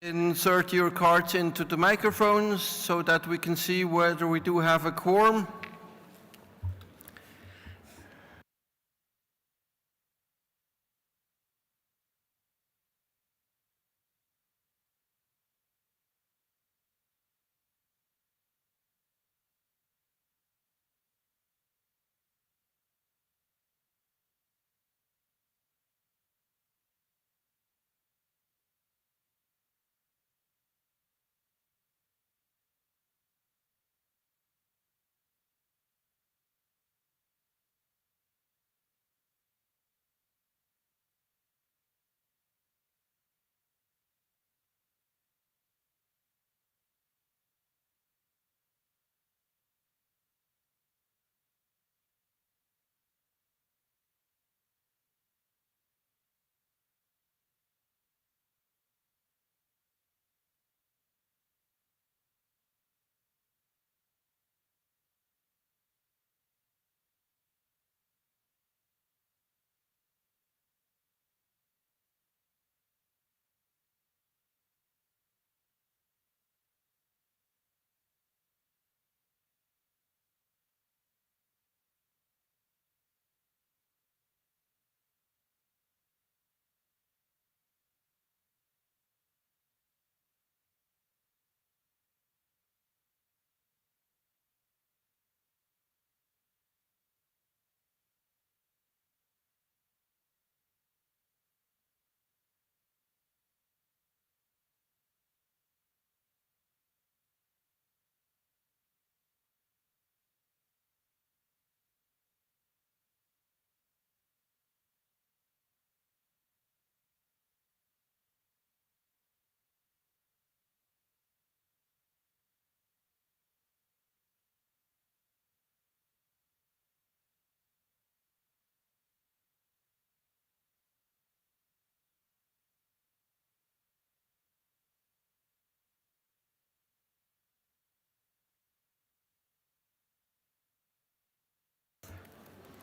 Insert your cards into the microphones so that we can see whether we do have a quorum.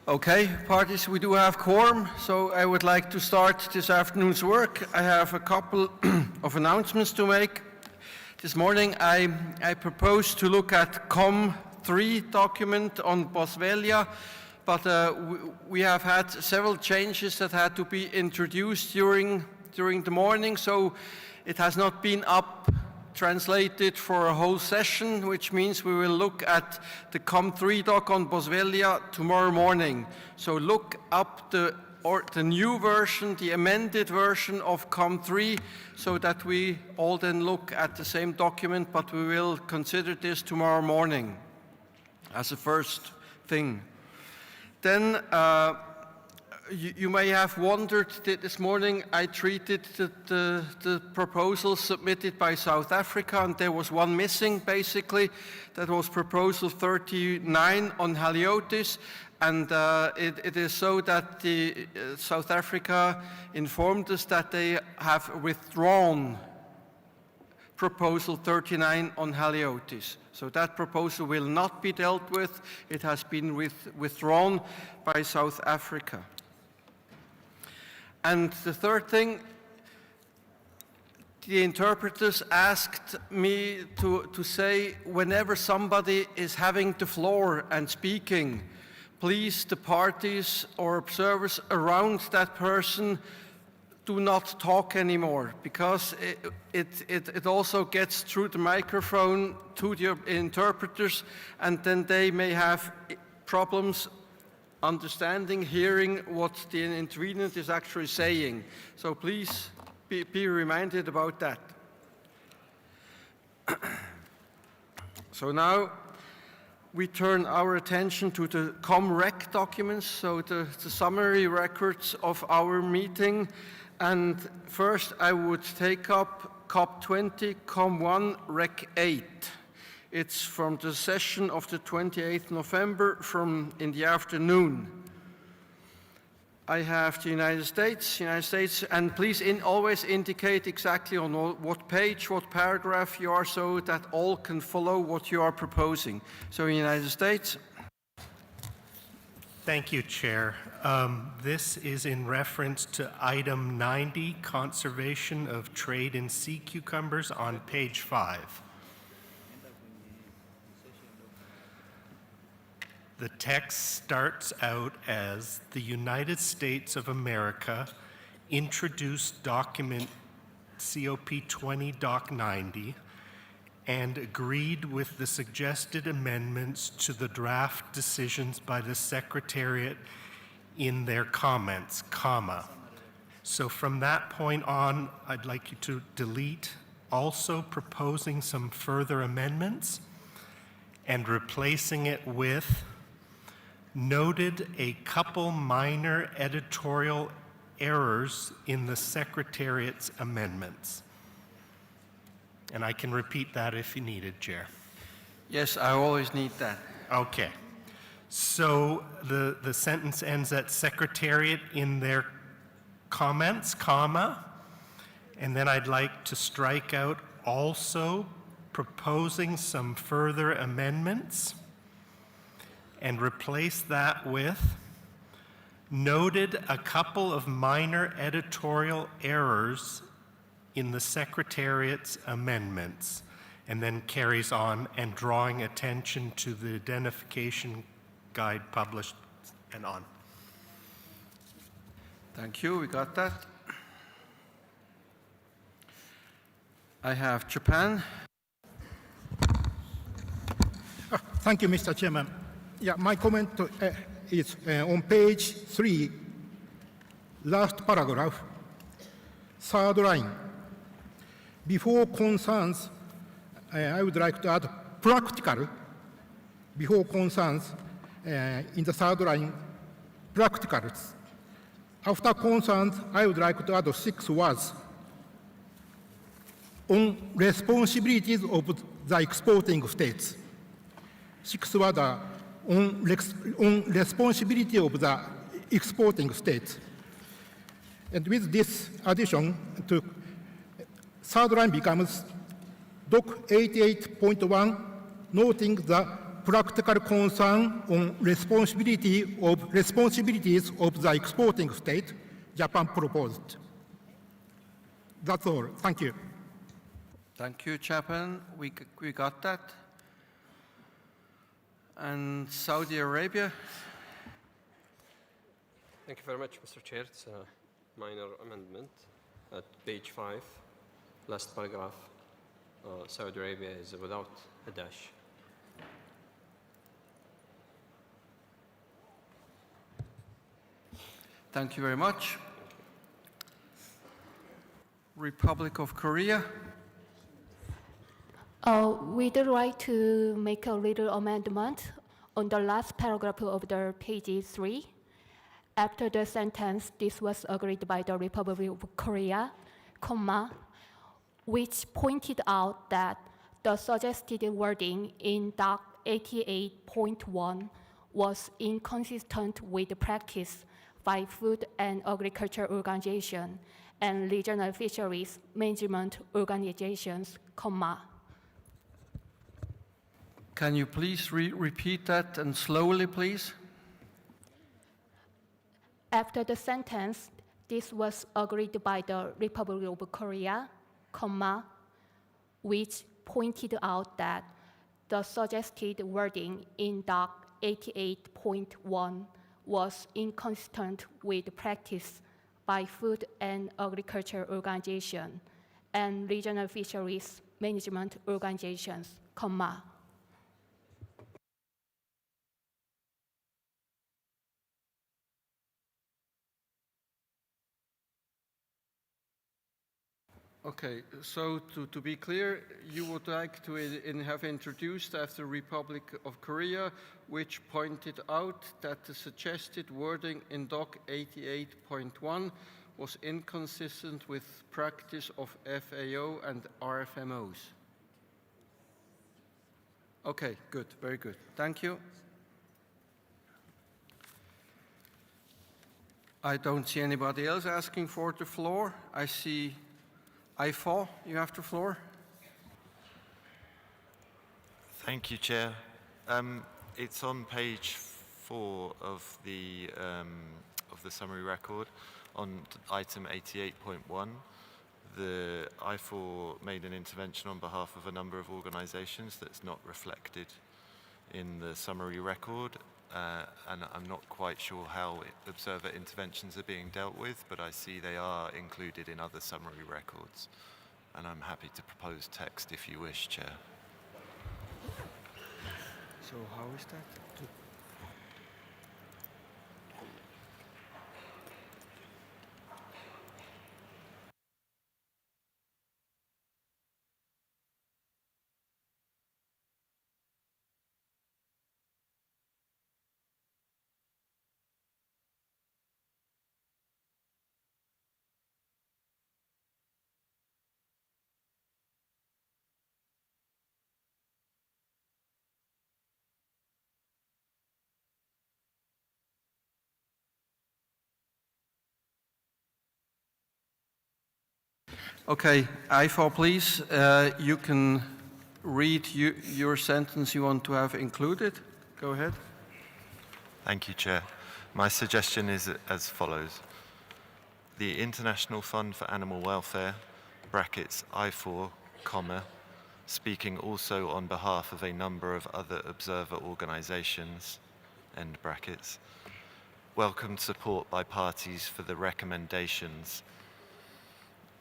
Okay, parties, we do have quorum, so I would like to start this afternoon's work. I have a couple of announcements to make. This morning I propose to look at CoP20 document on Boswellia, but we have had several changes that had to be introduced during the morning, so it has not been translated for a whole session, which means we will look at the CoP20 doc on Boswellia tomorrow morning. So look up the new version, the amended version of CoP20, so that we all then look at the same document, but we will consider this tomorrow morning as a first thing. Then you may have wondered that this morning I treated the proposal submitted by South Africa, and there was one missing basically. That was proposal 39 on haliotis, and it is so that the South Africa informed us that they have withdrawn proposal 39 on haliotis. So that proposal will not be dealt with. It has been withdrawn by South Africa. And the third thing, the interpreters asked me to say whenever somebody is having the floor and speaking, please the parties or observers around that person do not talk anymore, because it also gets through the microphone to the interpreters, and then they may have problems understanding, hearing what the intervenant is actually saying. So please be reminded about that. So now we turn our attention to the ComRec documents, so the summary records of our meeting. And first I would take up COP20, COM1, Rec 8. It's from the session of the 28th November in the afternoon. I have the United States, and please always indicate exactly on what page, what paragraph you are, so that all can follow what you are proposing. So United States. Thank you, Chair. This is in reference to item 90, conservation of trade in sea cucumbers on page 5. The text starts out as the United States of America introduced document CoP20 Doc 90 and agreed with the suggested amendments to the draft decisions by the Secretariat in their comments, comma. So from that point on, I'd like you to delete also proposing some further amendments and replacing it with noted a couple minor editorial errors in the Secretariat's amendments. And I can repeat that if you need it, Chair. Yes, I always need that. Okay. So the sentence ends at Secretariat in their comments, comma, and then I'd like to strike out also proposing some further amendments and replace that with noted a couple of minor editorial errors in the Secretariat's amendments, and then carries on and drawing attention to the identification guide published and on. Thank you, we got that. I have Japan. Thank you, Mr. Chairman. Yeah, my comment is on page 3, last paragraph, third line. Before concerns, I would like to add practical. Before concerns, in the third line, practicals. After concerns, I would like to add 6 words. On responsibilities of the exporting states. 6 words are on responsibility of the exporting states. And with this addition, to third line becomes Doc 88.1, noting the practical concern on responsibilities of the exporting state Japan proposed. That's all. Thank you. Thank you, Japan. We got that. And Saudi Arabia. Thank you very much, Mr. Chair. It's a minor amendment at page 5, last paragraph. Saudi Arabia is without a dash. Thank you very much. Republic of Korea. We'd like to make a little amendment on the last paragraph of the page 3. After the sentence, this was agreed by the Republic of Korea, comma, which pointed out that the suggested wording in Doc 88.1 was inconsistent with the practice by Food and Agriculture Organization and regional fisheries management organizations, comma. Can you please repeat that and slowly, please? After the sentence, this was agreed by the Republic of Korea, comma, which pointed out that the suggested wording in Doc 88.1 was inconsistent with practice by Food and Agriculture Organization and regional fisheries management organizations, comma. Okay, so to be clear, you would like to have introduced after Republic of Korea, which pointed out that the suggested wording in Doc 88.1 was inconsistent with practice of FAO and RFMOs. Okay, good, very good. Thank you. I don't see anybody else asking for the floor. I see IFO, you have the floor. Thank you, Chair. It's on page 4 of the summary record on item 88.1. The I4 made an intervention on behalf of a number of organizations that's not reflected in the summary record, and I'm not quite sure how observer interventions are being dealt with, but I see they are included in other summary records. And I'm happy to propose text if you wish, Chair. So how is that? Okay, I4, please. You can read your sentence you want to have included. Go ahead. Thank you, Chair. My suggestion is as follows. The International Fund for Animal Welfare, brackets I4, comma, speaking also on behalf of a number of other observer organizations, end brackets, welcomed support by parties for the recommendations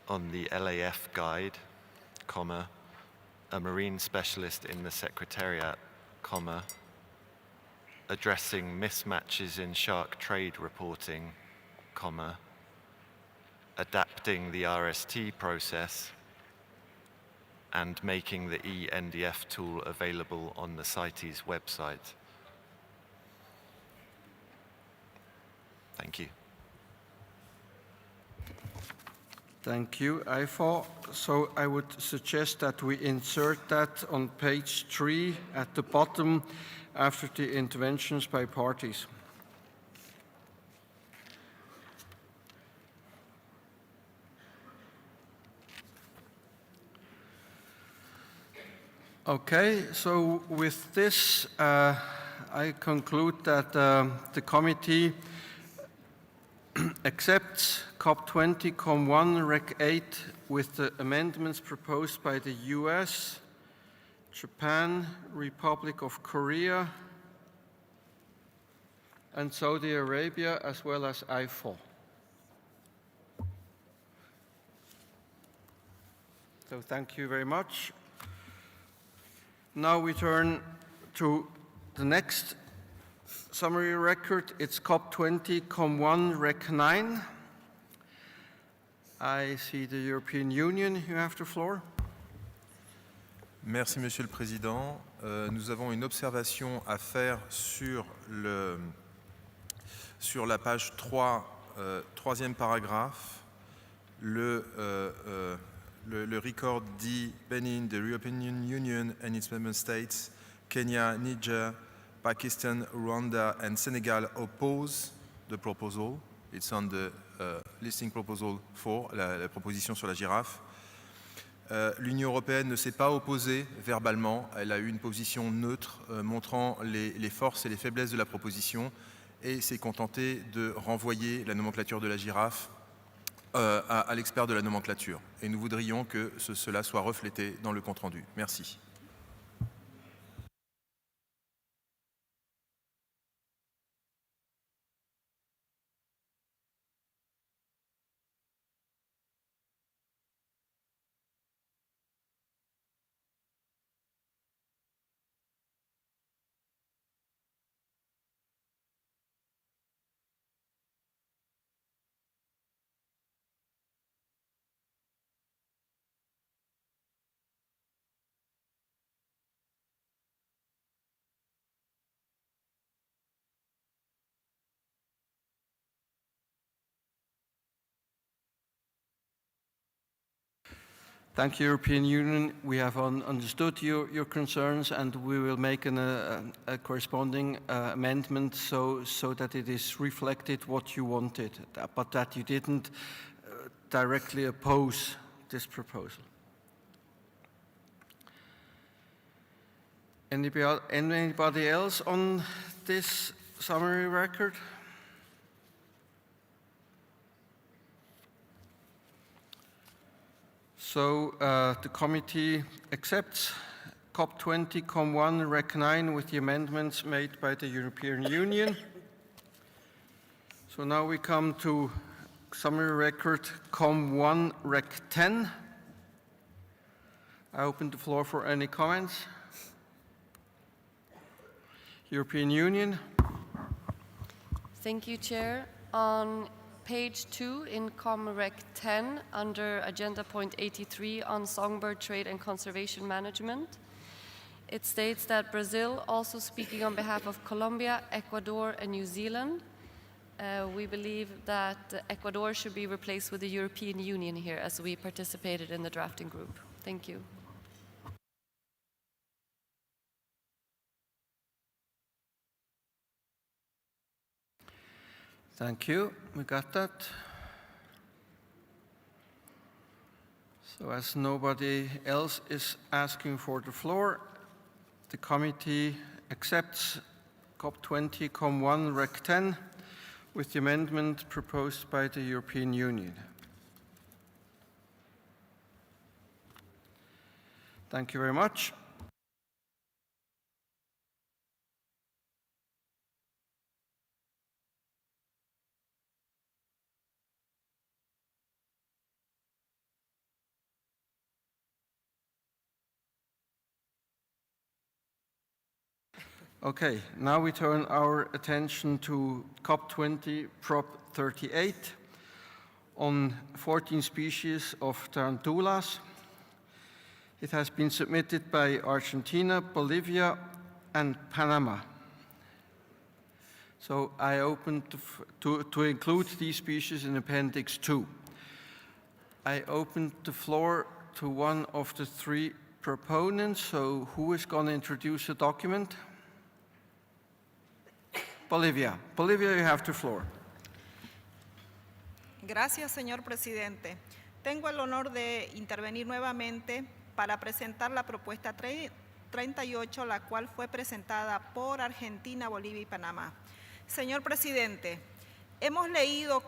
on the LAF guide, comma, a marine specialist in the Secretariat, comma, addressing mismatches in shark trade reporting, comma, adapting the RST process, and making the eNDF tool available on the CITES website. Thank you. Thank you, I4. So I would suggest that we insert that on page 3 at the bottom after the interventions by parties. Okay, so with this, I conclude that the committee accepts CoP20 COM1 Rec 8 with the amendments proposed by the US, Japan, Republic of Korea, and Saudi Arabia, as well as I4. So thank you very much. Now we turn to the next summary record. It's COP20 COM1 Rec 9. I see the European Union. You have the floor. Merci, Monsieur le Président. Nous avons une observation à faire sur la page 3, troisième paragraphe. Le record dit Benin, the European Union and its member states, Kenya, Niger, Pakistan, Rwanda and Senegal oppose the proposal. It's on the listing proposal 4, la proposition sur la girafe. L'Union européenne ne s'est pas opposée verbalement, elle a eu une position neutre montrant les forces et les faiblesses de la proposition et s'est contentée de renvoyer la nomenclature de la girafe à l'expert de la nomenclature. Et nous voudrions que cela soit reflété dans le compte-rendu. Merci. Thank you, European Union. We have understood your concerns, and we will make a corresponding amendment so that it is reflected what you wanted, but that you didn't directly oppose this proposal. Anybody else on this summary record. So the committee accepts CoP20 COM1 Rec 9 with the amendments made by the European Union. So now we come to summary record COM1 Rec 10. I open the floor for any comments. European Union. Thank you, Chair. On page 2 in ComRec 10, under agenda point 83 on songbird trade and conservation management, it states that Brazil, also speaking on behalf of Colombia, Ecuador, and New Zealand, we believe that Ecuador should be replaced with the European Union here, as we participated in the drafting group. Thank you. Thank you. We got that. So as nobody else is asking for the floor, the committee accepts CoP20 COM1 Rec 10 with the amendment proposed by the European Union. Thank you very much. Okay, now we turn our attention to COP20 Prop 38 on 14 species of tarantulas. It has been submitted by Argentina, Bolivia, and Panama. So I open to include these species in Appendix 2. I open the floor to one of the three proponents. So who is going to introduce the document? Bolivia. Bolivia, you have the floor. Gracias, señor presidente. Tengo el honor de intervenir nuevamente para presentar la propuesta 38, la cual fue presentada por Argentina, Bolivia y Panamá. Señor presidente, hemos leído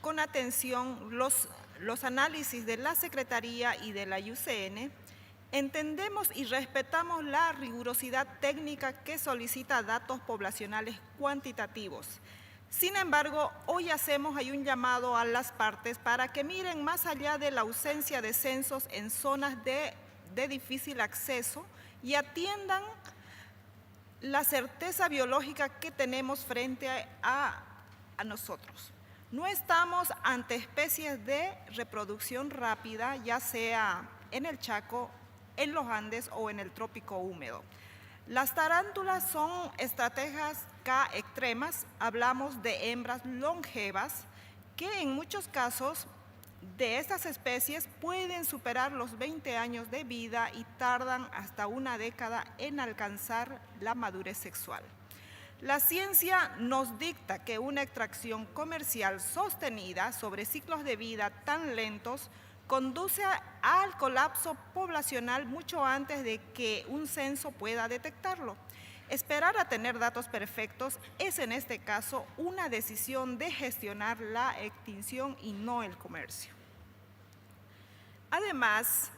con atención los análisis de la Secretaría y de la IUCN. Entendemos y respetamos la rigurosidad técnica que solicita datos poblacionales cuantitativos. Sin embargo, hoy hacemos ahí un llamado a las partes para que miren más allá de la ausencia de censos en zonas de difícil acceso y atiendan la certeza biológica que tenemos frente a nosotros. No estamos ante especies de reproducción rápida, ya sea en el Chaco, en los Andes o en el trópico húmedo. Las tarántulas son estrategas K extremas, hablamos de hembras longevas que en muchos casos de estas especies pueden superar los 20 años de vida y tardan hasta una década en alcanzar la madurez sexual. La ciencia nos dicta que una extracción comercial sostenida sobre ciclos de vida tan lentos conduce al colapso poblacional mucho antes de que un censo pueda detectarlo. Esperar a tener datos perfectos es en este caso una decisión de gestionar la extinción y no el comercio. Además,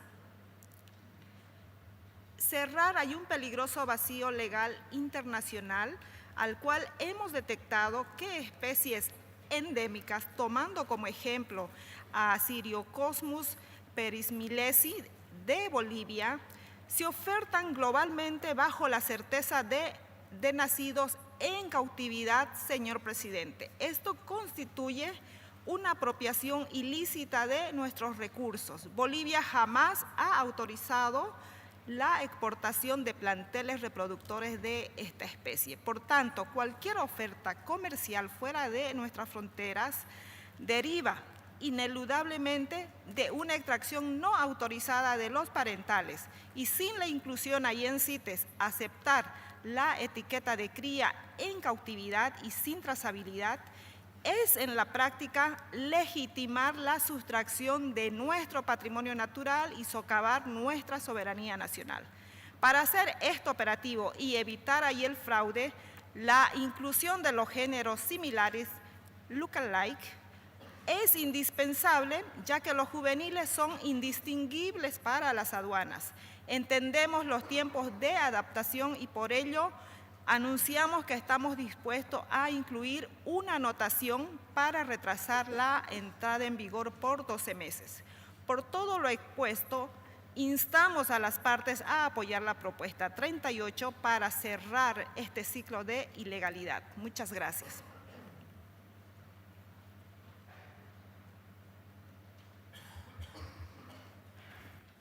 cerrar hay un peligroso vacío legal internacional al cual hemos detectado que especies endémicas, tomando como ejemplo a Ciriocosmus perismilesi de Bolivia, se ofertan globalmente bajo la certeza de nacidos en cautividad, señor presidente. Esto constituye una apropiación ilícita de nuestros recursos. Bolivia jamás ha autorizado la exportación de planteles reproductores de esta especie. Por tanto, cualquier oferta comercial fuera de nuestras fronteras deriva ineludablemente de una extracción no autorizada de los parentales y sin la inclusión ahí en CITES, aceptar la etiqueta de cría en cautividad y sin trazabilidad es en la práctica legitimar la sustracción de nuestro patrimonio natural y socavar nuestra soberanía nacional. Para hacer esto operativo y evitar ahí el fraude, La inclusión de los géneros similares, look-alike, es indispensable ya que los juveniles son indistinguibles para las aduanas. Entendemos los tiempos de adaptación y por ello anunciamos que estamos dispuestos a incluir una anotación para retrasar la entrada en vigor por 12 meses. Por todo lo expuesto, instamos a las partes a apoyar la propuesta 38 para cerrar este ciclo de ilegalidad. Muchas gracias.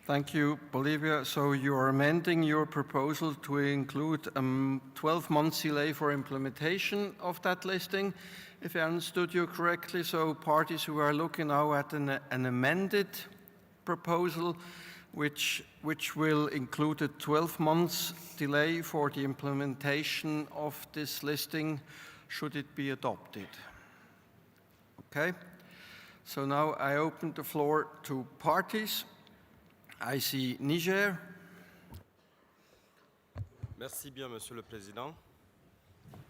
Thank you, Bolivia. So you are amending your proposal to include a 12-month delay for implementation of that listing, if I understood you correctly. So parties who are looking now at an amended proposal, which will include a 12 months delay for the implementation of this listing, should it be adopted. Okay. So now I open the floor to parties. I see Niger. Merci bien, Monsieur le Président.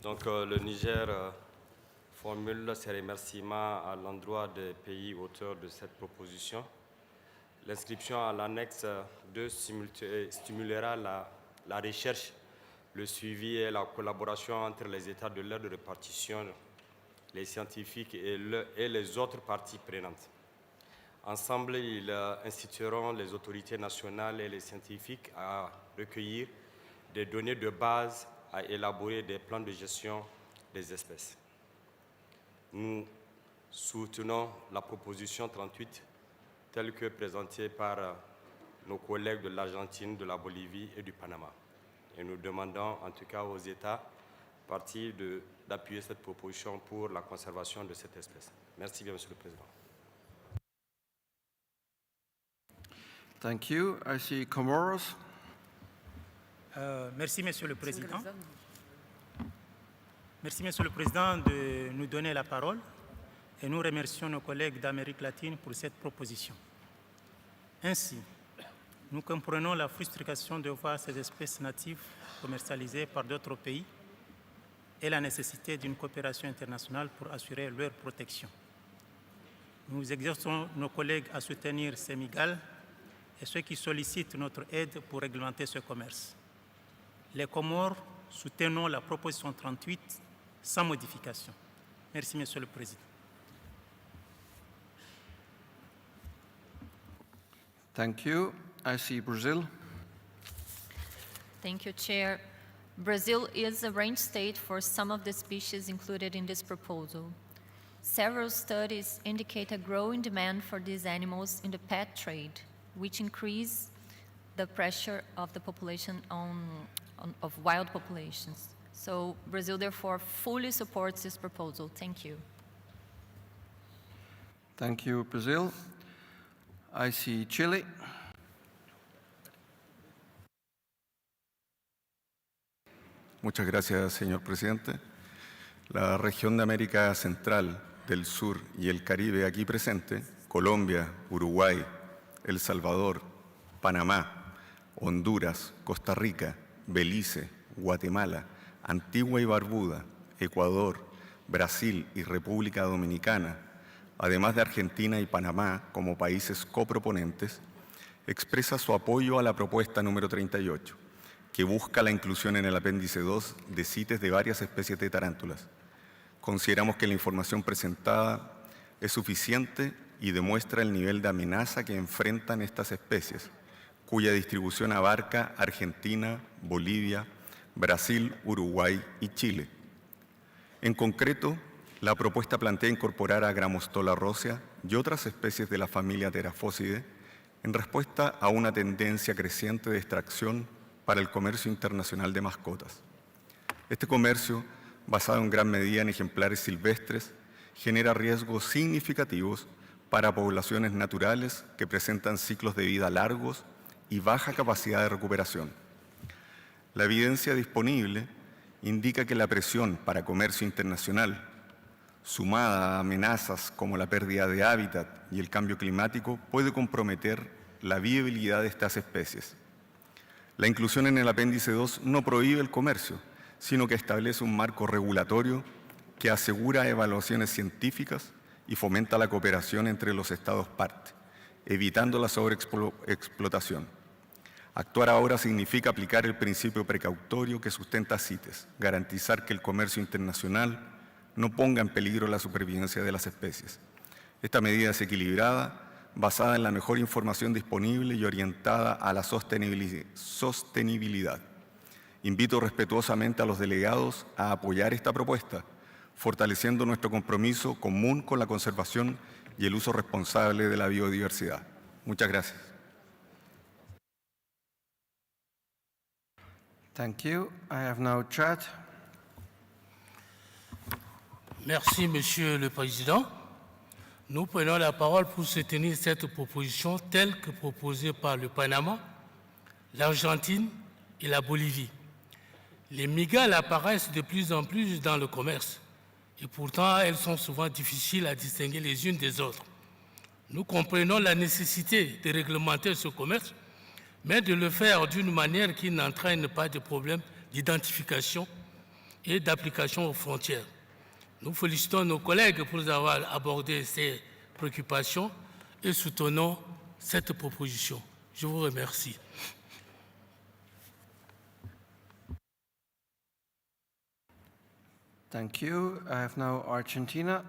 Donc, le Niger formule ses remerciements à l'endroit des pays auteurs de cette proposition. L'inscription à l'annexe 2 stimulera la recherche, le suivi et la collaboration entre les États de l'aire de répartition, les scientifiques et les autres parties prenantes. Ensemble, ils inciteront les autorités nationales et les scientifiques à recueillir des données de base, à élaborer des plans de gestion des espèces. Nous soutenons la proposition 38 telle que présentée par nos collègues de l'Argentine, de la Bolivie et du Panama. Et nous demandons en tout cas aux États parties d'appuyer cette proposition pour la conservation de cette espèce. Merci bien, Monsieur le Président. Thank you. I see Comoros. Merci, Monsieur le Président. Merci, Monsieur le Président, de nous donner la parole et nous remercions nos collègues d'Amérique latine pour cette proposition. Ainsi, nous comprenons la frustration de voir ces espèces natives commercialisées par d'autres pays et la nécessité d'une coopération internationale pour assurer leur protection. Nous exhortons nos collègues à soutenir ces migales et ceux qui sollicitent notre aide pour réglementer ce commerce. Les Comores soutenons la proposition 38 sans modification. Merci, Monsieur le Président. Thank you. I see Brazil. Thank you, Chair. Brazil is a range state for some of the species included in this proposal. Several studies indicate a growing demand for these animals in the pet trade, which increase the pressure of the population of wild populations. So Brazil therefore fully supports this proposal. Thank you. Thank you, Brazil. I see Chile. Muchas gracias, señor presidente. La región de América Central, del Sur y el Caribe aquí presente, Colombia, Uruguay, El Salvador, Panamá, Honduras, Costa Rica, Belice, Guatemala, Antigua y Barbuda, Ecuador, Brasil y República Dominicana, además de Argentina y Panamá como países coproponentes, expresa su apoyo a la propuesta número 38, que busca la inclusión en el apéndice 2 de CITES de varias especies de tarántulas. Consideramos que la información presentada es suficiente y demuestra el nivel de amenaza que enfrentan estas especies, cuya distribución abarca Argentina, Bolivia, Brasil, Uruguay y Chile. En concreto, la propuesta plantea incorporar a Gramostola rósea y otras especies de la familia Theraphosidea en respuesta a una tendencia creciente de extracción para el comercio internacional de mascotas. Este comercio, basado en gran medida en ejemplares silvestres, genera riesgos significativos para poblaciones naturales que presentan ciclos de vida largos y baja capacidad de recuperación. La evidencia disponible indica que la presión para comercio internacional, sumada a amenazas como la pérdida de hábitat y el cambio climático, puede comprometer la viabilidad de estas especies. La inclusión en el apéndice 2 no prohíbe el comercio, sino que establece un marco regulatorio que asegura evaluaciones científicas y fomenta la cooperación entre los Estados parte, evitando la sobreexplotación. Actuar ahora significa aplicar el principio precautorio que sustenta CITES, garantizar que el comercio internacional no ponga en peligro la supervivencia de las especies. Esta medida es equilibrada, basada en la mejor información disponible y orientada a la sostenibilidad. Invito respetuosamente a los delegados a apoyar esta propuesta, fortaleciendo nuestro compromiso común con la conservación y el uso responsable de la biodiversidad. Muchas gracias. Thank you. I have now Chad. Merci, Monsieur le Président. Nous prenons la parole pour soutenir cette proposition telle que proposée par le Panama, l'Argentine et la Bolivie. Les migales apparaissent de plus en plus dans le commerce et pourtant elles sont souvent difficiles à distinguer les unes des autres. Nous comprenons la nécessité de réglementer ce commerce, mais de le faire d'une manière qui n'entraîne pas de problèmes d'identification et d'application aux frontières. Nous félicitons nos collègues pour avoir abordé ces préoccupations et soutenons cette proposition. Je vous remercie. Thank you. I have now Argentina.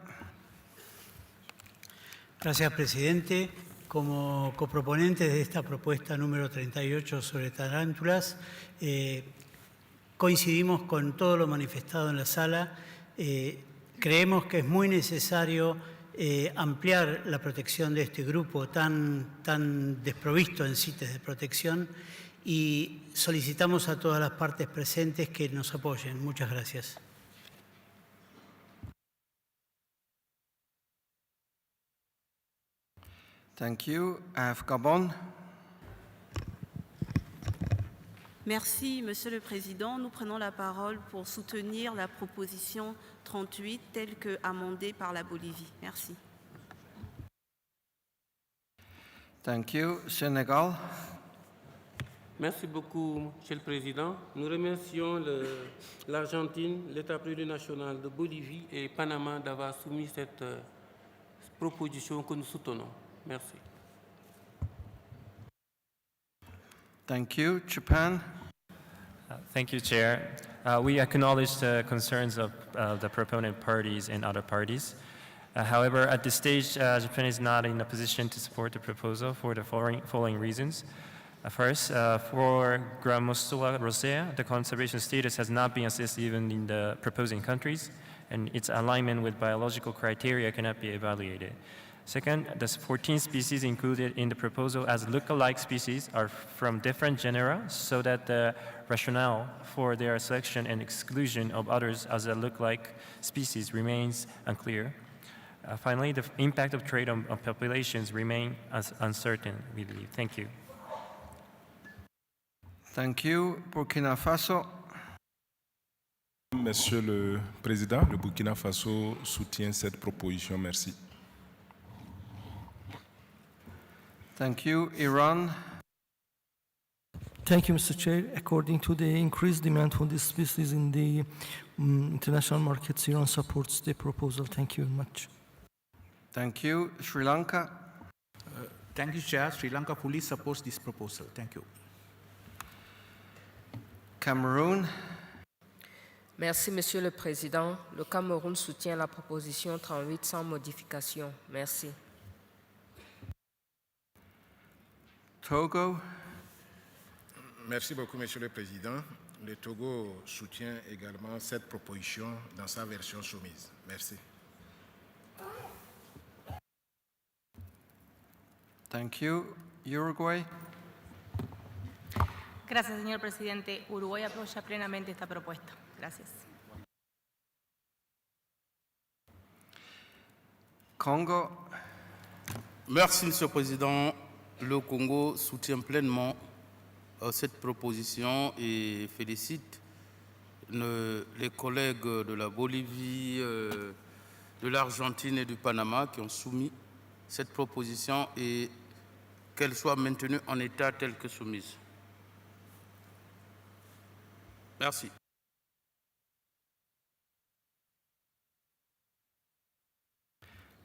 Gracias, presidente. Como coproponentes de esta propuesta número 38 sobre tarántulas, coincidimos con todo lo manifestado en la sala. Creemos que es muy necesario ampliar la protección de este grupo tan desprovisto en CITES de protección y solicitamos a todas las partes presentes que nos apoyen. Muchas gracias. Thank you. I have Gabon. Merci, Monsieur le Président. Nous prenons la parole pour soutenir la proposition 38 telle que amendée par la Bolivie. Merci. Thank you. Sénégal. Merci beaucoup, Monsieur le Président. Nous remercions l'Argentine, l'État plurinational de Bolivie et Panama d'avoir soumis cette proposition que nous soutenons. Merci. Thank you. Japan. Thank you, Chair. We acknowledge the concerns of the proponent parties and other parties. However, at this stage, Japan is not in a position to support the proposal for the following reasons. First, for Grammostola rosea, the conservation status has not been assessed even in the proposing countries, and its alignment with biological criteria cannot be evaluated. Second, the 14 species included in the proposal as look-alike species are from different genera, so that the rationale for their selection and exclusion of others as a look-alike species remains unclear. Finally, the impact of trade on populations remain as uncertain, we believe. Thank you. Thank you. Burkina Faso. Monsieur le Président, le Burkina Faso soutient cette proposition. Merci. Thank you. Iran. Thank you, Mr. Chair. According to the increased demand for this species in the international markets, Iran supports the proposal. Thank you very much. Thank you. Sri Lanka. Thank you, Chair. Sri Lanka fully supports this proposal. Thank you. Cameroon. Merci, Monsieur le Président. Le Cameroun soutient la proposition 38 sans modification. Merci. Togo. Merci beaucoup, Monsieur le Président. Le Togo soutient également cette proposition dans sa version soumise. Merci. Thank you. Uruguay. Gracias, señor presidente. Uruguay apoya plenamente esta propuesta. Gracias. Congo. Merci, Monsieur le Président. Le Congo soutient pleinement cette proposition et félicite les collègues de la Bolivie, de l'Argentine et du Panama qui ont soumis cette proposition et qu'elle soit maintenue en état tel que soumise. Merci.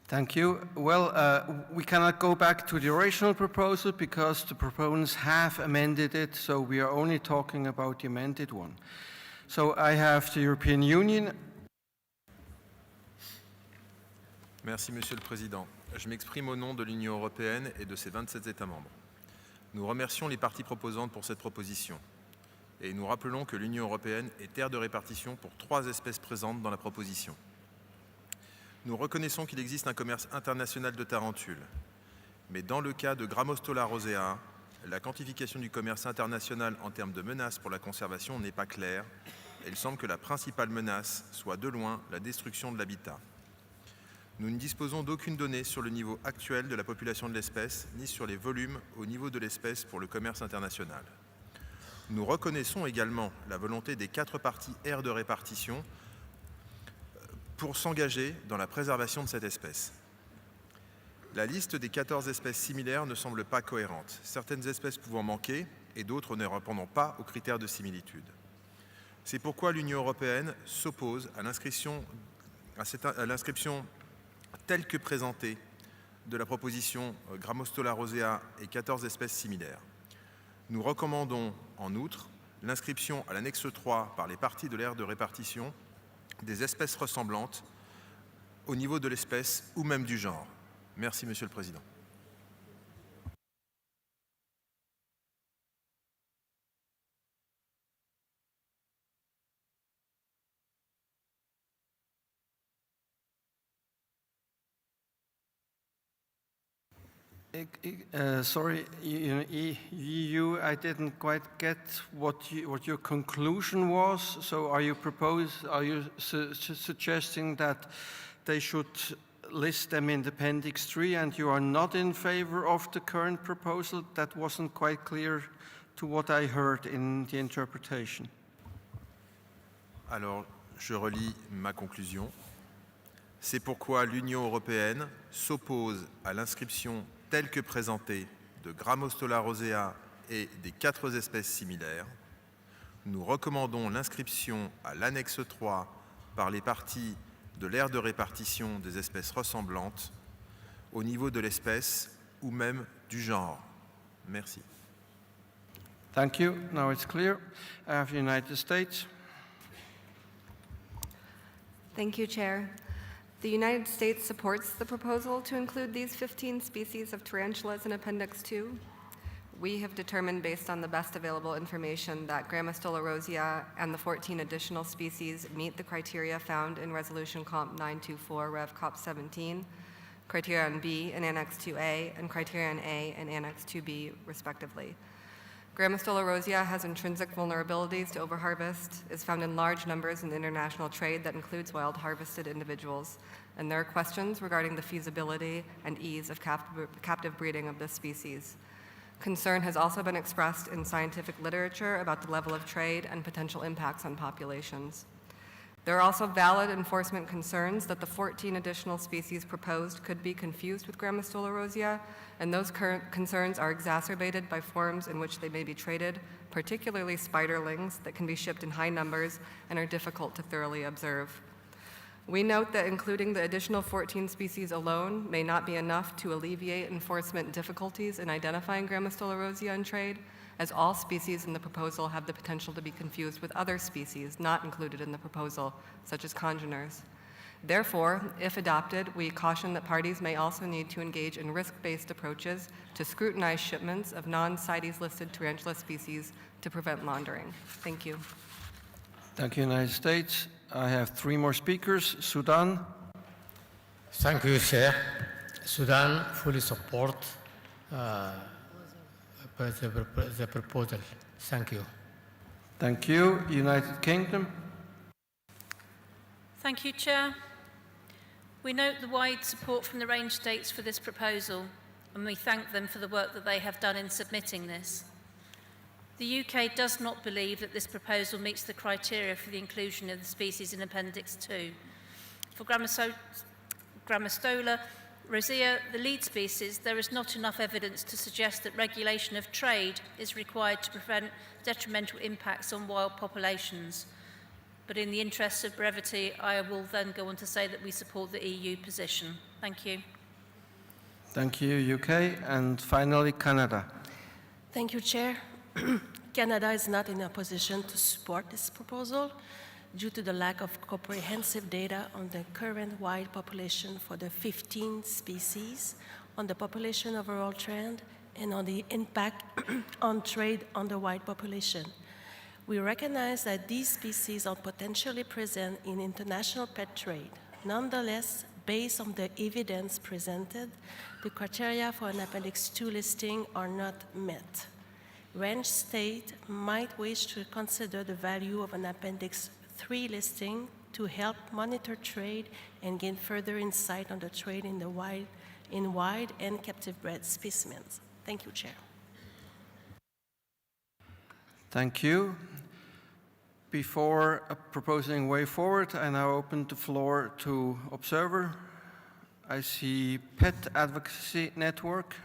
Thank you. Well, we cannot go back to the original proposal because the proponents have amended it, so we are only talking about the amended one. So I have the European Union. Merci, Monsieur le Président. Je m'exprime au nom de l'Union européenne et de ses 27 États membres. Nous remercions les parties proposantes pour cette proposition. Et nous rappelons que l'Union européenne est terre de répartition pour 3 espèces présentes dans la proposition. Nous reconnaissons qu'il existe un commerce international de tarentules. Mais dans le cas de Grammostola rosea, la quantification du commerce international en termes de menaces pour la conservation n'est pas claire. Et il semble que la principale menace soit de loin la destruction de l'habitat. Nous ne disposons d'aucune donnée sur le niveau actuel de la population de l'espèce, ni sur les volumes au niveau de l'espèce pour le commerce international. Nous reconnaissons également la volonté des 4 parties aires de répartition pour s'engager dans la préservation de cette espèce. La liste des 14 espèces similaires ne semble pas cohérente, certaines espèces pouvant manquer et d'autres ne répondant pas aux critères de similitude. C'est pourquoi l'Union européenne s'oppose à l'inscription telle que présentée de la proposition Grammostola rosea et 14 espèces similaires. Nous recommandons en outre l'inscription à l'annexe 3 par les parties de l'aire de répartition des espèces ressemblantes au niveau de l'espèce ou même du genre. Merci, Monsieur le Président. Sorry, EU, I didn't quite get what your conclusion was. So are you suggesting that they should list them in Appendix 3 and you are not in favor of the current proposal? That wasn't quite clear to what I heard in the interpretation. Alors, je relis ma conclusion. C'est pourquoi l'Union européenne s'oppose à l'inscription telle que présentée de Grammostola rosea et des 4 espèces similaires. Nous recommandons l'inscription à l'annexe 3 par les parties de l'aire de répartition des espèces ressemblantes au niveau de l'espèce ou même du genre. Merci. Thank you. Now it's clear. I have the United States. Thank you, Chair. The United States supports the proposal to include these 15 species of tarantulas in Appendix 2. We have determined, based on the best available information, that Grammostola rosea and the 14 additional species meet the criteria found in Resolution Comp 924 Rev Cop 17, Criterion B in Annex 2A, and Criterion A in Annex 2B, respectively. Grammostola rosea has intrinsic vulnerabilities to overharvest, is found in large numbers in international trade that includes wild harvested individuals, and there are questions regarding the feasibility and ease of captive breeding of this species. Concern has also been expressed in scientific literature about the level of trade and potential impacts on populations. There are also valid enforcement concerns that the 14 additional species proposed could be confused with Grammostola rosea, and those current concerns are exacerbated by forms in which they may be traded, particularly spiderlings that can be shipped in high numbers and are difficult to thoroughly observe. We note that including the additional 14 species alone may not be enough to alleviate enforcement difficulties in identifying Grammostola rosea in trade, as all species in the proposal have the potential to be confused with other species not included in the proposal, such as congeners. Therefore, if adopted, we caution that parties may also need to engage in risk-based approaches to scrutinize shipments of non-CITES listed tarantula species to prevent laundering. Thank you. Thank you, United States. I have 3 more speakers. Sudan. Thank you, Chair. Sudan fully support the proposal. Thank you. Thank you. United Kingdom. Thank you, Chair. We note the wide support from the range states for this proposal, and we thank them for the work that they have done in submitting this. The UK does not believe that this proposal meets the criteria for the inclusion of the species in Appendix 2. For Grammostola rosea, the lead species, there is not enough evidence to suggest that regulation of trade is required to prevent detrimental impacts on wild populations. but in the interest of brevity, I will then go on to say that we support the EU position. Thank you. Thank you, UK. And finally, Canada. Thank you, Chair. Canada is not in a position to support this proposal due to the lack of comprehensive data on the current wild population for the 15 species, on the population overall trend, and on the impact on trade on the wild population. We recognize that these species are potentially present in international pet trade. Nonetheless, based on the evidence presented, the criteria for an Appendix 2 listing are not met. Range states might wish to consider the value of an Appendix 3 listing to help monitor trade and gain further insight on the trade in the wild and captive bred specimens. Thank you, Chair. Thank you. Before proposing way forward, I now open the floor to observer. I see Pet Advocacy Network.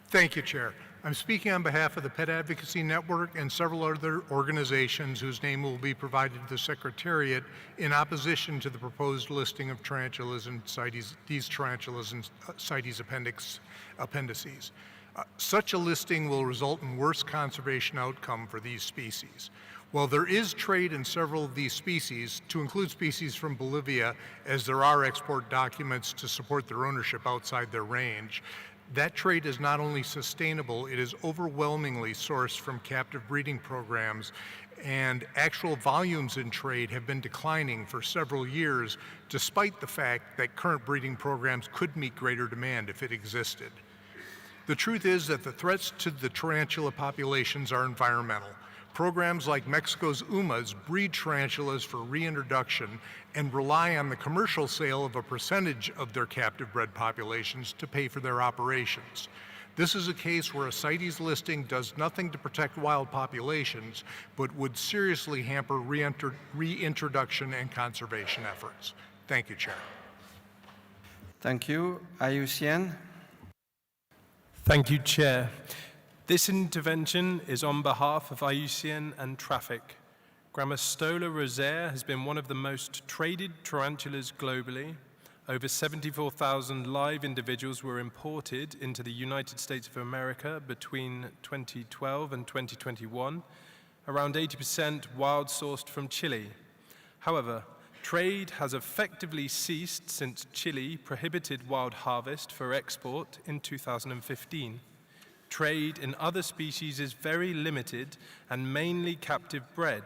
Thank you, Chair. I'm speaking on behalf of the Pet Advocacy Network and several other organizations whose name will be provided to the Secretariat in opposition to the proposed listing of tarantulas and CITES, these tarantulas and CITES appendices. Such a listing will result in worse conservation outcome for these species. While there is trade in several of these species, to include species from Bolivia, as there are export documents to support their ownership outside their range, that trade is not only sustainable, it is overwhelmingly sourced from captive breeding programs, and actual volumes in trade have been declining for several years, despite the fact that current breeding programs could meet greater demand if it existed. The truth is that the threats to the tarantula populations are environmental. Programs like Mexico's UMAs breed tarantulas for reintroduction and rely on the commercial sale of a percentage of their captive bred populations to pay for their operations. This is a case where a CITES listing does nothing to protect wild populations, but would seriously hamper reintroduction and conservation efforts. Thank you, Chair. Thank you. IUCN. Thank you, Chair. This intervention is on behalf of IUCN and Traffic. Grammostola rosea has been one of the most traded tarantulas globally. Over 74,000 live individuals were imported into the United States of America between 2012 and 2021, around 80% wild-sourced from Chile. However, trade has effectively ceased since Chile prohibited wild harvest for export in 2015. Trade in other species is very limited and mainly captive bred,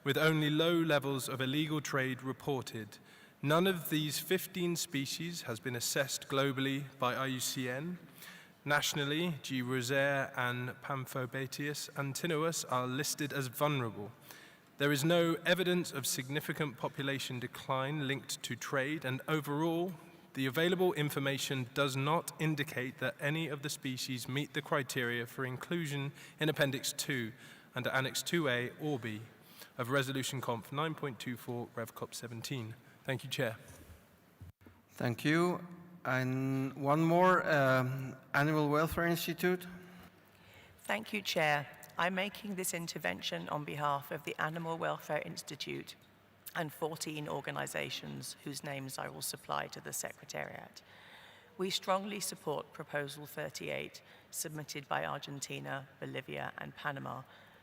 with only low levels of illegal trade reported. None of these 15 species has been assessed globally by IUCN. Nationally, G. rosea and Pamphobatius antinuus are listed as vulnerable. There is no evidence of significant population decline linked to trade, and overall, the available information does not indicate that any of the species meet the criteria for inclusion in Appendix 2 under Annex 2A or B of Resolution Conf 9.24 Rev COP 17. Thank you, Chair. Thank you. And one more, Animal Welfare Institute. Thank you, Chair. I'm making this intervention on behalf of the Animal Welfare Institute and 14 organizations whose names I will supply to the Secretariat. We strongly support Proposal 38, submitted by Argentina, Bolivia, and Panama,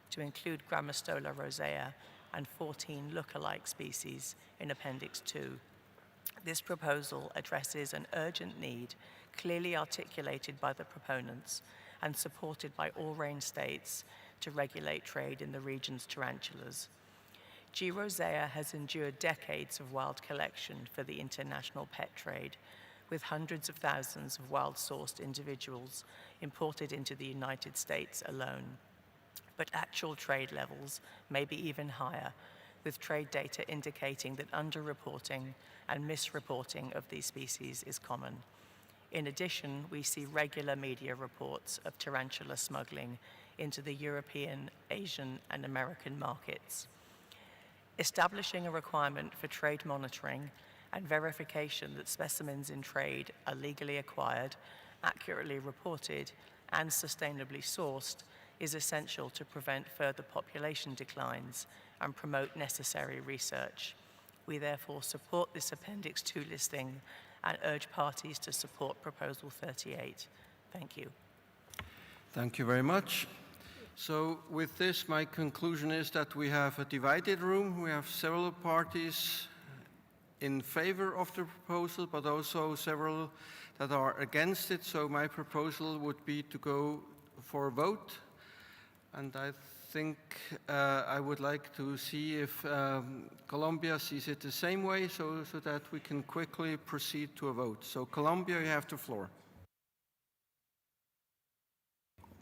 to include Grammostola rosea and 14 look-alike species in Appendix 2. This proposal addresses an urgent need clearly articulated by the proponents and supported by all range states to regulate trade in the region's tarantulas. G. rosea has endured decades of wild collection for the international pet trade, with hundreds of thousands of wild-sourced individuals imported into the United States alone. But actual trade levels may be even higher, with trade data indicating that underreporting and misreporting of these species is common. In addition, we see regular media reports of tarantula smuggling into the European, Asian, and American markets. Establishing a requirement for trade monitoring and verification that specimens in trade are legally acquired, accurately reported, and sustainably sourced is essential to prevent further population declines and promote necessary research. We therefore support this Appendix 2 listing and urge parties to support Proposal 38. Thank you. Thank you very much. So with this, my conclusion is that we have a divided room. We have several parties in favor of the proposal, but also several that are against it. So my proposal would be to go for a vote. And I think I would like to see if Colombia sees it the same way, so that we can quickly proceed to a vote. So Colombia, you have the floor.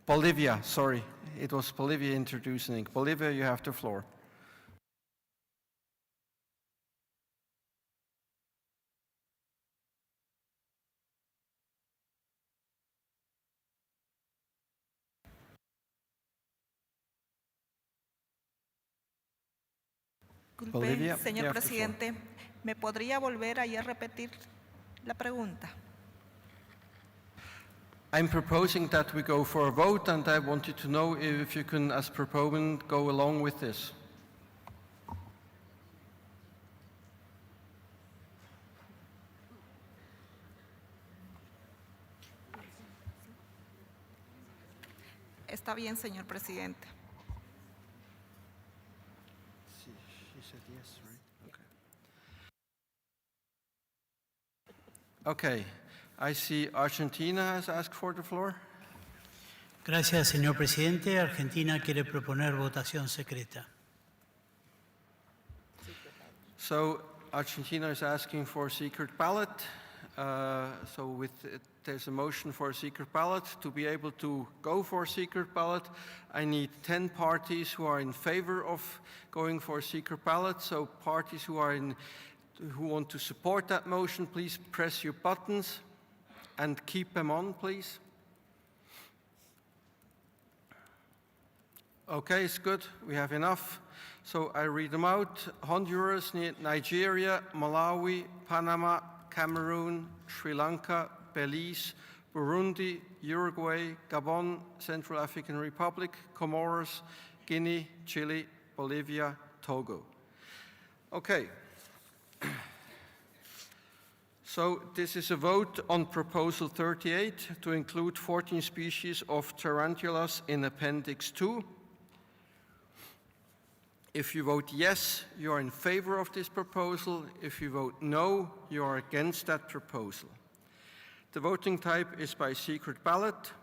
Bolivia, sorry. It was Bolivia introducing. Bolivia, you have the floor. Disculpe, Bolivia, you señor have the floor. presidente, ¿me podría volver ahí a repetir la pregunta? I'm proposing that we go for a vote, and I wanted to know if you can, as proponent, go along with this. Está bien, señor presidente. She said yes, right? Okay. I see Argentina has asked for the floor. Gracias, señor presidente. Argentina quiere proponer votación secreta. So Argentina is asking for a secret ballot. There's a motion for a secret ballot. To be able to go for a secret ballot, I need 10 parties who are in favor of going for a secret ballot. So parties who want to support that motion, please press your buttons and keep them on, please. Okay, it's good. We have enough. So I read them out. Honduras, Nigeria, Malawi, Panama, Cameroon, Sri Lanka, Belize, Burundi, Uruguay, Gabon, Central African Republic, Comoros, Guinea, Chile, Bolivia, Togo. Okay. So this is a vote on Proposal 38 to include 14 species of tarantulas in Appendix 2. If you vote yes, you are in favor of this proposal. If you vote no, you are against that proposal. The voting type is by secret ballot.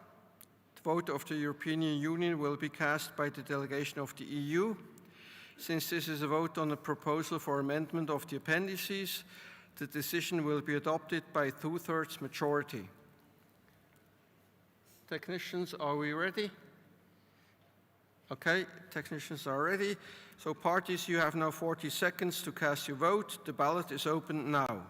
The vote of the European Union will be cast by the delegation of the EU. Since this is a vote on a proposal for amendment of the appendices, the decision will be adopted by 2/3 majority. Technicians, are we ready? Okay, technicians are ready. So parties, you have now 40 seconds to cast your vote. The ballot is open now.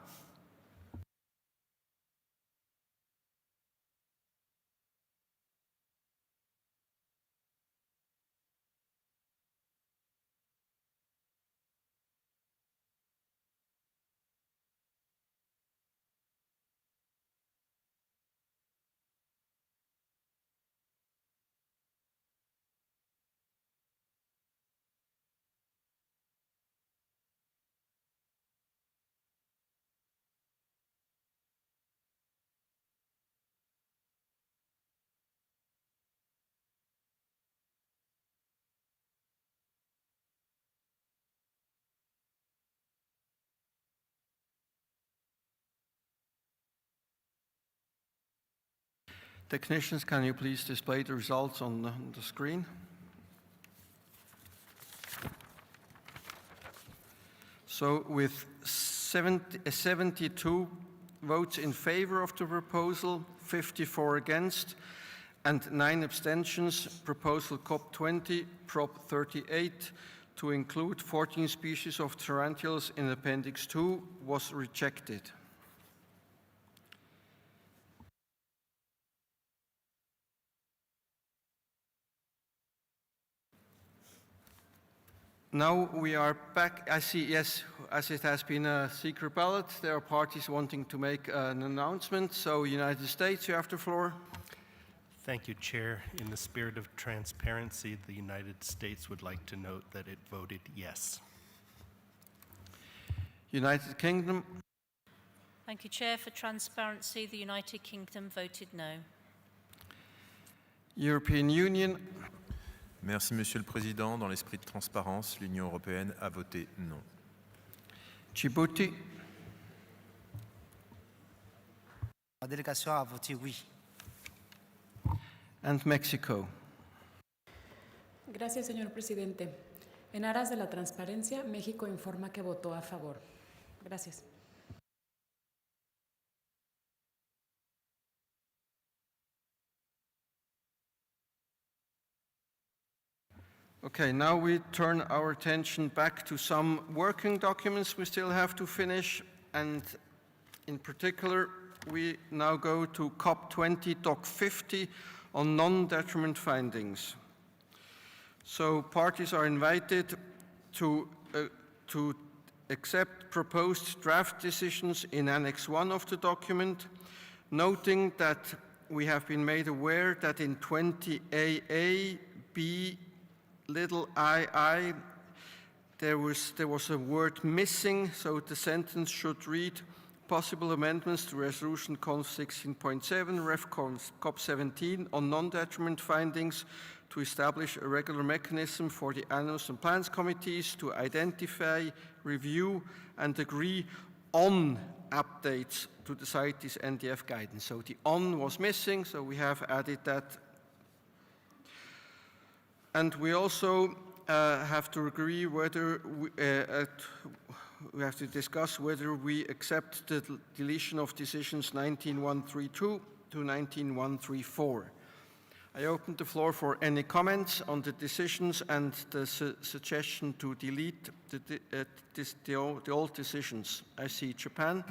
Technicians, can you please display the results on the screen? So with 72 votes in favor of the proposal, 54 against, and 9 abstentions, proposal CoP20, Prop 38, to include 14 species of tarantulas in Appendix 2 was rejected. Now we are back. I see, yes, as it has been a secret ballot, there are parties wanting to make an announcement. So United States, you have the floor. Thank you, Chair. In the spirit of transparency, the United States would like to note that it voted yes. United Kingdom. Thank you, Chair. For transparency, the United Kingdom voted no. European Union. Merci, Monsieur le Président. Dans l'esprit de transparence, l'Union européenne a voté non. Djibouti. La délégation a voté oui. And Mexico. Gracias, señor presidente. En aras de la transparencia, México informa que votó a favor. Gracias. Okay, now we turn our attention back to some working documents we still have to finish, and in particular, we now go to CoP20 Doc 50 on non-detriment findings. So parties are invited to accept proposed draft decisions in Annex 1 of the document, noting that we have been made aware that in 20AA, B, little II, there was a word missing, so the sentence should read, possible amendments to Resolution Conf 16.7, Ref COP17 on non-detriment findings to establish a regular mechanism for the Annals and Plans committees to identify, review, and agree on updates to the CITES NDF guidance. So the on was missing, so we have added that. And we also have to agree whether we have to discuss whether we accept the deletion of decisions 19132 to 19134. I open the floor for any comments on the decisions and the suggestion to delete the old decisions. I see Japan.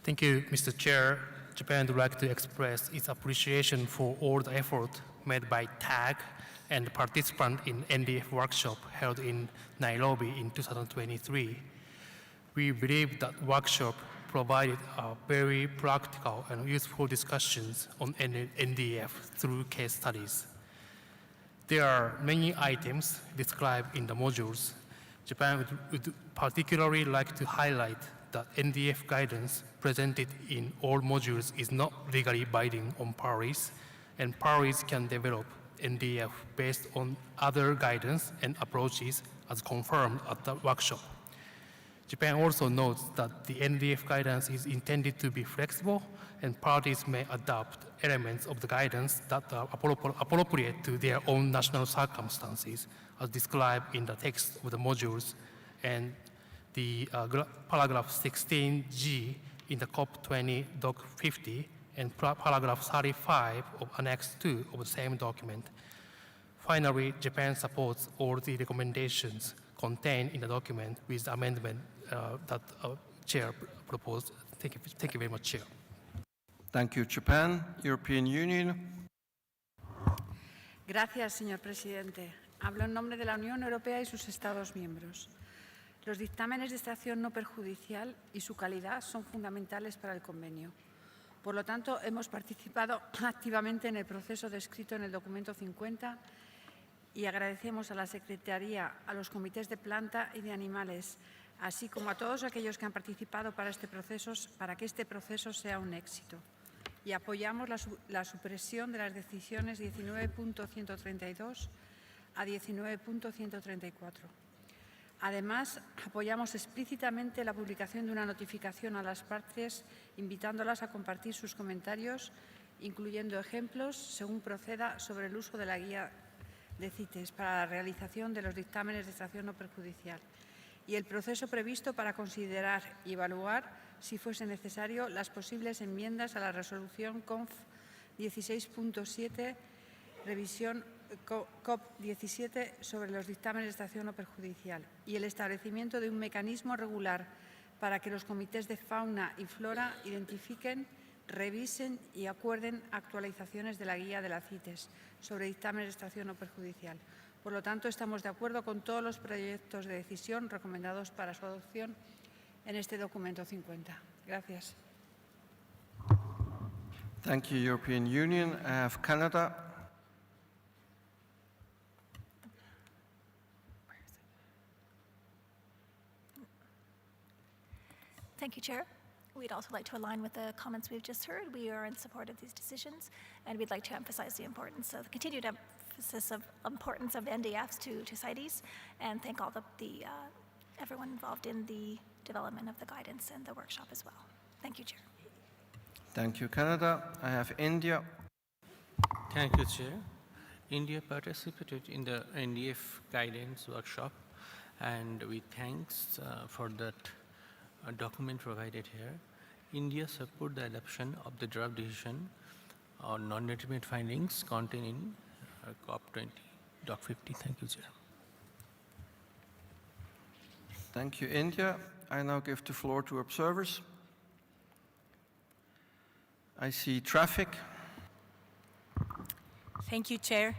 Thank you, Mr. Chair. Japan would like to express its appreciation for all the effort made by TAG and participants in NDF workshop held in Nairobi in 2023. We believe that workshop provided a very practical and useful discussions on NDF through case studies. There are many items described in the modules. Japan would particularly like to highlight that NDF guidance presented in all modules is not legally binding on parties, and parties can develop NDF based on other guidance and approaches as confirmed at the workshop. Japan also notes that the NDF guidance is intended to be flexible, and parties may adopt elements of the guidance that are appropriate to their own national circumstances, as described in the text of the modules and the paragraph 16G in the COP20 Doc 50 and paragraph 35 of Annex 2 of the same document. Finally, Japan supports all the recommendations contained in the document with the amendment that Chair proposed. Thank you very much, Chair. Thank you, Japan. European Union. Gracias, señor presidente. Hablo en nombre de la Unión Europea y sus Estados miembros. Los dictámenes de extracción no perjudicial y su calidad son fundamentales para el convenio. Por lo tanto, hemos participado activamente en el proceso descrito en el documento 50 y agradecemos a la Secretaría, a los comités de planta y de animales, así como a todos aquellos que han participado para que este proceso sea un éxito. Y apoyamos la supresión de las decisiones 19.132 a 19.134. Además, apoyamos explícitamente la publicación de una notificación a las partes, invitándolas a compartir sus comentarios, incluyendo ejemplos, según proceda, sobre el uso de la guía de CITES para la realización de los dictámenes de extracción no perjudicial y el proceso previsto para considerar y evaluar, si fuese necesario, las posibles enmiendas a la resolución CONF 16.7, revisión COP17 sobre los dictámenes de extracción no perjudicial y el establecimiento de un mecanismo regular para que los comités de fauna y flora identifiquen, revisen y acuerden actualizaciones de la guía de la CITES sobre dictámenes de extracción no perjudicial. Por lo tanto, estamos de acuerdo con todos los proyectos de decisión recomendados para su adopción en este documento 50. Gracias. Thank you, European Union. I have Canada. Thank you, Chair. We'd also like to align with the comments we've just heard. We are in support of these decisions, and we'd like to emphasize the importance of the continued emphasis of importance of NDFs to CITES, and thank all everyone involved in the development of the guidance and the workshop as well. Thank you, Chair. Thank you, Canada. I have India. Thank you, Chair. India participated in the NDF guidance workshop, and we thanks for that document provided here. India support the adoption of the draft decision on non-determinate findings contained in CoP20, Doc 50. Thank you, Chair. Thank you, India. I now give the floor to observers. I see traffic. Thank you, Chair.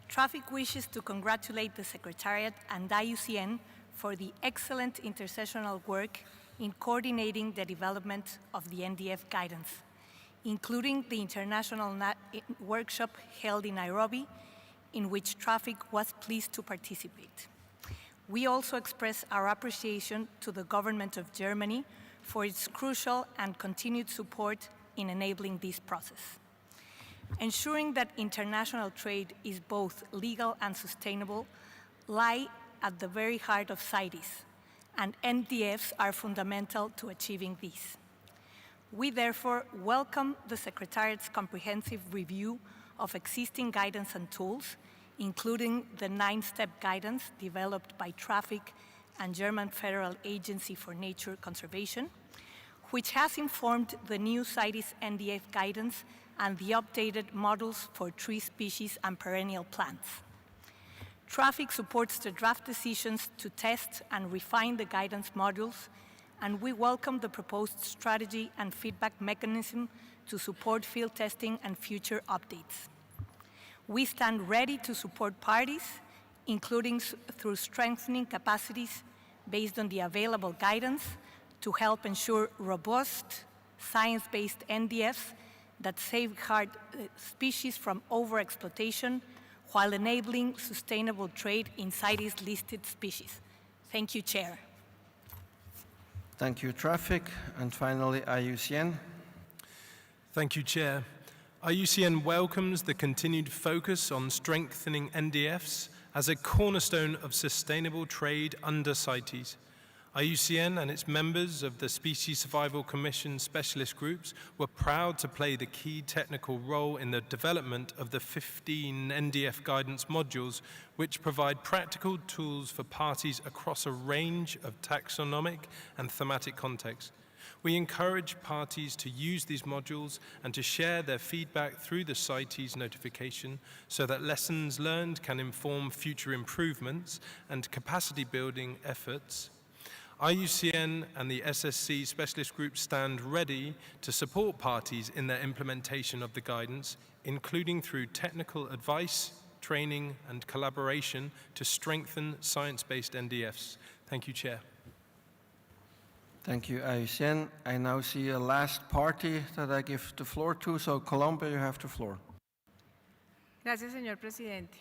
Traffic wishes to congratulate the Secretariat and IUCN for the excellent intersessional work in coordinating the development of the NDF guidance, including the international workshop held in Nairobi, in which Traffic was pleased to participate. We also express our appreciation to the government of Germany for its crucial and continued support in enabling this process. Ensuring that international trade is both legal and sustainable lie at the very heart of CITES, and NDFs are fundamental to achieving this. We therefore welcome the Secretariat's comprehensive review of existing guidance and tools, including the 9-step guidance developed by Traffic and German Federal Agency for Nature Conservation, which has informed the new CITES NDF guidance and the updated models for tree species and perennial plants. Traffic supports the draft decisions to test and refine the guidance modules, and we welcome the proposed strategy and feedback mechanism to support field testing and future updates. We stand ready to support parties, including through strengthening capacities based on the available guidance to help ensure robust, science-based NDFs that safeguard species from overexploitation while enabling sustainable trade in CITES-listed species. Thank you, Chair. Thank you, Traffic. And finally, IUCN. Thank you, Chair. IUCN welcomes the continued focus on strengthening NDFs as a cornerstone of sustainable trade under CITES. IUCN and its members of the Species Survival Commission specialist groups were proud to play the key technical role in the development of the 15 NDF guidance modules, which provide practical tools for parties across a range of taxonomic and thematic contexts. We encourage parties to use these modules and to share their feedback through the CITES notification so that lessons learned can inform future improvements and capacity building efforts. IUCN and the SSC specialist group stand ready to support parties in their implementation of the guidance, including through technical advice, training, and collaboration to strengthen science-based NDFs. Thank you, Chair. Thank you, IUCN. I now see a last party that I give the floor to. So, Colombia, you have the floor. Gracias, señor presidente.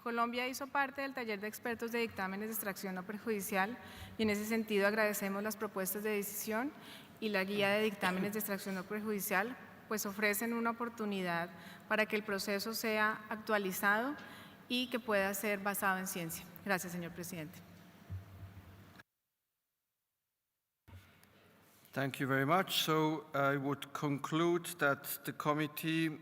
Colombia hizo parte del taller de expertos de dictámenes de extracción no perjudicial y en ese sentido agradecemos las propuestas de decisión y la guía de dictámenes de extracción no perjudicial, pues ofrecen una oportunidad para que el proceso sea actualizado y que pueda ser basado en ciencia. Gracias, señor presidente. Thank you very much. So I would conclude that the committee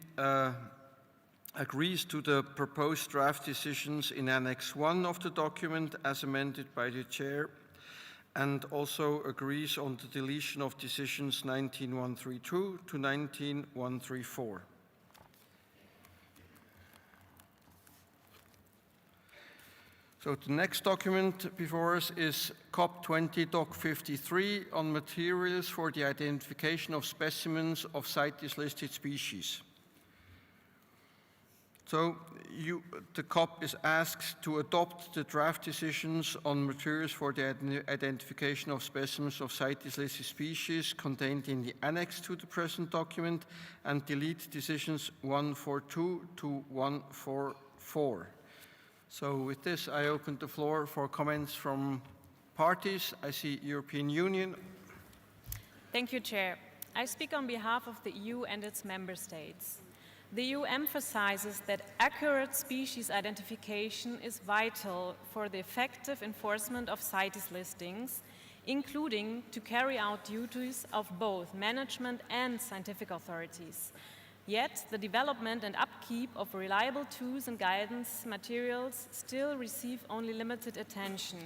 agrees to the proposed draft decisions in Annex 1 of the document as amended by the Chair, and also agrees on the deletion of decisions 19132 to 19134. So the next document before us is CoP20 Doc 53 on materials for the identification of specimens of CITES-listed species. So the COP is asked to adopt the draft decisions on materials for the identification of specimens of CITES-listed species contained in the annex to the present document and delete decisions 142 to 144. So with this, I open the floor for comments from parties. I see European Union. Thank you, Chair. I speak on behalf of the EU and its member states. The EU emphasizes that accurate species identification is vital for the effective enforcement of CITES listings, including to carry out duties of both management and scientific authorities. Yet, the development and upkeep of reliable tools and guidance materials still receive only limited attention.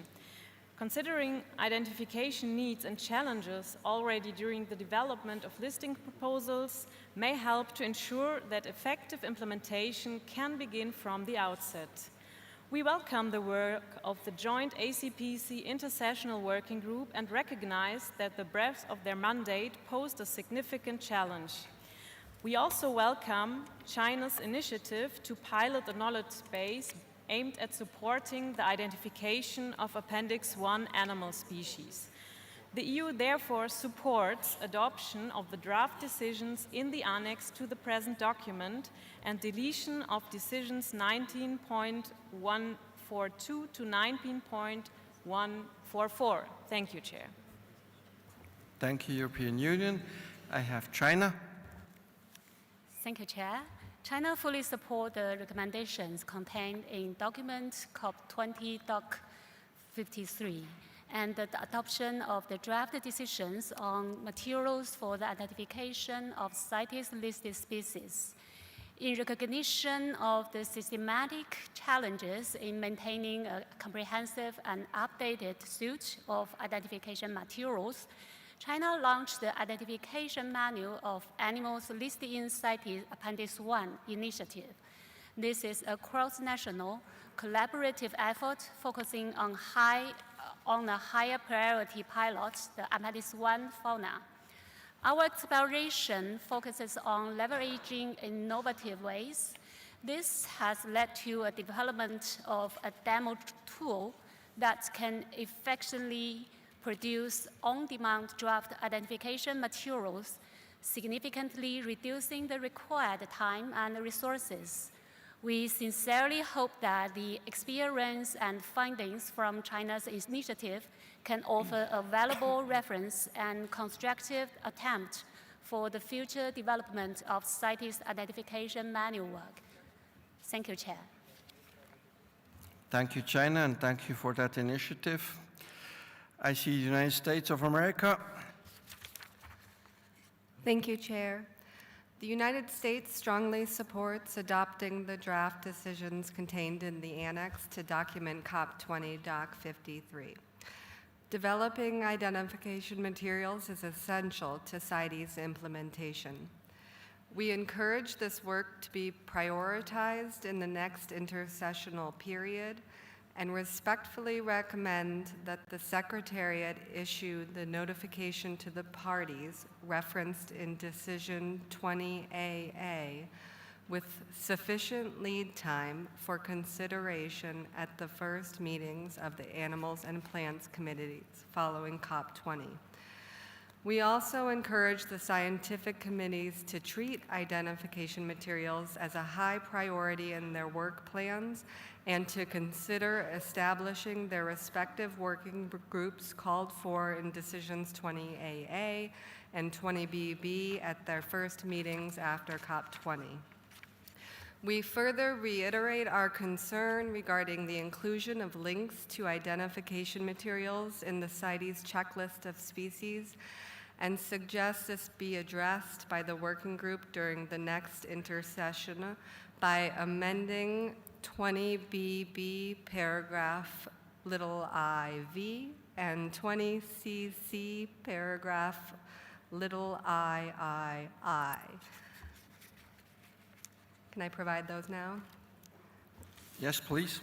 Considering identification needs and challenges already during the development of listing proposals may help to ensure that effective implementation can begin from the outset. We welcome the work of the joint ACPC Intersessional Working Group and recognize that the breadth of their mandate posed a significant challenge. We also welcome China's initiative to pilot a knowledge base aimed at supporting the identification of Appendix 1 animal species. The EU therefore supports adoption of the draft decisions in the annex to the present document and deletion of decisions 19.142 to 19.144. Thank you, Chair. Thank you, European Union. I have China. Thank you, Chair. China fully supports the recommendations contained in document CoP20 Doc 53 and the adoption of the draft decisions on materials for the identification of CITES listed species. In recognition of the systematic challenges in maintaining a comprehensive and updated suite of identification materials, China launched the Identification Manual of Animals Listed in CITES Appendix 1 initiative. This is a cross-national, collaborative effort focusing on a higher priority pilot, the Appendix 1 fauna. Our exploration focuses on leveraging innovative ways. This has led to a development of a demo tool that can effectively produce on-demand draft identification materials, significantly reducing the required time and resources. We sincerely hope that the experience and findings from China's initiative can offer a valuable reference and constructive attempt for the future development of CITES identification manual work. Thank you, Chair. Thank you, China, and thank you for that initiative. I see the United States of America. Thank you, Chair. The United States strongly supports adopting the draft decisions contained in the annex to document CoP20 Doc 53. Developing identification materials is essential to CITES implementation. We encourage this work to be prioritized in the next intersessional period and respectfully recommend that the Secretariat issue the notification to the parties referenced in Decision 20AA with sufficient lead time for consideration at the first meetings of the Animals and Plants Committees following COP20. We also encourage the scientific committees to treat identification materials as a high priority in their work plans and to consider establishing their respective working groups called for in Decisions 20AA and 20BB at their first meetings after COP20. We further reiterate our concern regarding the inclusion of links to identification materials in the CITES checklist of species and suggest this be addressed by the working group during the next intersession by amending 20BB paragraph iv and 20CC paragraph iii. Can I provide those now? Yes, please.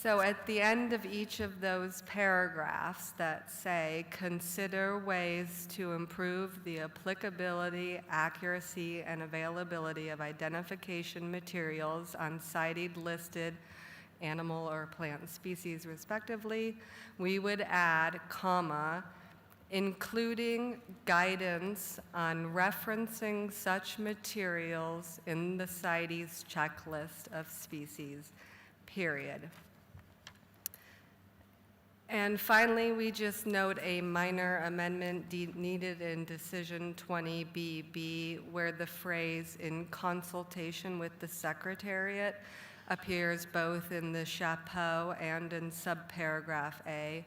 So at the end of each of those paragraphs that say, consider ways to improve the applicability, accuracy, and availability of identification materials on CITES listed animal or plant species respectively, we would add, comma, including guidance on referencing such materials in the CITES checklist of species, period. And finally, we just note a minor amendment needed in Decision 20BB, where the phrase "in consultation with the Secretariat" appears both in the chapeau and in subparagraph A,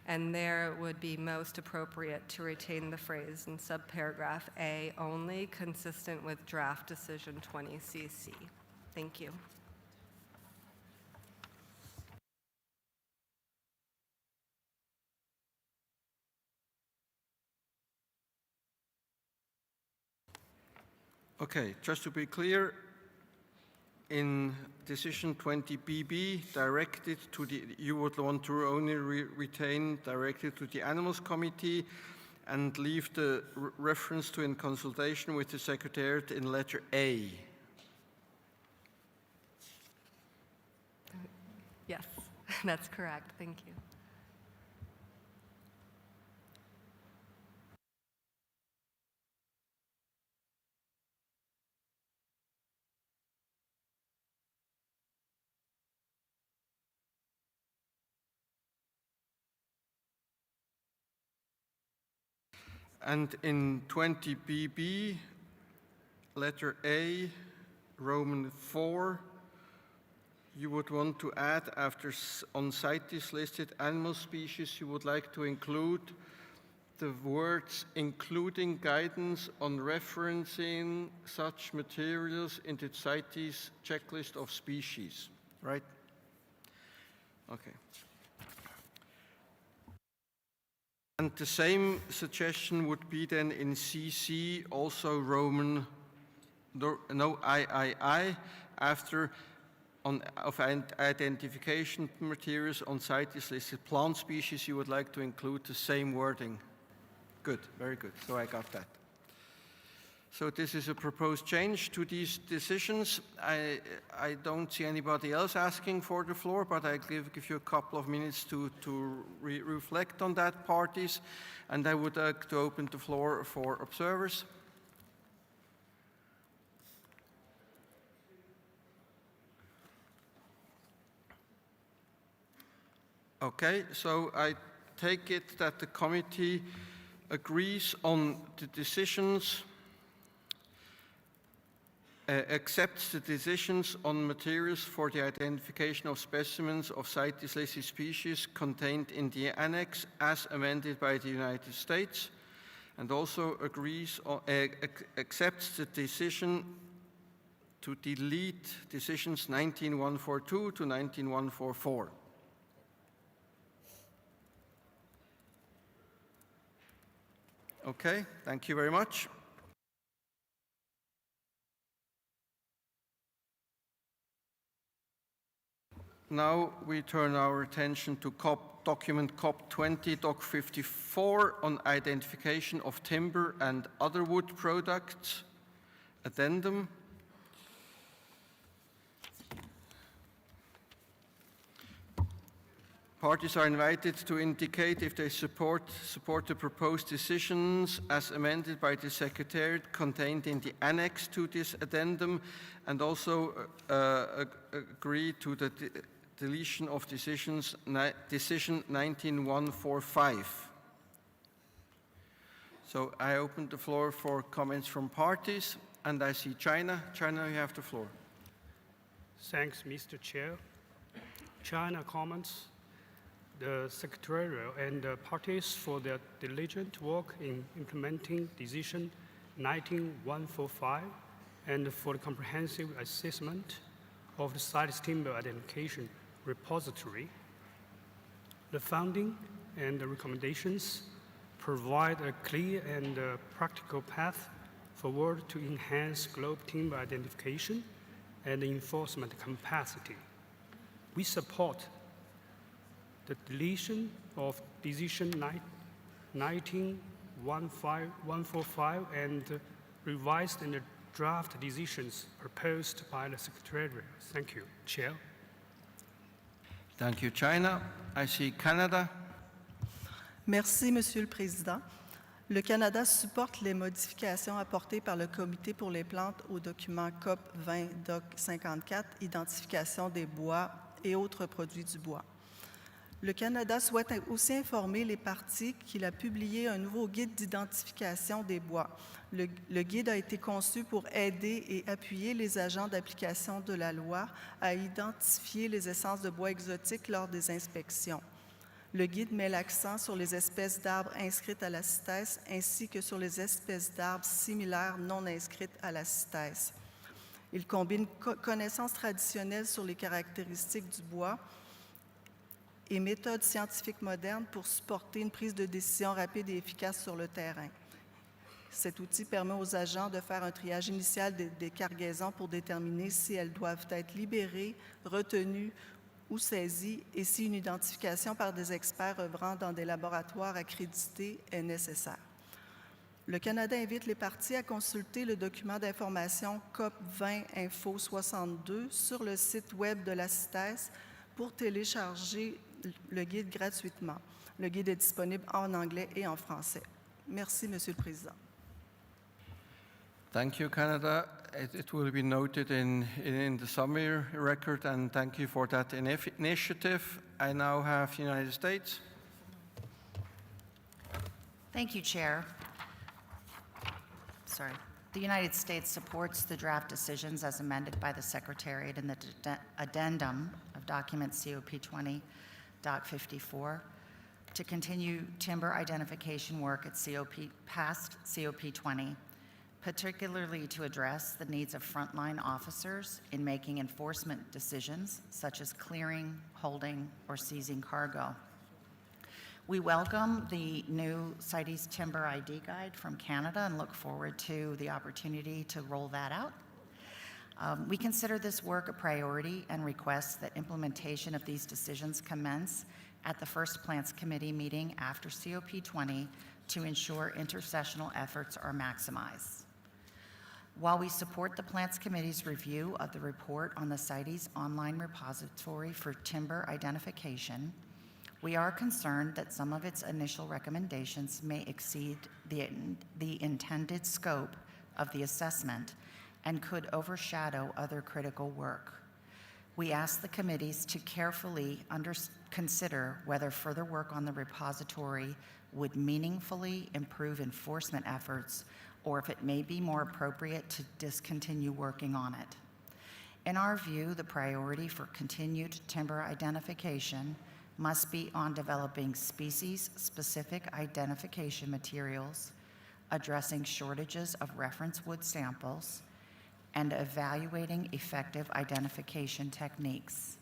and there it would be most appropriate to retain the phrase in subparagraph A only, consistent with Draft Decision 20CC. Thank you. Okay, just to be clear, in Decision 20BB, directed to the, you would want to only retain directed to the Animals Committee and leave the reference to "in consultation with the Secretariat" in letter A. Yes, that's correct. Thank you. And in 20BB, letter A, Roman 4, you would want to add, after on CITES listed animal species, you would like to include the words "including guidance on referencing such materials in the CITES checklist of species," right? Okay. And the same suggestion would be then in CC, also Roman, no III, after of identification materials on CITES listed plant species, you would like to include the same wording. Good, very good, so I got that. So this is a proposed change to these decisions. I don't see anybody else asking for the floor, but I give you a couple of minutes to reflect on that, parties. And I would like to open the floor for observers. Okay, so I take it that the committee agrees on the decisions, accepts the decisions on materials for the identification of specimens of CITES listed species contained in the annex as amended by the United States, and also agrees on, accepts the decision to delete decisions 19142 to 19144. Okay, thank you very much. Now we turn our attention to document CoP20, Doc 54 on identification of timber and other wood products, addendum. Parties are invited to indicate if they support the proposed decisions as amended by the Secretariat contained in the annex to this addendum, and also agree to the deletion of decision 19145. So I open the floor for comments from parties, and I see China. China, you have the floor. Thanks, Mr. Chair. China comments the Secretariat and the parties for their diligent work in implementing Decision 19145 and for the comprehensive assessment of the CITES timber identification repository. The finding and the recommendations provide a clear and practical path forward to enhance global timber identification and enforcement capacity. We support the deletion of Decision 19145 and revised and draft decisions proposed by the Secretariat. Thank you, Chair. Thank you, China. I see Canada. Merci, Monsieur le Président. Le Canada supporte les modifications apportées par le Comité pour les plantes au document COP20 Doc 54, identification des bois et autres produits du bois. Le Canada souhaite aussi informer les parties qu'il a publié un nouveau guide d'identification des bois. Le guide a été conçu pour aider et appuyer les agents d'application de la loi à identifier les essences de bois exotiques lors des inspections. Le guide met l'accent sur les espèces d'arbres inscrites à la CITES ainsi que sur les espèces d'arbres similaires non inscrites à la CITES. Il combine connaissances traditionnelles sur les caractéristiques du bois et méthodes scientifiques modernes pour supporter une prise de décision rapide et efficace sur le terrain. Cet outil permet aux agents de faire un triage initial des cargaisons pour déterminer si elles doivent être libérées, retenues ou saisies et si une identification par des experts œuvrant dans des laboratoires accrédités est nécessaire. Le Canada invite les parties à consulter le document d'information CoP20 Info 62 sur le site web de la CITES pour télécharger le guide gratuitement. Le guide est disponible en anglais et en français. Merci, Monsieur le Président. Thank you, Canada. It will be noted in the summary record, and thank you for that initiative. I now have the United States. Thank you, Chair. The United States supports the draft decisions as amended by the Secretariat in the addendum of document COP20, Doc 54, to continue timber identification work at past COP20, particularly to address the needs of frontline officers in making enforcement decisions, such as clearing, holding, or seizing cargo. We welcome the new CITES Timber ID Guide from Canada and look forward to the opportunity to roll that out. We consider this work a priority and request that implementation of these decisions commence at the first Plants Committee meeting after COP20 to ensure intersessional efforts are maximized. While we support the Plants Committee's review of the report on the CITES online repository for timber identification, we are concerned that some of its initial recommendations may exceed the intended scope of the assessment and could overshadow other critical work. We ask the committees to carefully consider whether further work on the repository would meaningfully improve enforcement efforts or if it may be more appropriate to discontinue working on it. In our view, the priority for continued timber identification must be on developing species-specific identification materials, addressing shortages of reference wood samples, and evaluating effective identification techniques.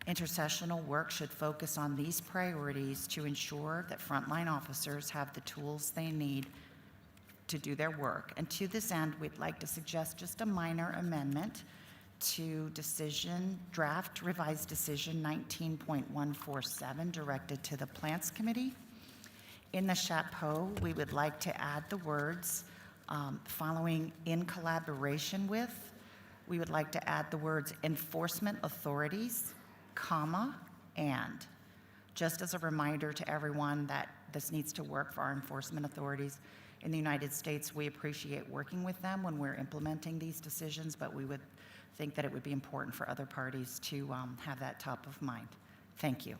Intersessional work should focus on these priorities to ensure that frontline officers have the tools they need to do their work. And to this end, we'd like to suggest just a minor amendment to draft revised decision 19.147 directed to the Plants Committee. In the chapeau, we would like to add the words following in collaboration with. We would like to add the words enforcement authorities, comma, and. Just as a reminder to everyone that this needs to work for our enforcement authorities. In the United States, we appreciate working with them when we're implementing these decisions, but we would think that it would be important for other parties to have that top of mind. Thank you.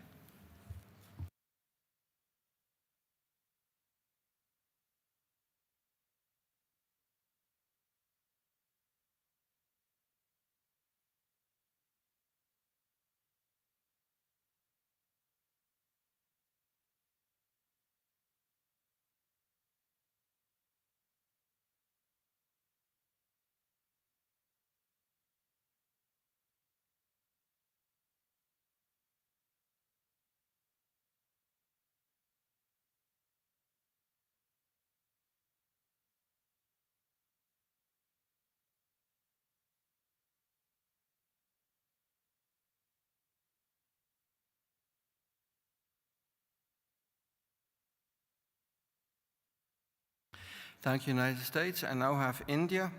Thank you, United States. I now have India.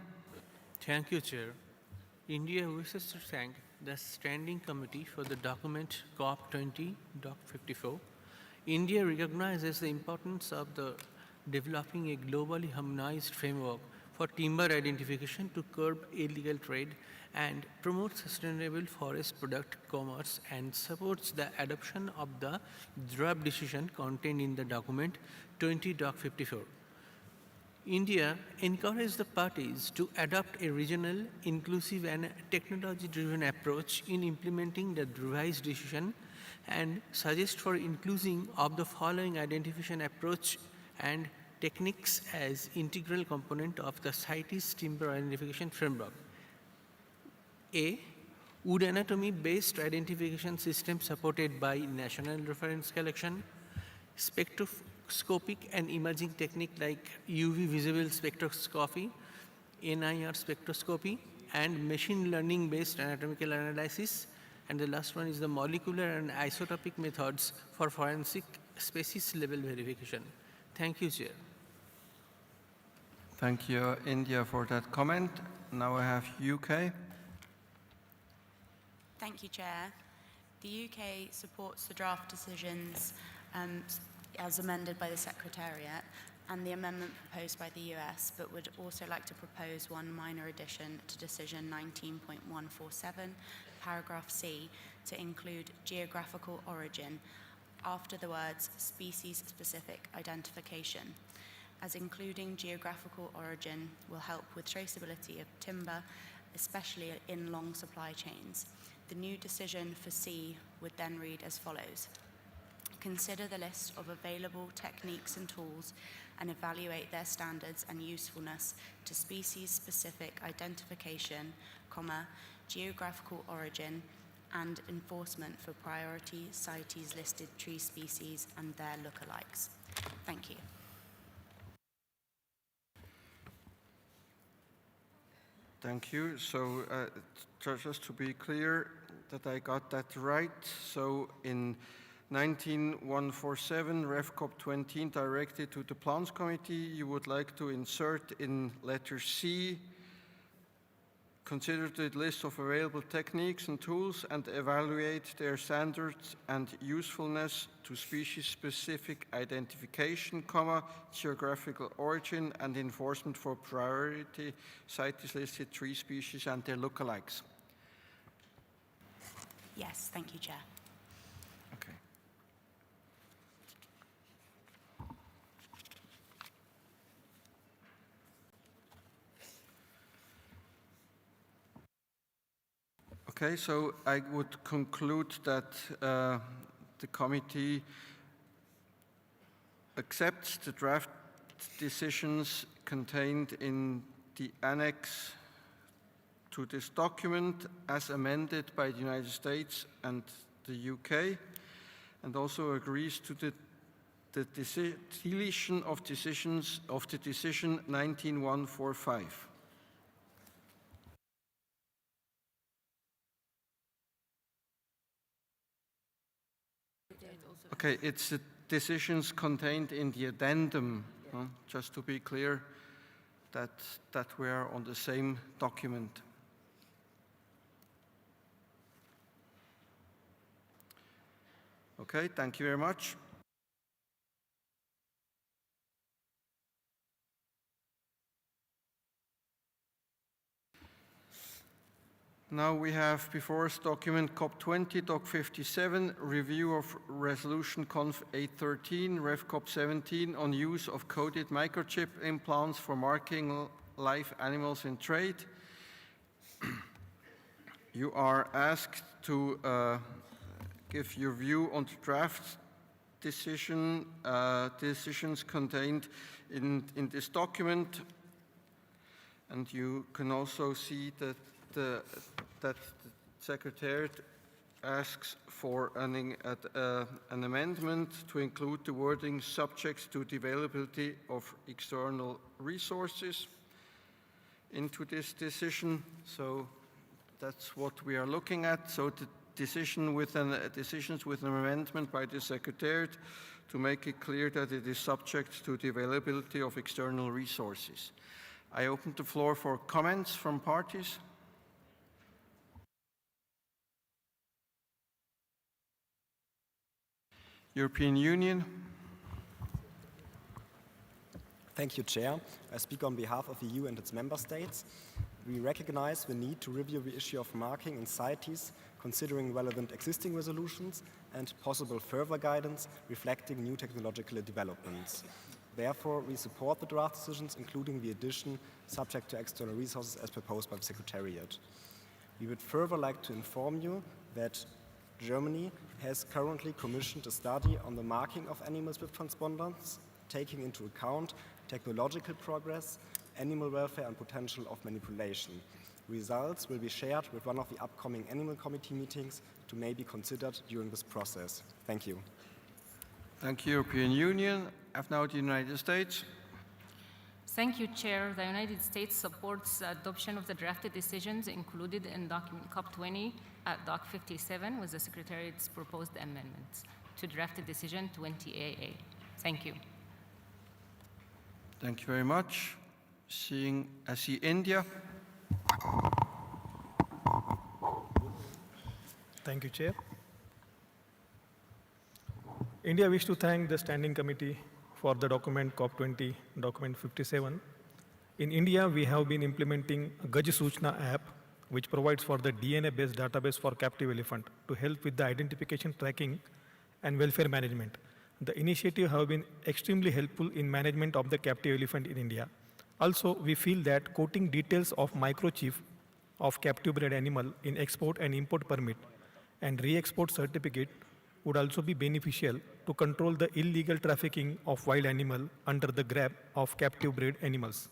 Thank you, Chair. India wishes to thank the Standing Committee for the document COP20, Doc 54. India recognizes the importance of developing a globally harmonized framework for timber identification to curb illegal trade and promote sustainable forest product commerce, and supports the adoption of the draft decision contained in the document 20-54. India encouraged the parties to adopt a regional, inclusive and technology-driven approach in implementing the revised decision, and suggest for inclusion of the following identification approach and techniques as integral component of the CITES timber identification framework. A. Wood anatomy-based identification system supported by national reference collection, spectroscopic and imaging technique like UV visible spectroscopy, NIR spectroscopy, and machine learning-based anatomical analysis. And the last one is the molecular and isotopic methods for forensic species level verification. Thank you, Chair. Thank you, India, for that comment. Now I have UK. Thank you, Chair. The UK supports the draft decisions as amended by the Secretariat and the amendment proposed by the US, but would also like to propose one minor addition to Decision 19.147, paragraph C, to include geographical origin after the words species-specific identification, as including geographical origin will help with traceability of timber, especially in long supply chains. The new decision for C would then read as follows. Consider the list of available techniques and tools and evaluate their standards and usefulness to species-specific identification, geographical origin, and enforcement for priority CITES listed tree species and their lookalikes. Thank you. Thank you. So just to be clear that I got that right, so in 19147, Ref CoP20 directed to the Plans Committee, you would like to insert in letter C, consider the list of available techniques and tools and evaluate their standards and usefulness to species-specific identification, geographical origin and enforcement for priority CITES-listed tree species and their lookalikes. Yes, thank you, Chair. Okay. Okay, so I would conclude that the committee accepts the draft decisions contained in the annex to this document as amended by the United States and the UK, and also agrees to the deletion of decisions of the decision 19145. Okay, it's the decisions contained in the addendum, just to be clear that we are on the same document. Okay, thank you very much. Now we have before us document CoP20, Doc 57, review of resolution Conf 813, Ref CoP17 on use of coded microchip implants for marking live animals in trade. You are asked to give your view on the draft decisions contained in this document, and you can also see that the Secretariat asks for an amendment to include the wording subject to the availability of external resources into this decision. So that's what we are looking at. So the decisions with an amendment by the Secretariat to make it clear that it is subject to the availability of external resources. I open the floor for comments from parties. European Union. Thank you, Chair. I speak on behalf of the EU and its member states. We recognize the need to review the issue of marking in CITES, considering relevant existing resolutions and possible further guidance reflecting new technological developments. Therefore, we support the draft decisions, including the addition subject to external resources as proposed by the Secretariat. We would further like to inform you that Germany has currently commissioned a study on the marking of animals with transponders, taking into account technological progress, animal welfare and potential of manipulation. Results will be shared with one of the upcoming Animal Committee meetings to may be considered during this process. Thank you. Thank you, European Union. I have now the United States. Thank you, Chair. The United States supports the adoption of the drafted decisions included in document CoP20 at Doc 57 with the Secretariat's proposed amendments to drafted decision 20AA. Thank you. Thank you very much. I see India. Thank you, Chair. India wishes to thank the Standing Committee for the document CoP20, document 57. In India, we have been implementing a Gaj Suchna app, which provides for the DNA-based database for captive elephant to help with the identification, tracking, and welfare management. The initiative has been extremely helpful in management of the captive elephant in India. Also, we feel that quoting details of microchip of captive bred animal in export and import permit and re-export certificate would also be beneficial to control the illegal trafficking of wild animal under the grab of captive bred animals.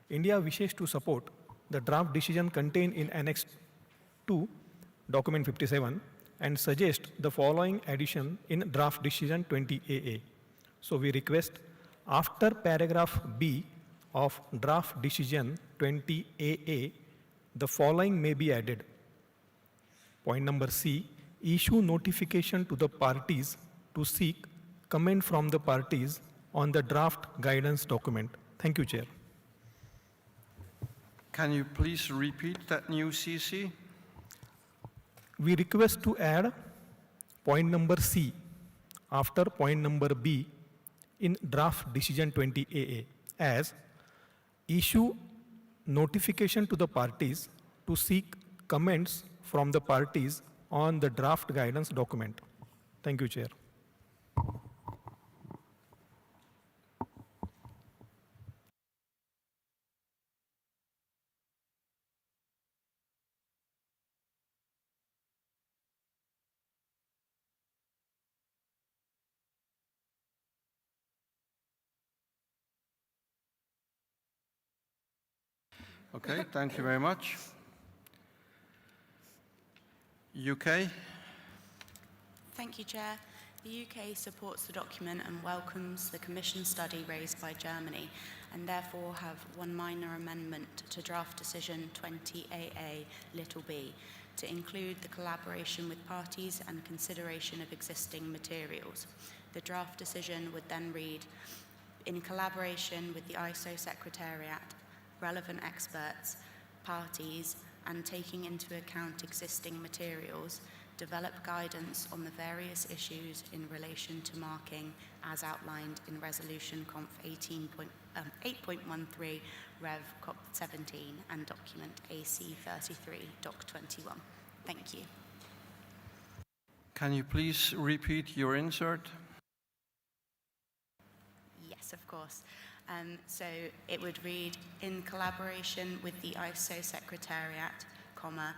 India wishes to support the draft decision contained in Annex 2, document 57, and suggest the following addition in draft decision 20AA. So we request after paragraph B of draft decision 20AA, the following may be added. Point number C, issue notification to the parties to seek comment from the parties on the draft guidance document. Thank you, Chair. Can you please repeat that new CC? We request to add point number C after point number B in draft decision 20AA as issue notification to the parties to seek comments from the parties on the draft guidance document. Thank you, Chair. Okay, thank you very much. UK. Thank you, Chair. The UK supports the document and welcomes the Commission study raised by Germany, and therefore have one minor amendment to draft decision 20AA little b to include the collaboration with parties and consideration of existing materials. The draft decision would then read, in collaboration with the ISO Secretariat, relevant experts, parties, and taking into account existing materials, develop guidance on the various issues in relation to marking as outlined in Resolution Conf 8.13 Rev COP 17 and document AC 33 Doc 21. Thank you. Can you please repeat your insert? Yes, of course. So it would read, in collaboration with the ISO Secretariat, comma,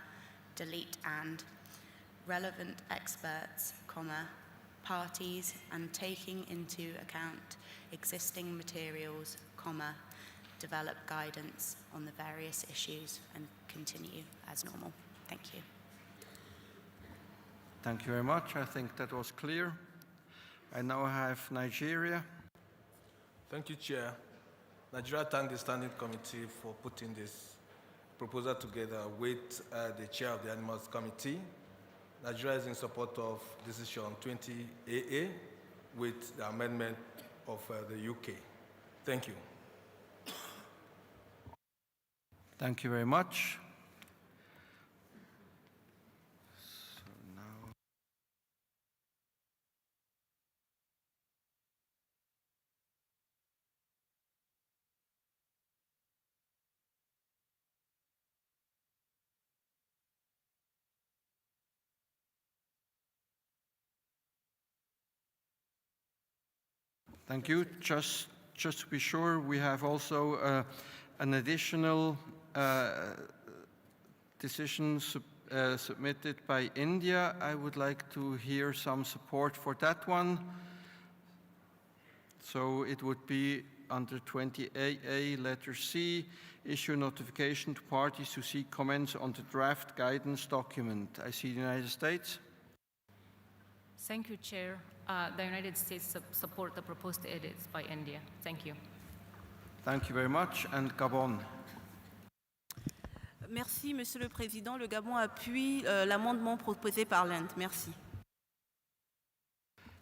delete and, relevant experts, comma, parties, and taking into account existing materials, comma, develop guidance on the various issues and continue as normal. Thank you. Thank you very much. I think that was clear. I now have Nigeria. Thank you, Chair. Nigeria thanks the Standing Committee for putting this proposal together with the Chair of the Animals Committee. Nigeria is in support of decision 20AA with the amendment of the UK. Thank you. Thank you very much. Thank you. Just to be sure, we have also an additional decision submitted by India. I would like to hear some support for that one. So it would be under 20AA, letter C, issue notification to parties to seek comments on the draft guidance document. I see the United States. Thank you, Chair. The United States support the proposed edits by India. Thank you. Thank you very much. And Gabon. Merci, Monsieur le Président. Le Gabon appuie l'amendement proposé par l'Inde. Merci.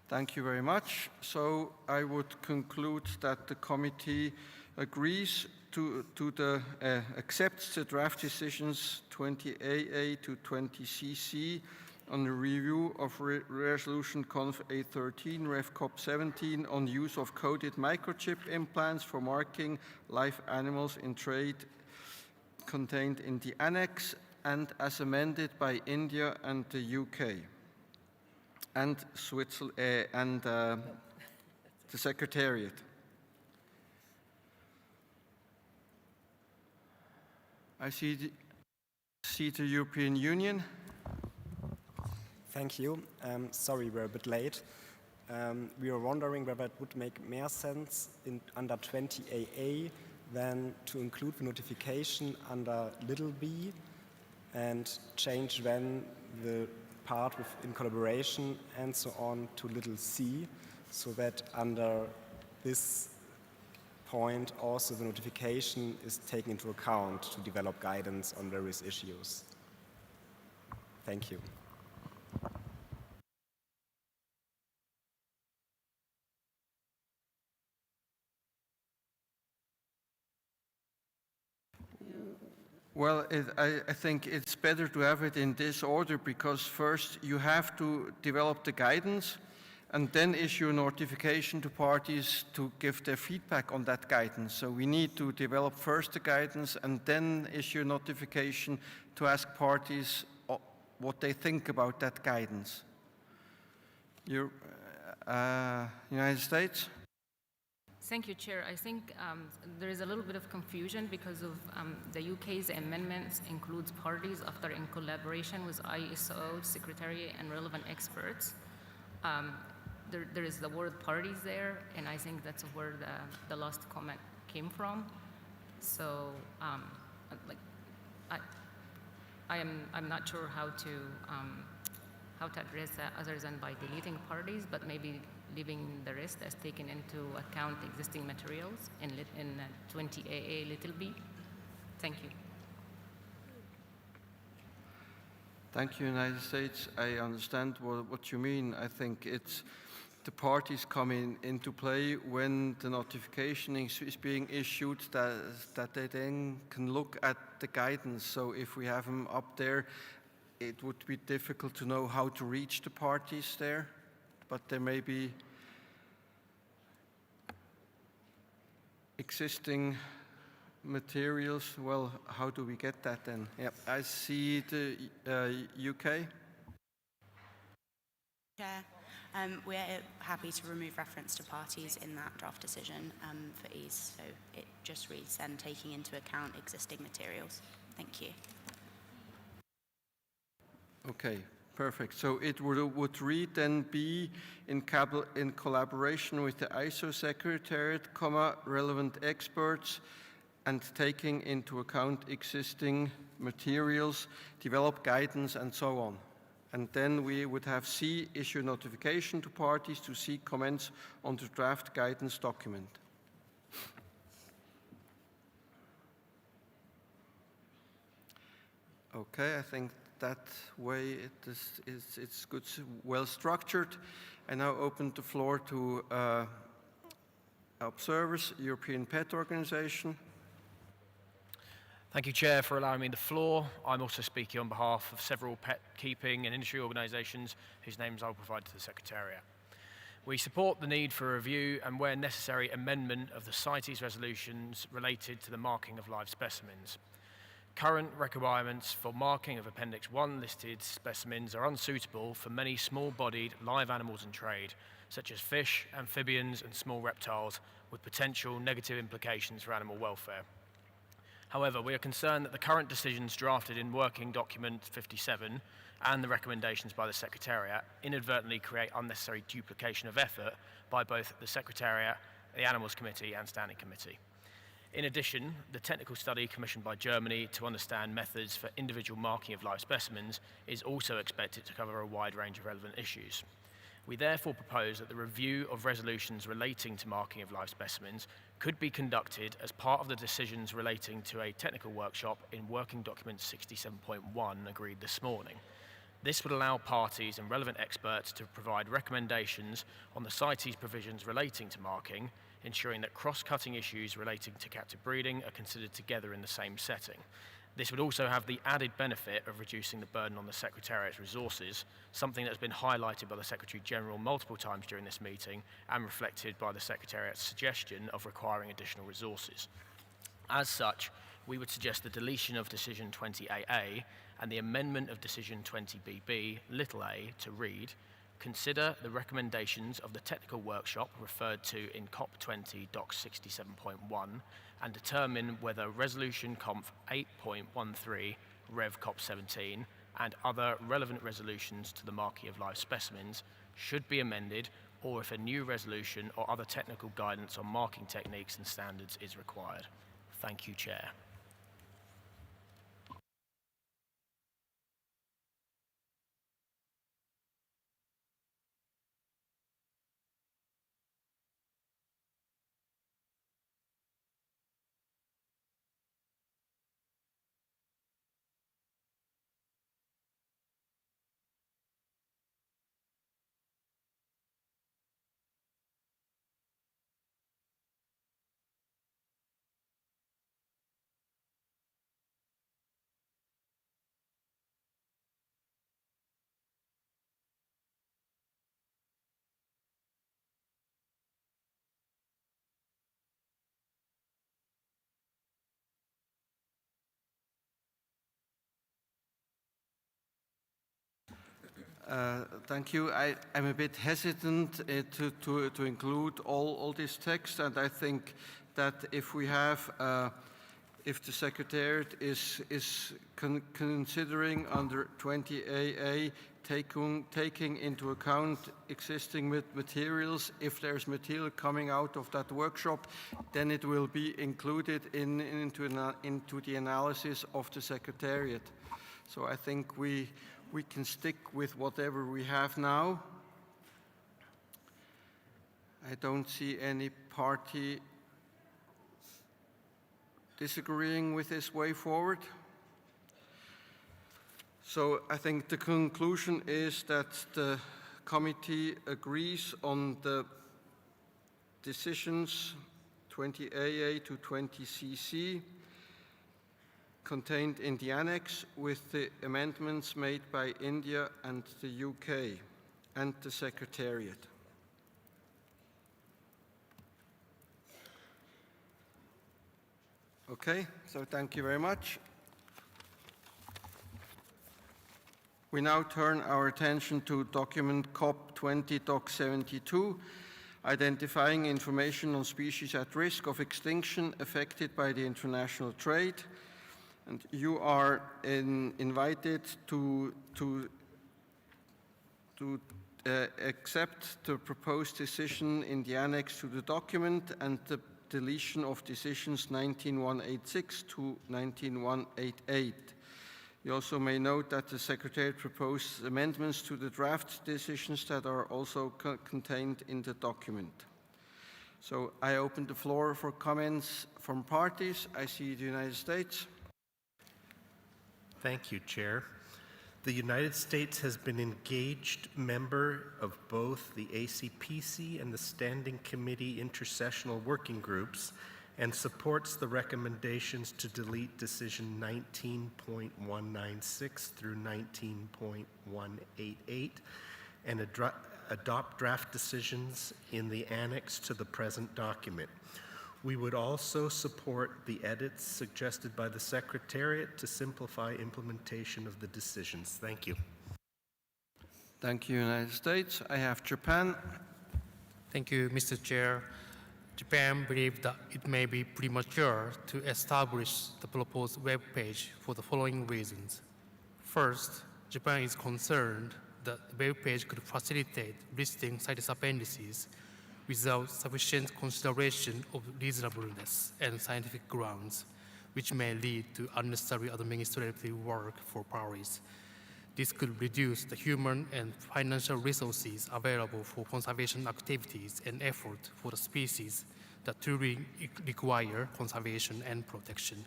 Thank you very much. So I would conclude that the committee agrees accepts the draft decisions 20AA to 20CC on the review of Resolution Conf A13, Ref CoP17 on use of coded microchip implants for marking live animals in trade contained in the annex and as amended by India and the UK and Switzerland and the Secretariat. I see the European Union. Thank you. Sorry, we're a bit late. We were wondering whether it would make more sense under 20AA than to include the notification under little b and change then the part in collaboration and so on to little c, so that under this point also the notification is taken into account to develop guidance on various issues. Thank you. Well, I think it's better to have it in this order because first you have to develop the guidance and then issue a notification to parties to give their feedback on that guidance. So we need to develop first the guidance and then issue a notification to ask parties what they think about that guidance. United States? Thank you, Chair. I think there is a little bit of confusion because of the UK's amendments includes parties after in collaboration with ISO, Secretariat, and relevant experts. There is the word parties there, and I think that's where the last comment came from. So, I'm not sure how to address that other than by deleting parties, but maybe leaving the rest as taken into account existing materials in 20AA little b. Thank you. Thank you, United States. I understand what you mean. I think it's the parties come into play when the notification is being issued that they then can look at the guidance. So if we have them up there, it would be difficult to know how to reach the parties there, but there may be existing materials. Well, how do we get that then? Yep. I see the UK. Chair, we're happy to remove reference to parties in that draft decision for ease, so it just reads then taking into account existing materials. Thank you. Okay, perfect. So it would read then be in collaboration with the ISO Secretariat, relevant experts, and taking into account existing materials, develop guidance, and so on. And then we would have C, issue notification to parties to seek comments on the draft guidance document. Okay, I think that way it's good, well structured. I now open the floor to observers, European Pet Organization. Thank you, Chair, for allowing me the floor. I'm also speaking on behalf of several pet keeping and industry organisations whose names I'll provide to the Secretariat. We support the need for a review and, where necessary, amendment of the CITES resolutions related to the marking of live specimens. current requirements for marking of Appendix 1 listed specimens are unsuitable for many small-bodied live animals in trade, such as fish, amphibians, and small reptiles, with potential negative implications for animal welfare. However, we are concerned that the current decisions drafted in Working Document 57 and the recommendations by the Secretariat inadvertently create unnecessary duplication of effort by both the Secretariat, the Animals Committee, and Standing Committee. In addition, the technical study commissioned by Germany to understand methods for individual marking of live specimens is also expected to cover a wide range of relevant issues. We therefore propose that the review of resolutions relating to marking of live specimens could be conducted as part of the decisions relating to a technical workshop in Working Document 67.1 agreed this morning. This would allow parties and relevant experts to provide recommendations on the CITES provisions relating to marking, ensuring that cross-cutting issues relating to captive breeding are considered together in the same setting. This would also have the added benefit of reducing the burden on the Secretariat's resources, something that has been highlighted by the Secretary-General multiple times during this meeting and reflected by the Secretariat's suggestion of requiring additional resources. As such, we would suggest the deletion of Decision 20AA and the amendment of Decision 20BB, little a, to read, consider the recommendations of the technical workshop referred to in CoP20 Doc 67.1 and determine whether Resolution Conf 8.13 Rev CoP17 and other relevant resolutions to the marking of live specimens should be amended, or if a new resolution or other technical guidance on marking techniques and standards is required. Thank you, Chair. Thank you. I'm a bit hesitant to include all this text, and I think that if we have, if the Secretariat is considering under 20AA taking into account existing materials, if there's material coming out of that workshop, then it will be included into the analysis of the Secretariat. So I think we can stick with whatever we have now. I don't see any party disagreeing with this way forward. So I think the conclusion is that the committee agrees on the decisions 20AA to 20CC contained in the annex with the amendments made by India and the UK and the Secretariat. Okay, so thank you very much. We now turn our attention to document CoP20 Doc 72, identifying information on species at risk of extinction affected by the international trade. And you are invited to accept the proposed decision in the annex to the document and the deletion of decisions 19186 to 19188. You also may note that the Secretariat proposed amendments to the draft decisions that are also contained in the document. So I open the floor for comments from parties. I see the United States. Thank you, Chair. The United States has been engaged member of both the ACPC and the Standing Committee intercessional working groups and supports the recommendations to delete decision 19.196 through 19.188 and adopt draft decisions in the annex to the present document. We would also support the edits suggested by the Secretariat to simplify implementation of the decisions. Thank you. Thank you, United States. I have Japan. Thank you, Mr. Chair. Japan believes that it may be premature to establish the proposed web page for the following reasons. First, Japan is concerned that the web page could facilitate listing CITES appendices without sufficient consideration of reasonableness and scientific grounds, which may lead to unnecessary administrative work for parties. This could reduce the human and financial resources available for conservation activities and effort for the species that truly require conservation and protection.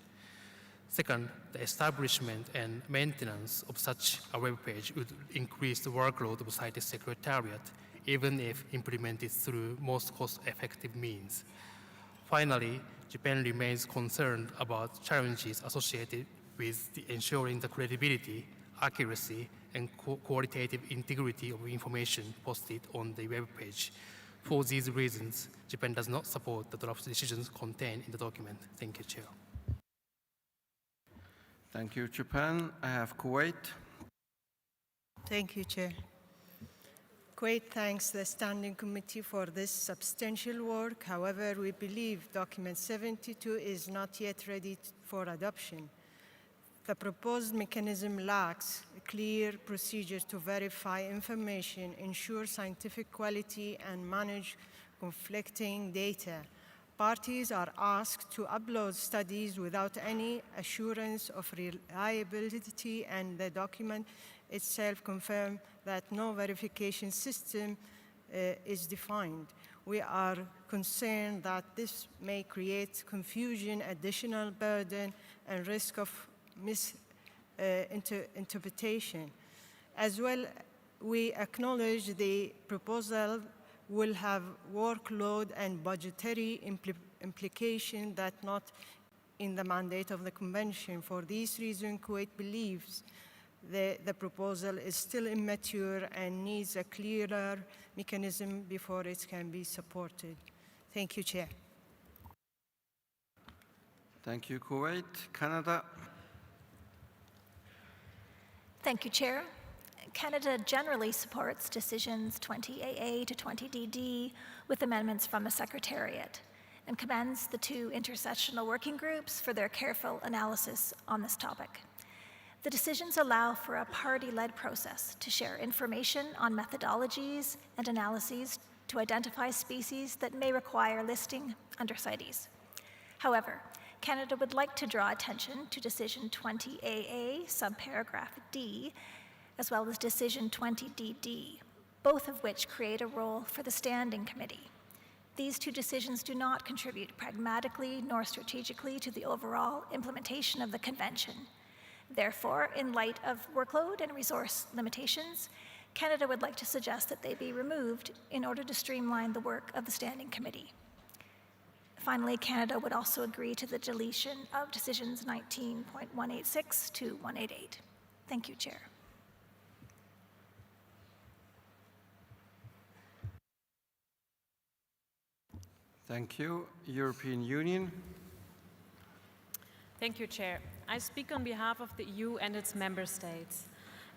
Second, the establishment and maintenance of such a web page would increase the workload of CITES Secretariat, even if implemented through most cost-effective means. Finally, Japan remains concerned about challenges associated with ensuring the credibility, accuracy, and qualitative integrity of information posted on the web page. For these reasons, Japan does not support the draft decisions contained in the document. Thank you, Chair. Thank you, Japan. I have Kuwait. Thank you, Chair. Kuwait thanks the Standing Committee for this substantial work. However, we believe Document 72 is not yet ready for adoption. The proposed mechanism lacks clear procedures to verify information, ensure scientific quality, and manage conflicting data. Parties are asked to upload studies without any assurance of reliability, and the document itself confirms that no verification system is defined. We are concerned that this may create confusion, additional burden, and risk of misinterpretation. As well, we acknowledge the proposal will have workload and budgetary implications that not in the mandate of the Convention. For these reasons, Kuwait believes the proposal is still immature and needs a clearer mechanism before it can be supported. Thank you, Chair. Thank you, Kuwait. Canada. Thank you, Chair. Canada generally supports decisions 20AA to 20DD with amendments from the Secretariat and commends the two intersessional working groups for their careful analysis on this topic. The decisions allow for a party-led process to share information on methodologies and analyses to identify species that may require listing under CITES. However, Canada would like to draw attention to Decision 20AA, subparagraph D, as well as Decision 20DD, both of which create a role for the Standing Committee. These two decisions do not contribute pragmatically nor strategically to the overall implementation of the Convention. Therefore, in light of workload and resource limitations, Canada would like to suggest that they be removed in order to streamline the work of the Standing Committee. Finally, Canada would also agree to the deletion of Decisions 19.186 to 188. Thank you, Chair. Thank you. European Union. Thank you, Chair. I speak on behalf of the EU and its member states.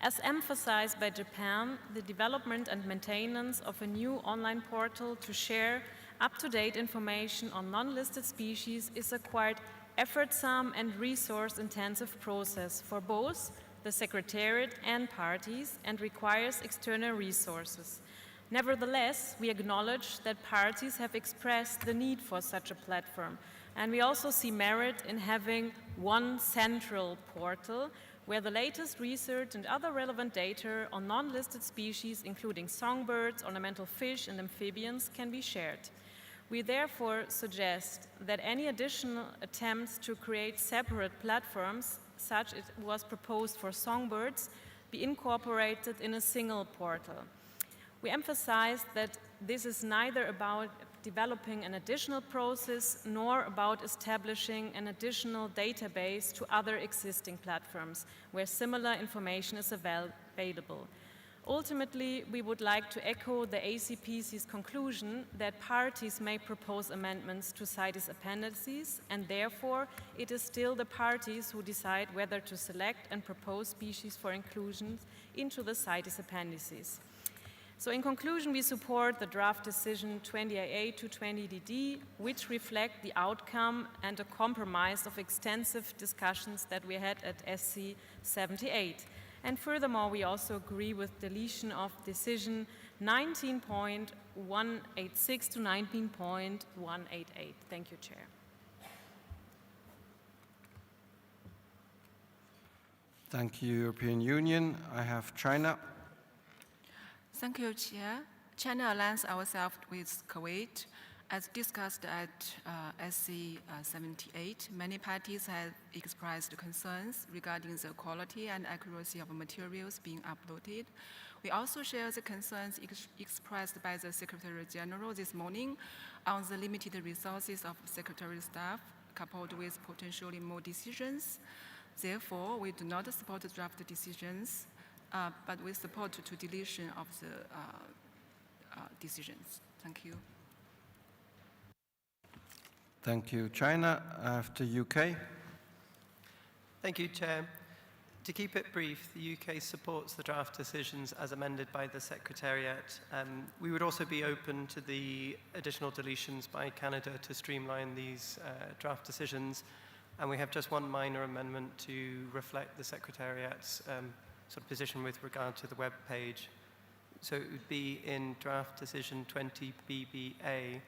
As emphasized by Japan, the development and maintenance of a new online portal to share up-to-date information on non-listed species is a quite effortsome and resource-intensive process for both the Secretariat and parties and requires external resources. Nevertheless, we acknowledge that parties have expressed the need for such a platform, and we also see merit in having one central portal where the latest research and other relevant data on non-listed species, including songbirds, ornamental fish, and amphibians, can be shared. We therefore suggest that any additional attempts to create separate platforms, such as was proposed for songbirds, be incorporated in a single portal. We emphasize that this is neither about developing an additional process nor about establishing an additional database to other existing platforms where similar information is available. Ultimately, we would like to echo the ACPC's conclusion that parties may propose amendments to CITES appendices, and therefore it is still the parties who decide whether to select and propose species for inclusion into the CITES appendices. So in conclusion, we support the draft decision 20AA to 20DD, which reflect the outcome and a compromise of extensive discussions that we had at SC 78. And furthermore, we also agree with deletion of decision 19.186 to 19.188. Thank you, Chair. Thank you, European Union. I have China. Thank you, Chair. China aligns ourselves with Kuwait. As discussed at SC 78, many parties have expressed concerns regarding the quality and accuracy of materials being uploaded. We also share the concerns expressed by the Secretary General this morning on the limited resources of Secretary staff, coupled with potentially more decisions. Therefore, we do not support the draft decisions, but we support to deletion of the decisions. Thank you. Thank you, China. After UK. Thank you, Chair. To keep it brief, the UK supports the draft decisions as amended by the Secretariat. We would also be open to the additional deletions by Canada to streamline these draft decisions. And we have just one minor amendment to reflect the Secretariat's sort of position with regard to the web page. So it would be in draft decision 20BBA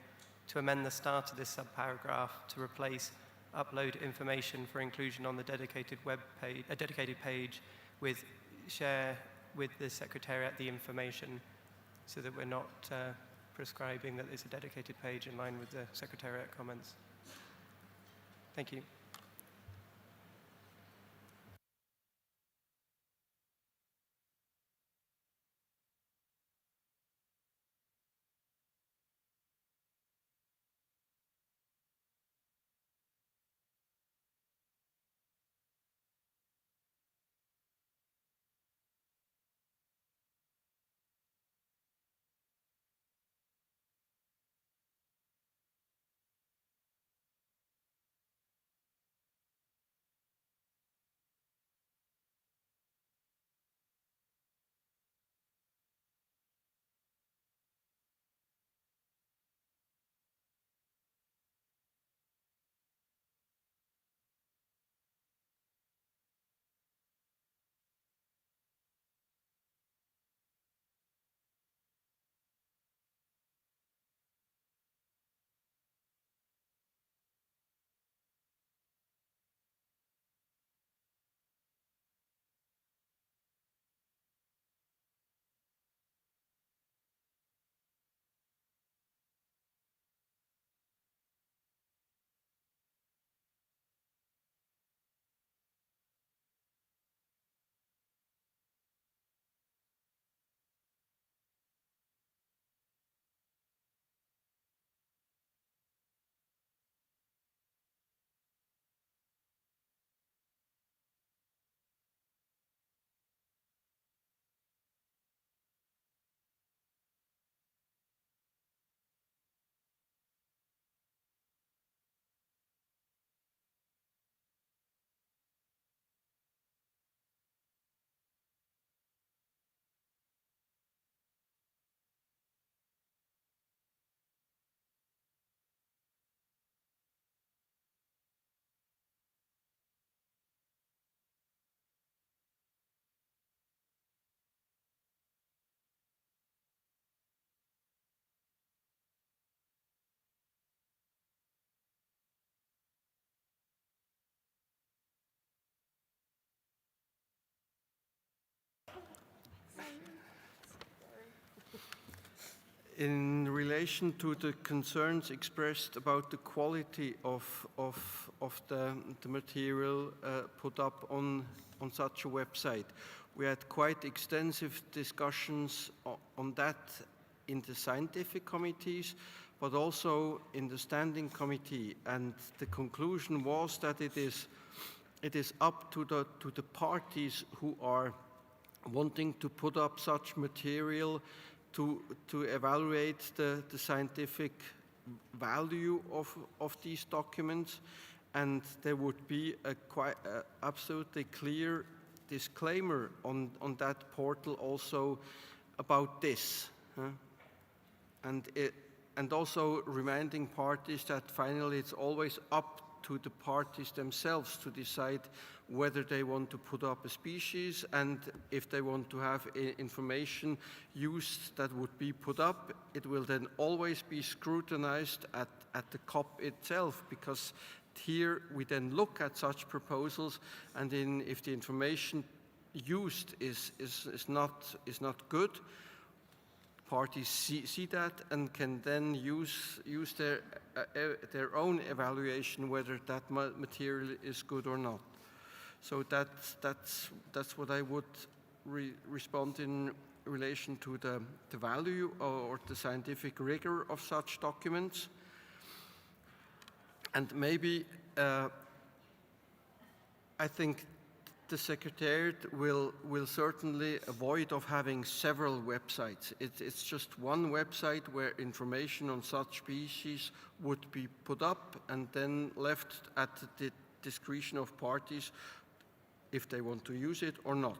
to amend the start of this subparagraph to replace upload information for inclusion on the dedicated web page, a dedicated page, with share with the Secretariat the information, so that we're not prescribing that it's a dedicated page in line with the Secretariat comments. Thank you. In relation to the concerns expressed about the quality of the material put up on such a website, we had quite extensive discussions on that in the scientific committees, but also in the standing committee. And the conclusion was that it is up to the parties who wanting to put up such material to evaluate the scientific value of these documents, and there would be a absolutely clear disclaimer on that portal also about this. And also reminding parties that finally it's always up to the parties themselves to decide whether they want to put up a species, and if they want to have information used that would be put up, it will then always be scrutinized at the COP itself, because here we then look at such proposals, and if the information used is not good, parties see that and can then use their own evaluation whether that material is good or not. So that's what I would respond in relation to the value or the scientific rigor of such documents. And maybe I think the Secretariat will certainly avoid of having several websites. It's just one website where information on such species would be put up and then left at the discretion of parties if they want to use it or not.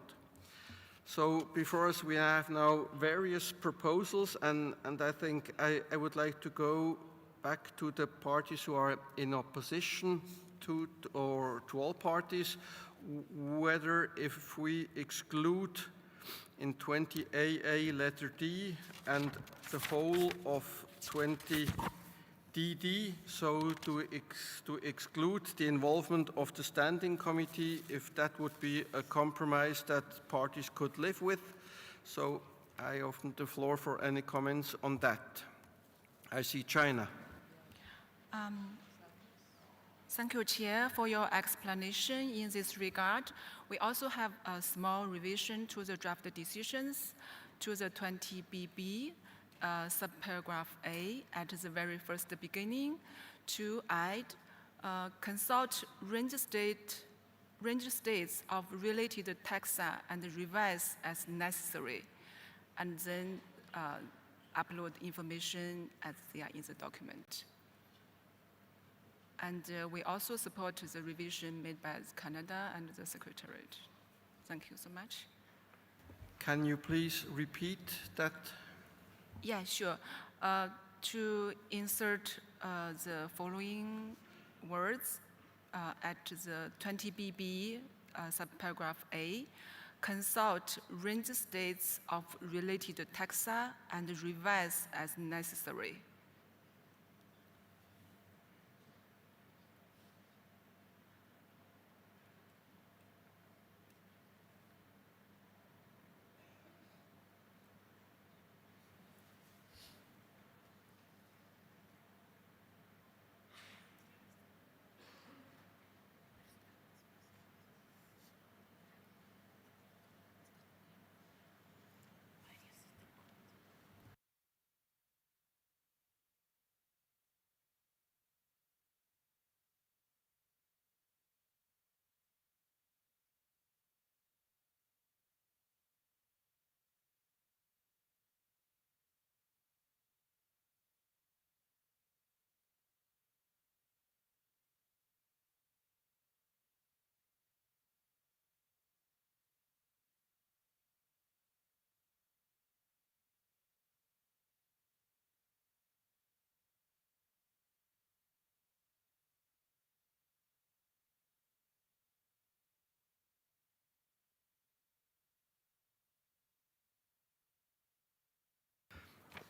So before us we have now various proposals, and I think I would like to go back to the parties who are in opposition to all parties, whether if we exclude in 20AA letter D and the whole of 20 DD, so to exclude the involvement of the Standing Committee, if that would be a compromise that parties could live with. So I open the floor for any comments on that. I see China. Thank you, Chair, for your explanation in this regard. We also have a small revision to the draft decisions to the 20BB, subparagraph A at the very first beginning, to add consult range states of related taxa and revise as necessary, and then upload information as they are in the document. And we also support the revision made by Canada and the Secretariat. Thank you so much. Can you please repeat that? Yeah, sure. To insert the following words at the 20BB subparagraph A, consult range states of related taxa and revise as necessary.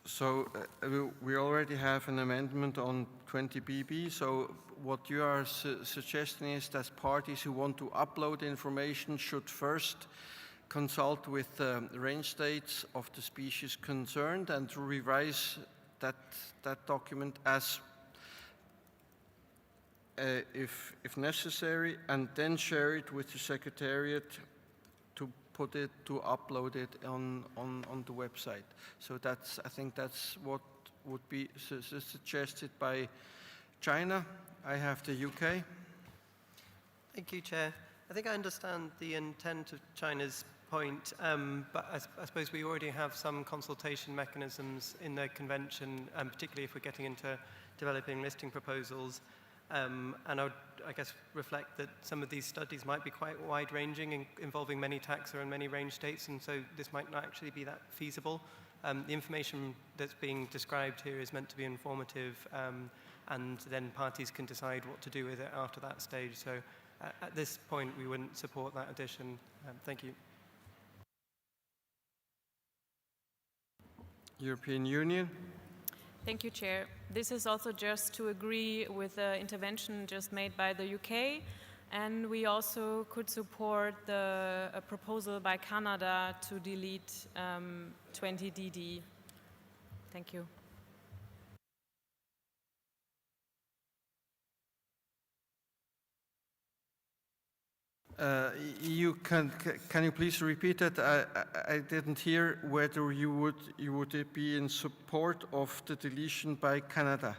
So we already have an amendment on 20BB, so what you are suggesting is that parties who want to upload information should first consult with the range states of the species concerned and revise that document as if necessary, and then share it with the Secretariat to upload it on the website. So I think that's what would be suggested by China. I have the UK. Thank you, Chair. I think I understand the intent of China's point, but I suppose we already have some consultation mechanisms in the convention, particularly if we're getting into developing listing proposals. And I guess, reflect that some of these studies might be quite wide-ranging, involving many taxa and many range states, and so this might not actually be that feasible. The information that's being described here is meant to be informative, and then parties can decide what to do with it after that stage. So at this point, we wouldn't support that addition. Thank you. European Union. Thank you, Chair. This is also just to agree with the intervention just made by the UK, and we also could support a proposal by Canada to delete 20DD. Thank you. Can you please repeat that? I didn't hear whether you would be in support of the deletion by Canada.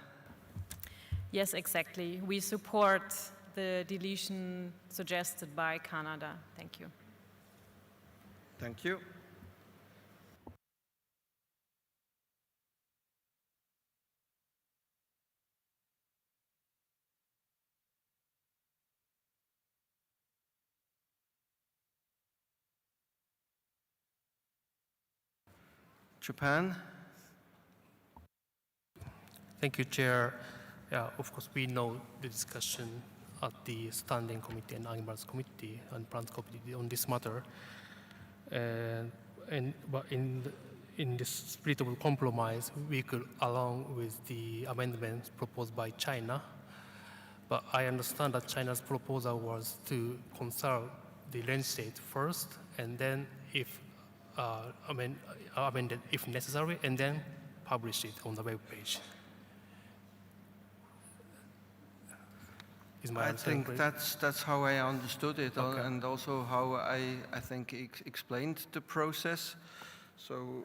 Yes, exactly. We support the deletion suggested by Canada. Thank you. Thank you. Japan. Thank you, Chair. Yeah, of course, we know the discussion at the Standing Committee and Animals Committee and Plants Committee on this matter. But in this spirit of compromise, we could along with the amendments proposed by China. But I understand that China's proposal was to consult the range state first, and then if amended if necessary, and then publish it on the web page. I think that's how I understood it, okay. And also how I think explained the process. So,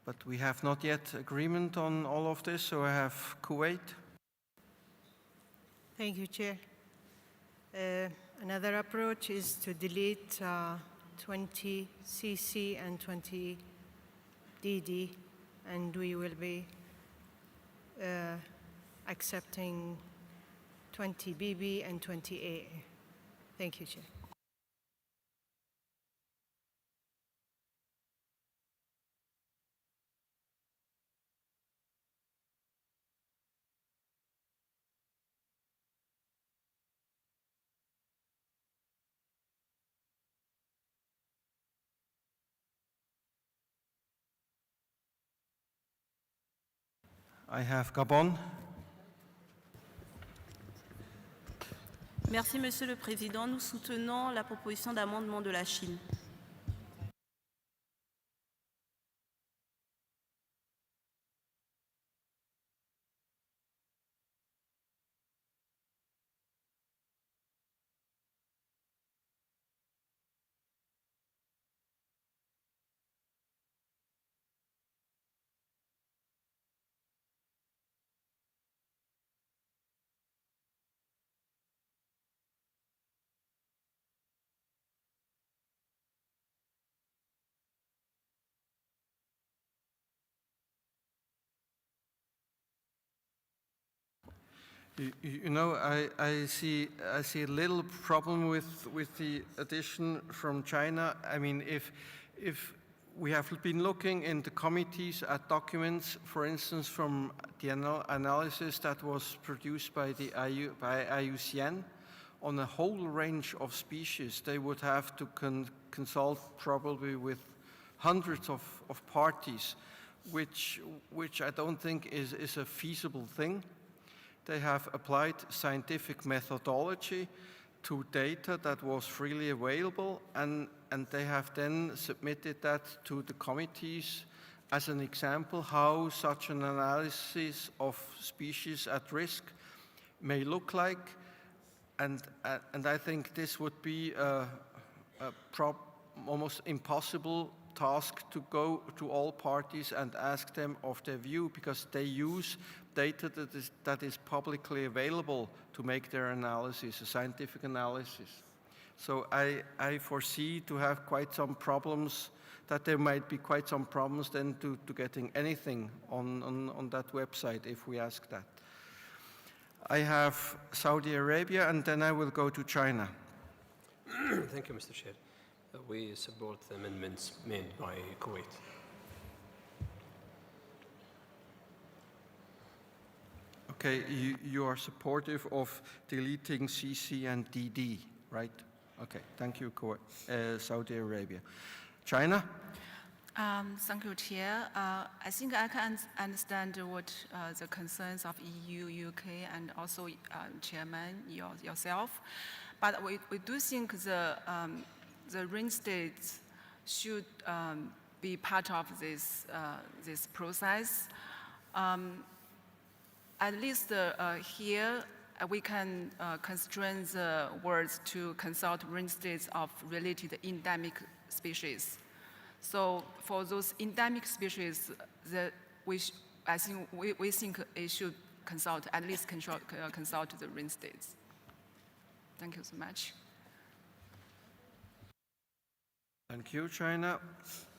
but we have not yet agreement on all of this, so I have Kuwait. Thank you, Chair. Another approach is to delete 20CC and 20DD, and we will be accepting 20BB and 20AA. Thank you, Chair. I have Gabon. Merci, Monsieur le Président. Nous soutenons la proposition d'amendement de la Chine. You know, I see a little problem with the addition from China. I mean, if we have been looking in the committees at documents, for instance, from the analysis that was produced by the IUCN on a whole range of species, they would have to consult probably with hundreds of parties, which I don't think is a feasible thing. They have applied scientific methodology to data that was freely available, and they have then submitted that to the committees as an example how such an analysis of species at risk may look like. And I think this would be almost impossible task to go to all parties and ask them of their view, because they use data that is publicly available to make their analysis, a scientific analysis. So I foresee to have quite some problems, that there might be quite some problems then to getting anything on that website if we ask that. I have Saudi Arabia, and then I will go to China. Thank you, Mr. Chair. We support the amendments made by Kuwait. Okay, you are supportive of deleting CC and DD, right? Okay, thank you, Saudi Arabia. China? Thank you, Chair. I think I can understand what the concerns of EU, UK, and also Chairman yourself. But we do think the ring states should be part of this process. At least here, we can constrain the words to consult ring states of related endemic species. So for those endemic species, I think we think it should consult, at least consult the ring states. Thank you so much. Thank you, China.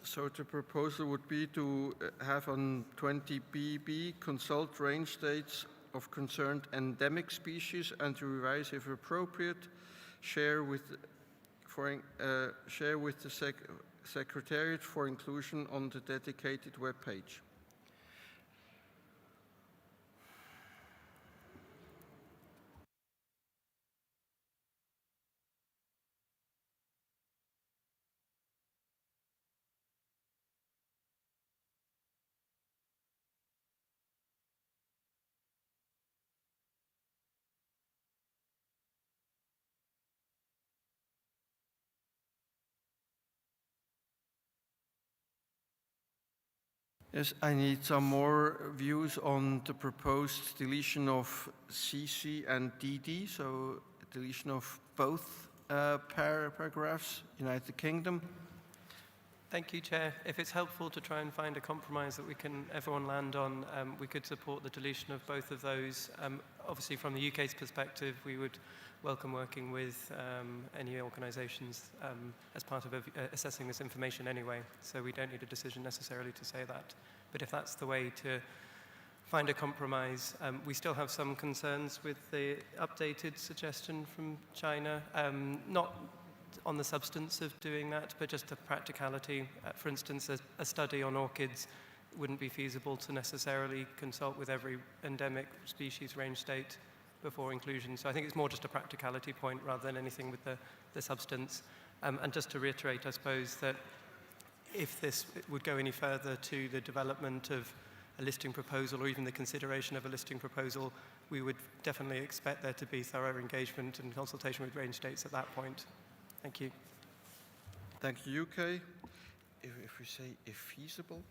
So the proposal would be to have on 20BB consult range states of concerned endemic species and to revise, if appropriate, share with the Secretariat for inclusion on the dedicated web page. Yes, I need some more views on the proposed deletion of CC and DD, so deletion of both paragraphs, United Kingdom. Thank you, Chair. If it's helpful to try and find a compromise that everyone land on, we could support the deletion of both of those. Obviously, from the UK's perspective, we would welcome working with any organisations as part of assessing this information anyway, so we don't need a decision necessarily to say that. But if that's the way to find a compromise, we still have some concerns with the updated suggestion from China, not on the substance of doing that, but just the practicality. For instance, a study on orchids wouldn't be feasible to necessarily consult with every endemic species range state before inclusion. So I think it's more just a practicality point rather than anything with the substance. And just to reiterate, I suppose, that if this would go any further to the development of a listing proposal or even the consideration of a listing proposal, we would definitely expect there to be thorough engagement and consultation with range states at that point. Thank you. Thank you, UK. If we say if feasible.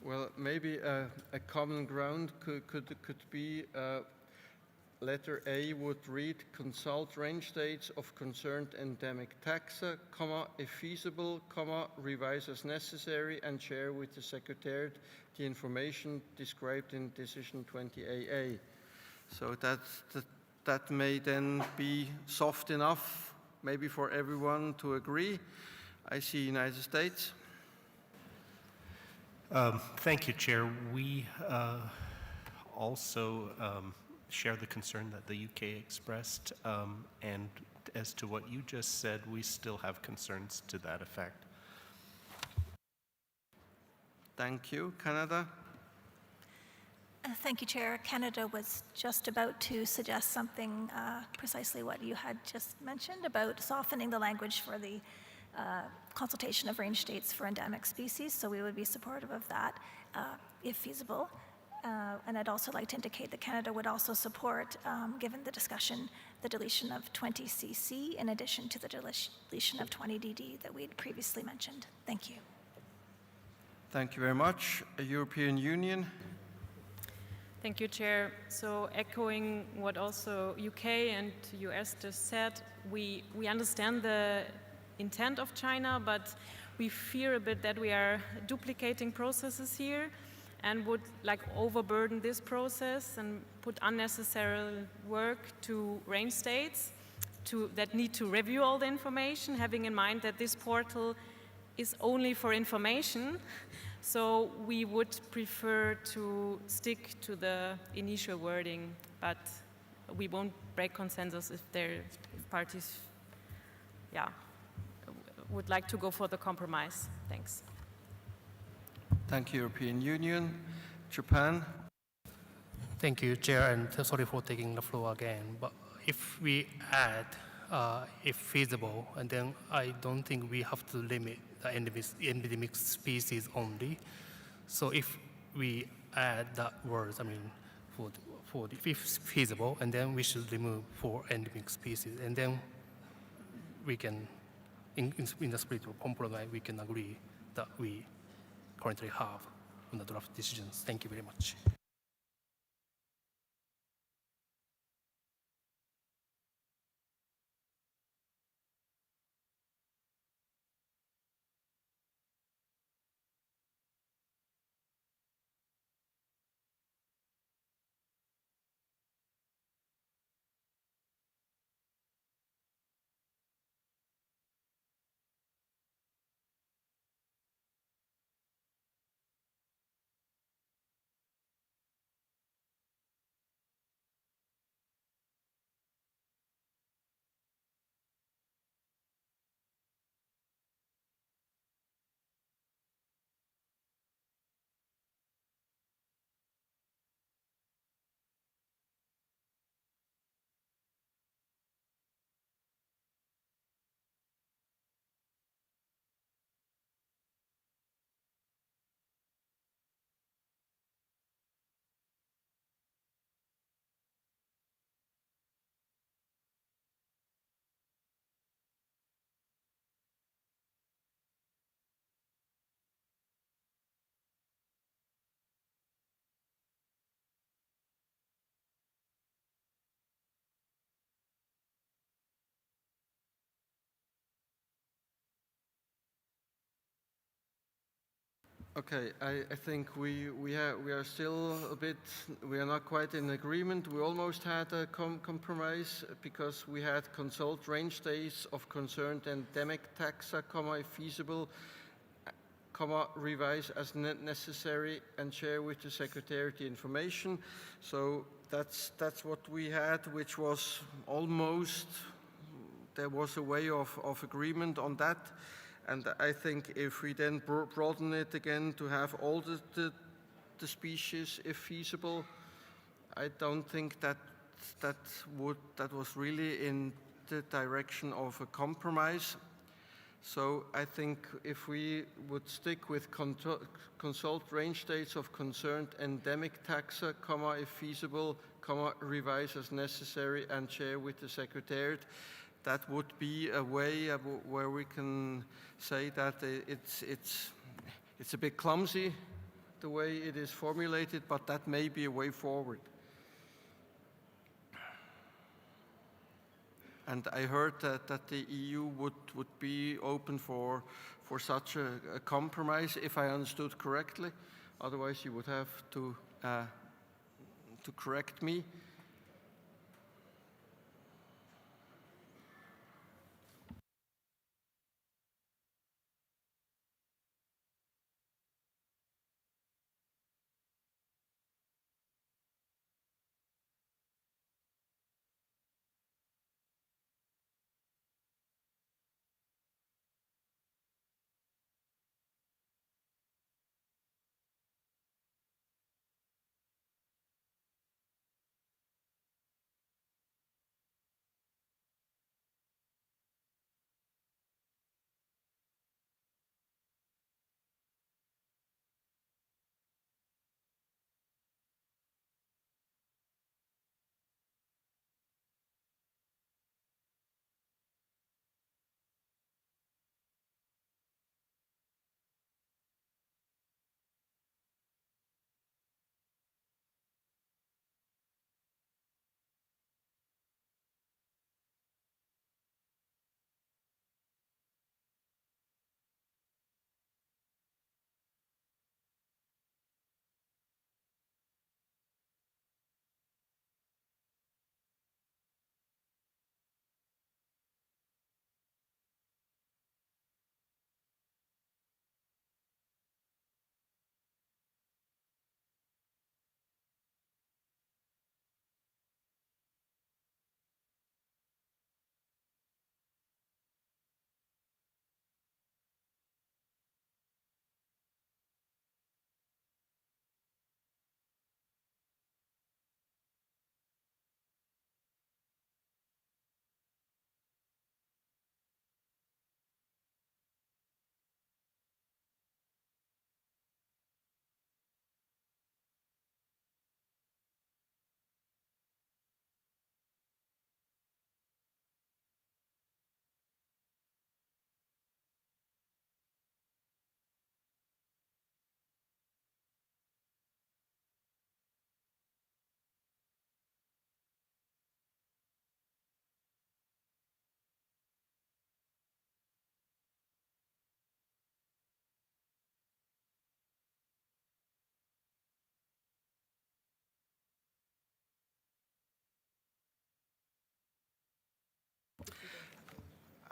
Well, maybe a common ground could be letter A would read consult range states of concerned endemic taxa, comma, if feasible, comma, revise as necessary and share with the Secretariat the information described in Decision 20AA. So that may then be soft enough, maybe for everyone to agree. I see United States. Thank you, Chair. We also share the concern that the UK expressed, and as to what you just said, we still have concerns to that effect. Thank you. Canada? Thank you, Chair. Canada was just about to suggest something precisely what you had just mentioned about softening the language for the consultation of range states for endemic species, so we would be supportive of that if feasible. And I'd also like to indicate that Canada would also support, given the discussion, the deletion of 20cc in addition to the deletion of 20dd that we'd previously mentioned. Thank you. Thank you very much. European Union? Thank you, Chair. So echoing what also UK and US just said, we understand the intent of China, but we fear a bit that we are duplicating processes here and would like overburden this process and put unnecessary work to range states that need to review all the information, having in mind that this portal is only for information. So we would prefer to stick to the initial wording, but we won't break consensus if parties, would like to go for the compromise. Thanks. Thank you, European Union. Japan? Thank you, Chair, and sorry for taking the floor again. But if we add, if feasible, and then I don't think we have to limit the endemic species only. So if we add that words, I mean, for the if feasible, and then we should remove for endemic species, and then we can, in the spirit of compromise, we can agree that we currently have on the draft decisions. Thank you very much. Okay, I think we are still a bit, we are not quite in agreement. We almost had a compromise because we had consult range states of concerned endemic taxa, if feasible, revise as necessary and share with the Secretariat the information. So that's what we had, which was almost, there was a way of agreement on that. And I think if we then broaden it again to have all the species, if feasible, I don't think that was really in the direction of a compromise. So I think if we would stick with consult range states of concerned endemic taxa, if feasible, revise as necessary and share with the Secretariat, that would be a way where we can say that it's a bit clumsy the way it is formulated, but that may be a way forward. And I heard that the EU would be open for such a compromise, if I understood correctly. Otherwise, you would have to correct me.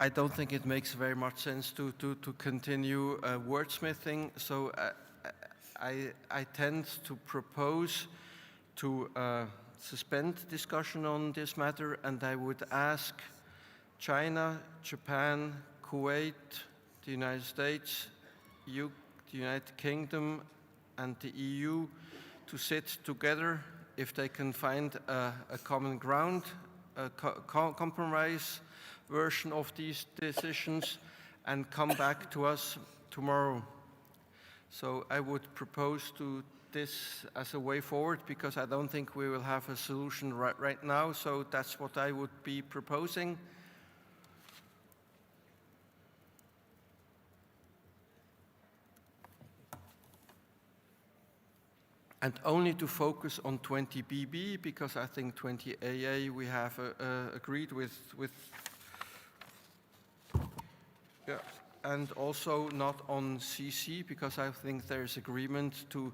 I don't think it makes very much sense to continue wordsmithing, so I tend to propose to suspend discussion on this matter, and I would ask China, Japan, Kuwait, the United States, the United Kingdom, and the EU to sit together if they can find a common ground, a compromise version of these decisions, and come back to us tomorrow. So I would propose to this as a way forward, because I don't think we will have a solution right now, so that's what I would be proposing. And only to focus on 20BB, because I think 20AA we have agreed with yeah, and also not on CC, because I think there's agreement to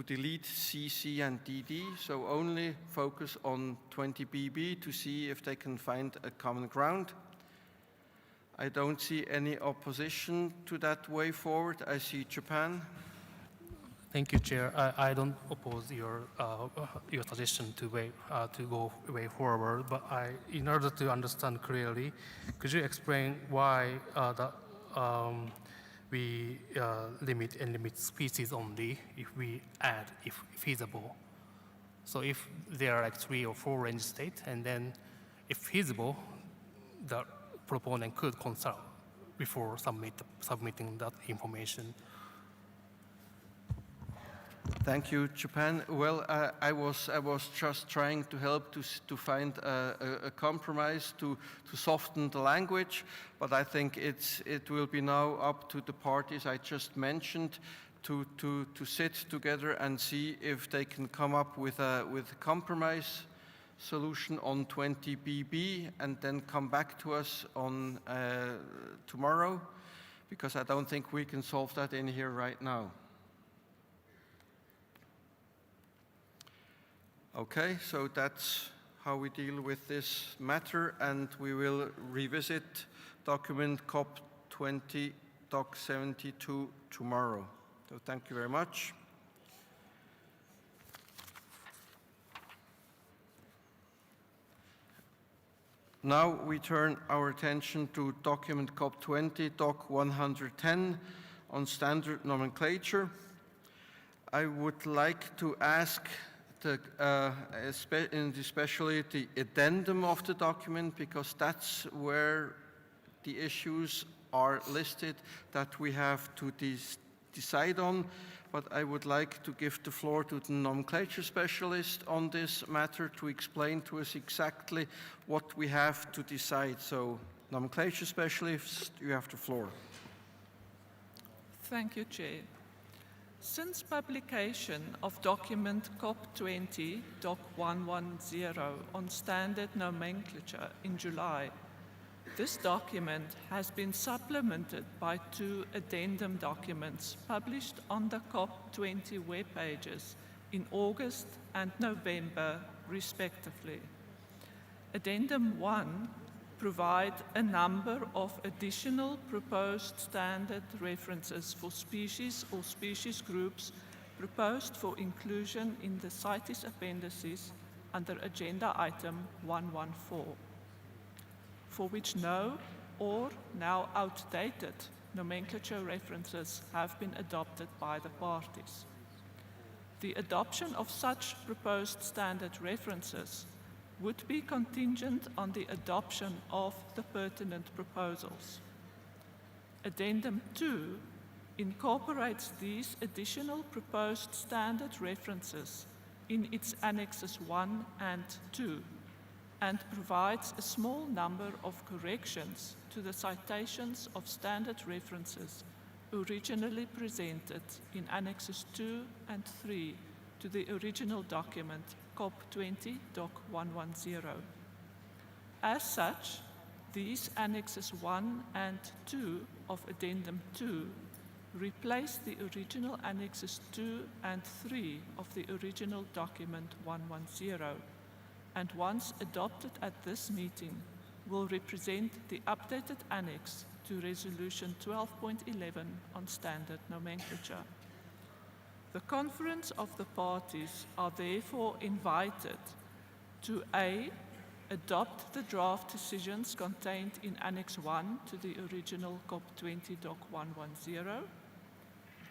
delete CC and DD, so only focus on 20BB to see if they can find a common ground. I don't see any opposition to that way forward. I see Japan. Thank you, Chair. I don't oppose your suggestion to go way forward, but in order to understand clearly, could you explain why we limit species only if we add if feasible? So if there are like 3 or 4 range states, and then if feasible, the proponent could consult before submitting that information. Thank you, Japan. Well, I was just trying to help to find a compromise to soften the language, but I think it will be now up to the parties I just mentioned to sit together and see if they can come up with a compromise solution on 20BB, and then come back to us on tomorrow, because I don't think we can solve that in here right now. Okay, so that's how we deal with this matter, and we will revisit document CoP20 Doc 72 tomorrow. So thank you very much. Now we turn our attention to document CoP20 Doc 110 on standard nomenclature. I would like to ask especially the addendum of the document, because that's where the issues are listed that we have to decide on. But I would like to give the floor to the nomenclature specialist on this matter to explain to us exactly what we have to decide. So, nomenclature specialist, you have the floor. Thank you, Chair. Since publication of document CoP20 Doc 110 on standard nomenclature in July, this document has been supplemented by 2 addendum documents published on the CoP20 web pages in August and November, respectively. Addendum 1 provide a number of additional proposed standard references for species or species groups proposed for inclusion in the CITES appendices under agenda item 114, for which no or now outdated nomenclature references have been adopted by the parties. The adoption of such proposed standard references would be contingent on the adoption of the pertinent proposals. Addendum 2 incorporates these additional proposed standard references in its annexes 1 and 2 and provides a small number of corrections to the citations of standard references originally presented in annexes 2 and 3 to the original document CoP20 Doc 110. As such, these annexes 1 and 2 of Addendum 2 replace the original annexes 2 and 3 of the original document 110, and once adopted at this meeting, will represent the updated annex to Resolution 12.11 on standard nomenclature. The Conference of the Parties are therefore invited to A, adopt the draft decisions contained in Annex 1 to the original COP20 Doc 110,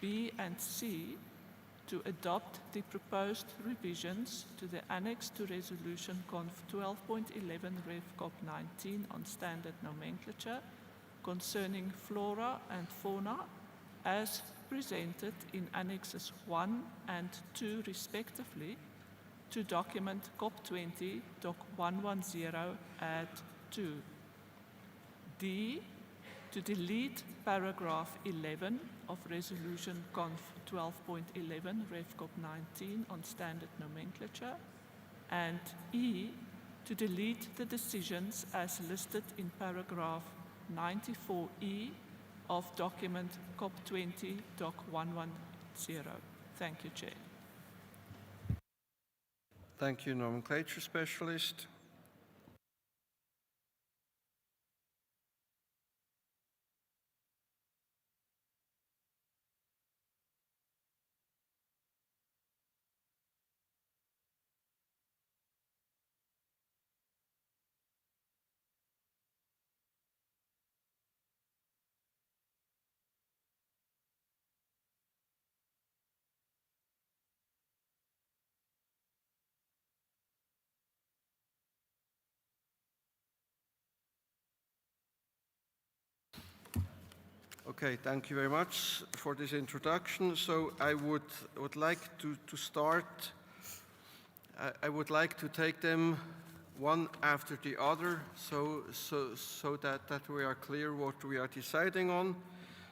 B and C, to adopt the proposed revisions to the Annex to Resolution Conf 12.11 Rev COP 19 on standard nomenclature concerning flora and fauna as presented in Annexes 1 and 2 respectively to document COP20 Doc 110 add 2. D, to delete paragraph 11 of Resolution Conf 12.11 Rev COP 19 on standard nomenclature, and E, to delete the decisions as listed in paragraph 94E of document COP20 Doc 110. Thank you, Chair. Thank you, Nomenclature Specialist. Okay, thank you very much for this introduction. So I would like to start. I would like to take them one after the other, so that we are clear what we are deciding on.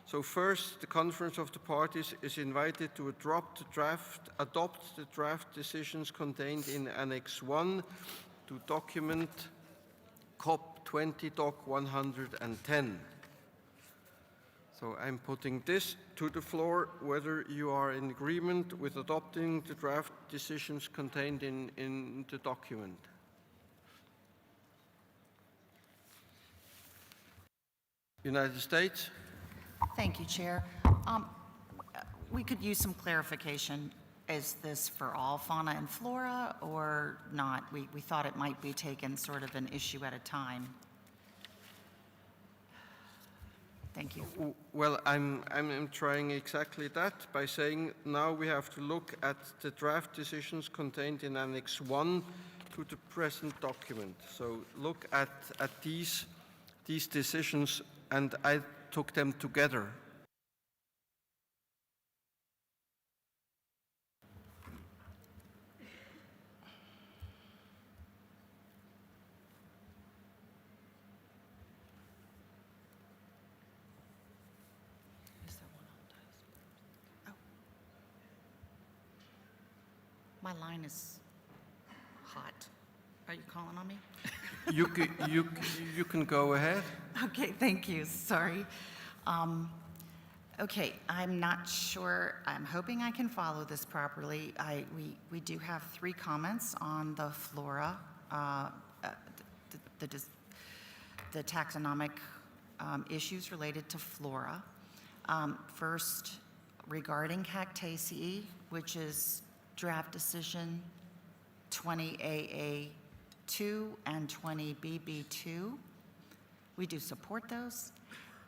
So first, the Conference of the Parties is invited to adopt the draft decisions contained in Annex 1 to document COP20 Doc 110. So I'm putting this to the floor, whether you are in agreement with adopting the draft decisions contained in the document. United States. Thank you, Chair. We could use some clarification. Is this for all fauna and flora or not? We thought it might be taken sort of an issue at a time. Thank you. Well, I'm trying exactly that by saying now we have to look at the draft decisions contained in Annex 1 to the present document. So look at these decisions, and I took them together. My line is hot. Are you calling on me? You can go ahead. Okay, thank you. Sorry. Okay, I'm not sure. I'm hoping I can follow this properly. We do have 3 comments on the flora, the taxonomic issues related to flora. First, regarding Cactaceae, which is draft decision 20AA2 and 20BB2. We do support those.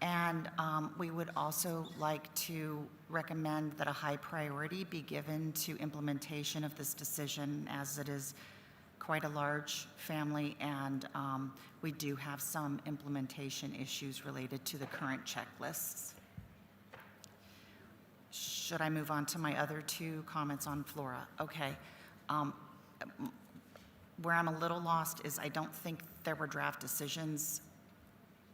And we would also like to recommend that a high priority be given to implementation of this decision, as it is quite a large family, and we do have some implementation issues related to the current checklists. Should I move on to my other 2 comments on flora? Okay. Where I'm a little lost is I don't think there were draft decisions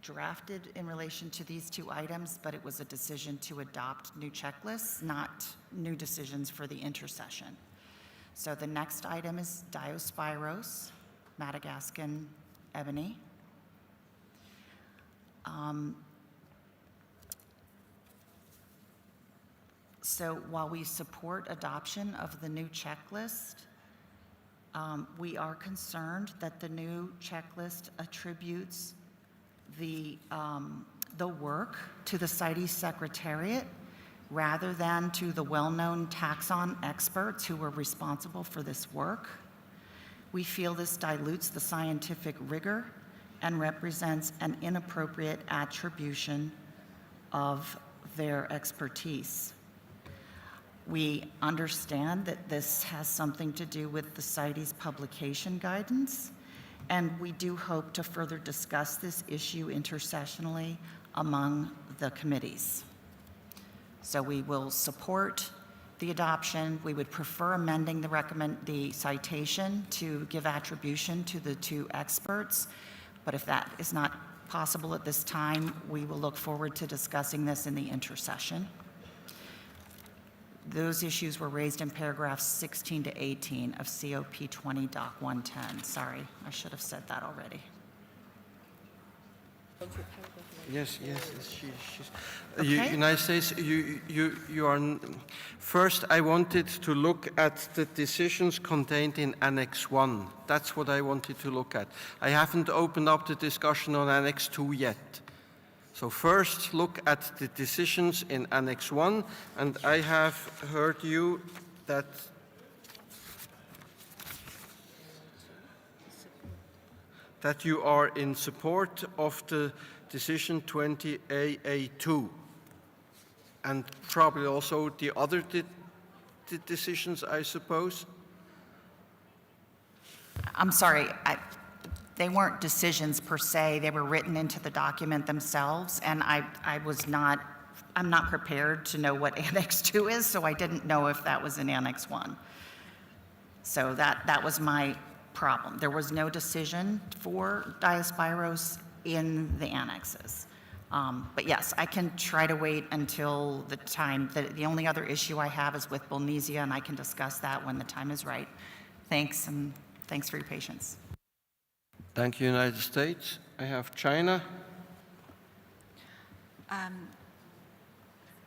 drafted in relation to these 2 items, but it was a decision to adopt new checklists, not new decisions for the intercession. So the next item is Diospyros, Madagascan ebony. So while we support adoption of the new checklist, We are concerned that the new checklist attributes the work to the CITES Secretariat rather than to the well-known taxon experts who were responsible for this work. We feel this dilutes the scientific rigor and represents an inappropriate attribution of their expertise. We understand that this has something to do with the CITES publication guidance, and we do hope to further discuss this issue intersessionally among the committees. So we will support the adoption. We would prefer amending the citation to give attribution to the two experts, but if that is not possible at this time, we will look forward to discussing this in the intersession. Those issues were raised in paragraphs 16 to 18 of COP20 Doc 110. Sorry, I should have said that already. Yes. Okay. United States, you are. First, I wanted to look at the decisions contained in Annex 1. That's what I wanted to look at. I haven't opened up the discussion on Annex 2 yet. So first, look at the decisions in Annex 1, and I have heard you that you are in support of the decision 20AA2, and probably also the other decisions, I suppose. I'm sorry, they weren't decisions per se, they were written into the document themselves, and I'm not prepared to know what Annex 2 is, so I didn't know if that was in Annex 1. So that was my problem. There was no decision for Diospyros in the annexes. But yes, I can try to wait until the time. The only other issue I have is with Bolnesia, and I can discuss that when the time is right. Thanks, and thanks for your patience. Thank you, United States. I have China.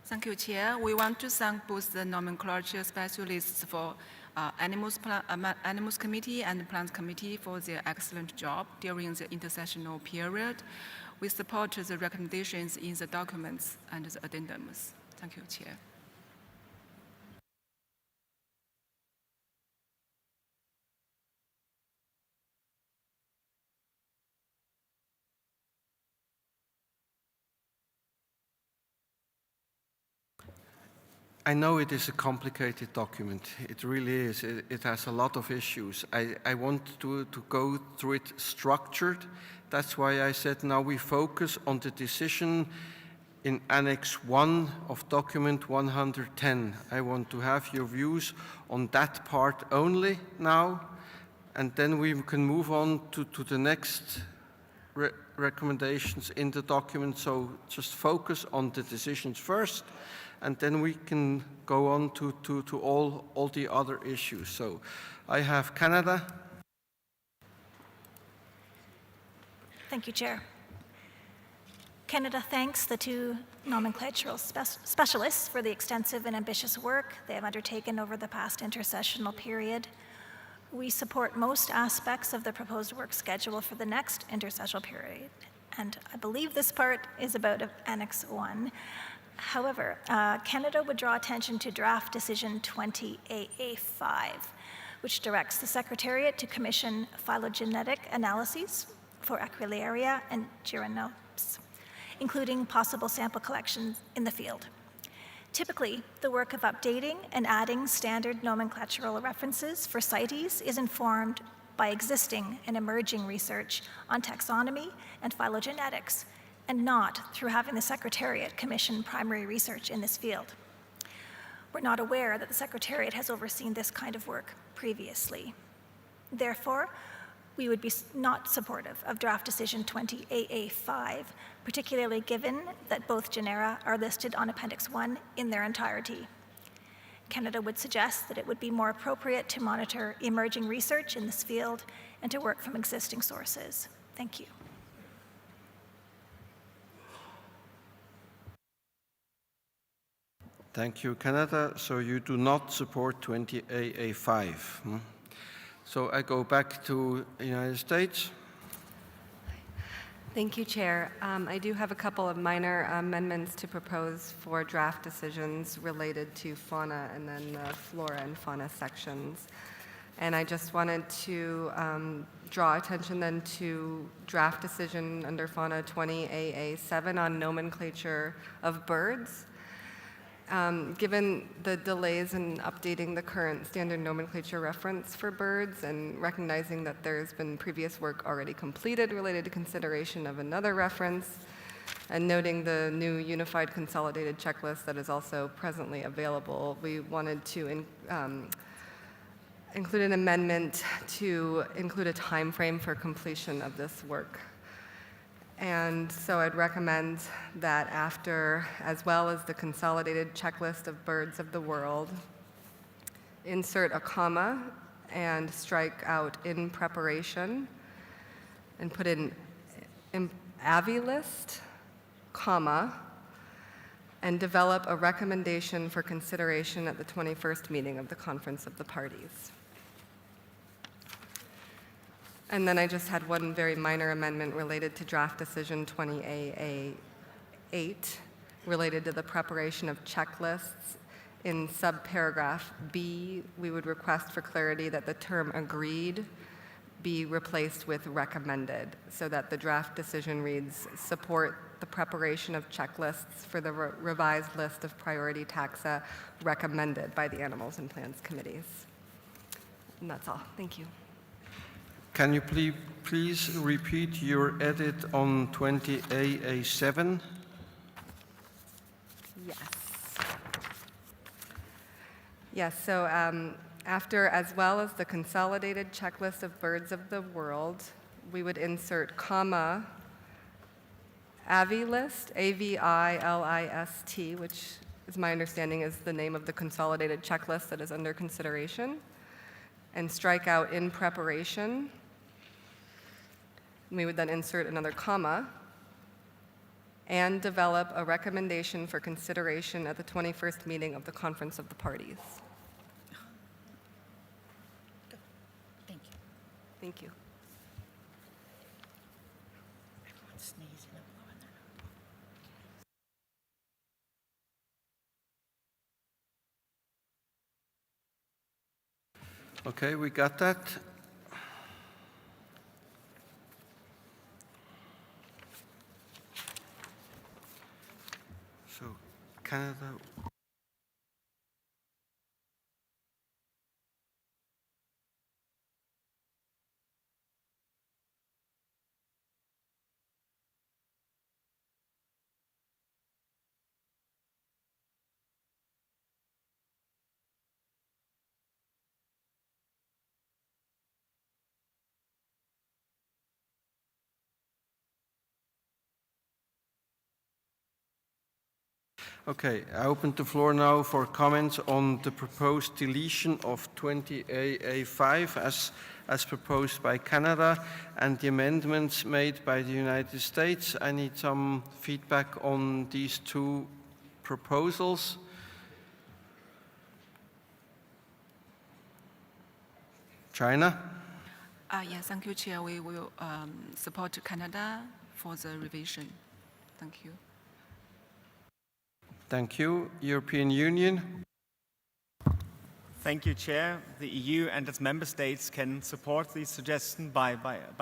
Thank you, Chair. We want to thank both the nomenclature specialists for Animals Committee and Plants Committee for their excellent job during the intersessional period. We support the recommendations in the documents and the addendums. Thank you, Chair. I know it is a complicated document. It really is. It has a lot of issues. I want to go through it structured. That's why I said now we focus on the decision in Annex 1 of document 110. I want to have your views on that part only now, and then we can move on to the next recommendations in the document. So just focus on the decisions first, and then we can go on to all the other issues. So I have Canada. Thank you, Chair. Canada thanks the two nomenclatural specialists for the extensive and ambitious work they have undertaken over the past intersessional period. We support most aspects of the proposed work schedule for the next intersessional period, and I believe this part is about Annex 1. However, Canada would draw attention to draft decision 20AA5, which directs the Secretariat to commission phylogenetic analyses for Aquilaria and Gyranops, including possible sample collections in the field. Typically, the work of updating and adding standard nomenclatural references for CITES is informed by existing and emerging research on taxonomy and phylogenetics, and not through having the Secretariat commission primary research in this field. We're not aware that the Secretariat has overseen this kind of work previously. Therefore, we would be not supportive of draft decision 20AA5, particularly given that both genera are listed on Appendix 1 in their entirety. Canada would suggest that it would be more appropriate to monitor emerging research in this field and to work from existing sources. Thank you. Thank you, Canada. So you do not support 20AA5. So I go back to the United States. Thank you, Chair. I do have a couple of minor amendments to propose for draft decisions related to fauna and then the flora and fauna sections. And I just wanted to draw attention then to draft decision under Fauna 20AA7 on nomenclature of birds. Given the delays in updating the current standard nomenclature reference for birds and recognizing that there's been previous work already completed related to consideration of another reference, and noting the new unified consolidated checklist that is also presently available, we wanted to include an amendment to include a time frame for completion of this work. And so I'd recommend that after, as well as the consolidated checklist of birds of the world, insert a comma and strike out in preparation and put in AVI list, comma, and develop a recommendation for consideration at the 21st meeting of the Conference of the Parties. And then I just had one very minor amendment related to draft decision 20AA8, related to the preparation of checklists. In subparagraph B, we would request for clarity that the term agreed be replaced with recommended, so that the draft decision reads, support the preparation of checklists for the revised list of priority taxa recommended by the Animals and Plants Committees. And that's all. Thank you. Can you please repeat your edit on 20AA7? Yes. Yes, so after, as well as the consolidated checklist of birds of the world, we would insert comma, AVI list, A-V-I-L-I-S-T, which is my understanding is the name of the consolidated checklist that is under consideration, and strike out in preparation. We would then insert another comma and develop a recommendation for consideration at the 21st meeting of the Conference of the Parties. Thank you. Thank you. Everyone's sneezing and blowing their nose. Okay, we got that. So, Canada. Okay, I open the floor now for comments on the proposed deletion of 20AA5 as proposed by Canada and the amendments made by the United States. I need some feedback on these two proposals. China? Yes, thank you, Chair. We will support Canada for the revision. Thank you. Thank you. European Union? Thank you, Chair. The EU and its member states can support the suggestion by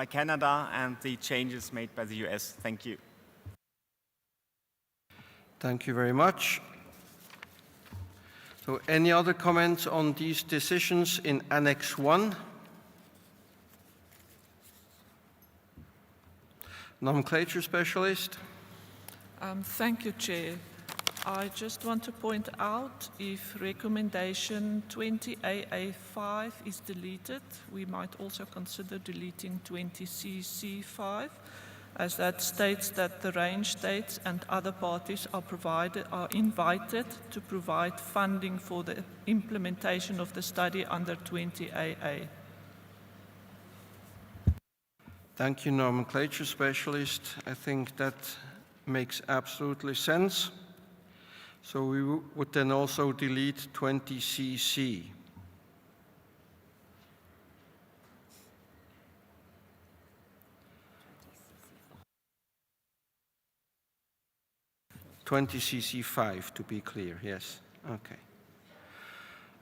Canada and the changes made by the US. Thank you. Thank you very much. So any other comments on these decisions in Annex 1? Nomenclature specialist? Thank you, Chair. I just want to point out if recommendation 20AA5 is deleted, we might also consider deleting 20CC5, as that states that the range states and other parties are invited to provide funding for the implementation of the study under 20AA. Thank you, nomenclature specialist. I think that makes absolutely sense. So we would then also delete 20CC. 20cc5 to be clear, yes, okay.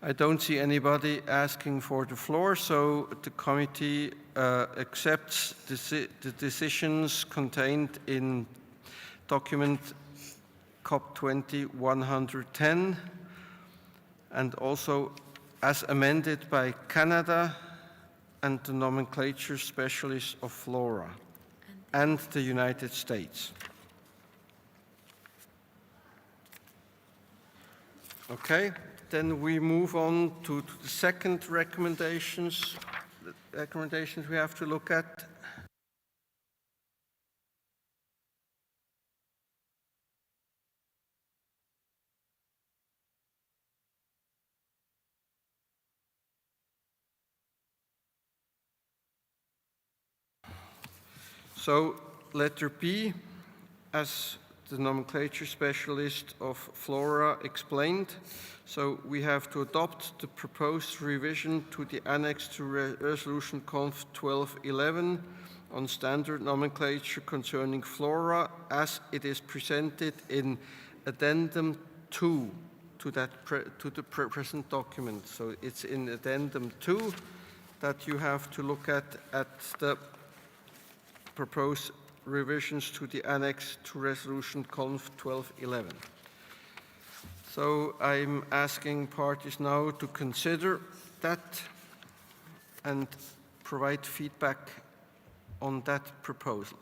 I don't see anybody asking for the floor, so the committee accepts the decisions contained in document CoP20 110 and also as amended by Canada and the nomenclature specialists of flora and the United States. Okay, then we move on to the second recommendations we have to look at. So, letter B, as the nomenclature specialist of flora explained, so we have to adopt the proposed revision to the annex to resolution Conf 1211 on standard nomenclature concerning flora as it is presented in addendum 2 to the present document. So it's in addendum 2 that you have to look at the proposed revisions to the annex to resolution Conf 1211. So I'm asking parties now to consider that and provide feedback on that proposal.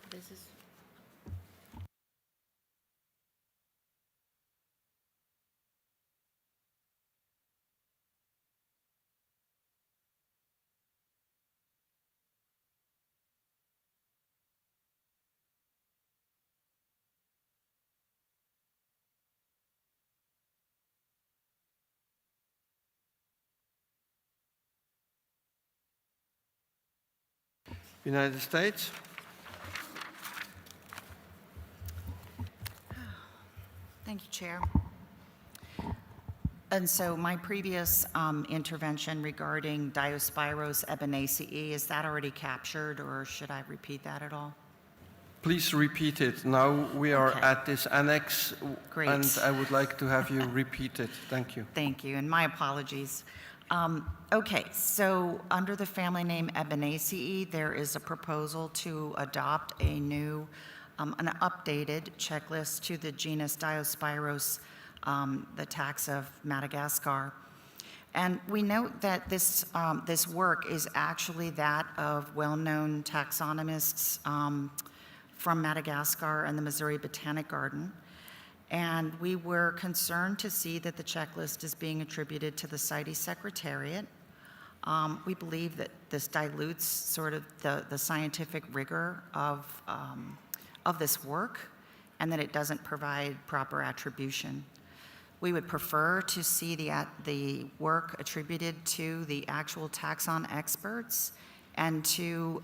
This is United States. Thank you, Chair. And so my previous intervention regarding Diospyros ebenezeae, is that already captured or should I repeat that at all? Please repeat it. Now we are Okay. at this annex, Great. and I would like to have you repeat it. Thank you. Thank you, and my apologies. Okay, so under the family name Ebenezeae, there is a proposal to adopt a new, an updated checklist to the genus Diospyros, the taxa of Madagascar. And we note that this, this work is actually that of well-known taxonomists from Madagascar and the Missouri Botanic Garden. And we were concerned to see that the checklist is being attributed to the CITES Secretariat. We believe that this dilutes sort of the scientific rigor of this work and that it doesn't provide proper attribution. We would prefer to see the work attributed to the actual taxon experts and to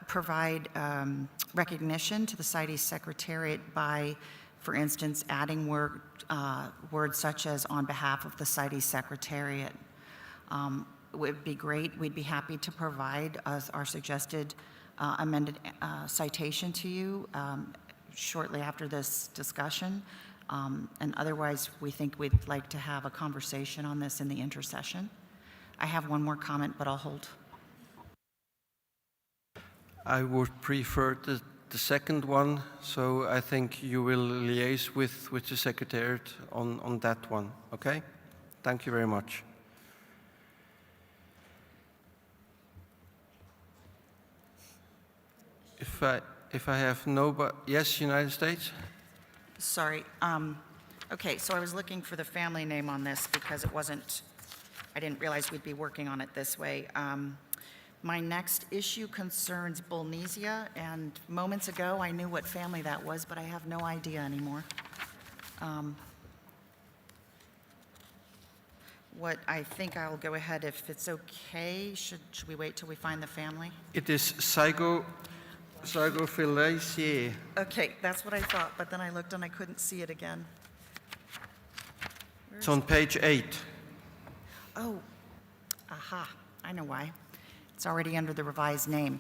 provide recognition to the CITES Secretariat by, for instance, adding words such as on behalf of the CITES Secretariat. It would be great. We'd be happy to provide our suggested amended citation to you shortly after this discussion. And otherwise, we think we'd like to have a conversation on this in the intersession. I have one more comment, but I'll hold. I would prefer the second one, so I think you will liaise with the Secretariat on that one, okay? Thank you very much. If I have nobody, yes, United States? Sorry. Okay, so I was looking for the family name on this because it wasn't, I didn't realize we'd be working on it this way. My next issue concerns Bullnesia, and moments ago I knew what family that was, but I have no idea anymore. What I think I'll go ahead, if it's okay, should we wait till we find the family? It is Zygophyllaceae. Okay, that's what I thought, but then I looked and I couldn't see it again. It's on page 8. Oh, aha, I know why. It's already under the revised name.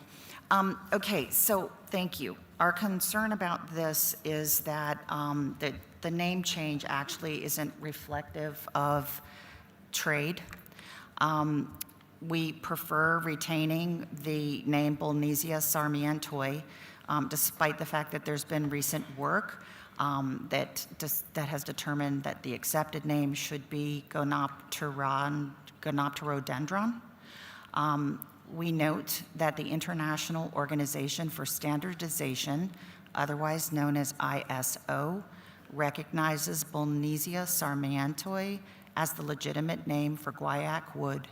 Okay, so thank you. Our concern about this is that the name change actually isn't reflective of trade. We prefer retaining the name Bolnesia sarmientoi, despite the fact that there's been recent work that has determined that the accepted name should be Gonopterodendron. We note that the International Organization for Standardization, otherwise known as ISO, recognizes Bolnesia sarmientoi as the legitimate name for guaiac wood.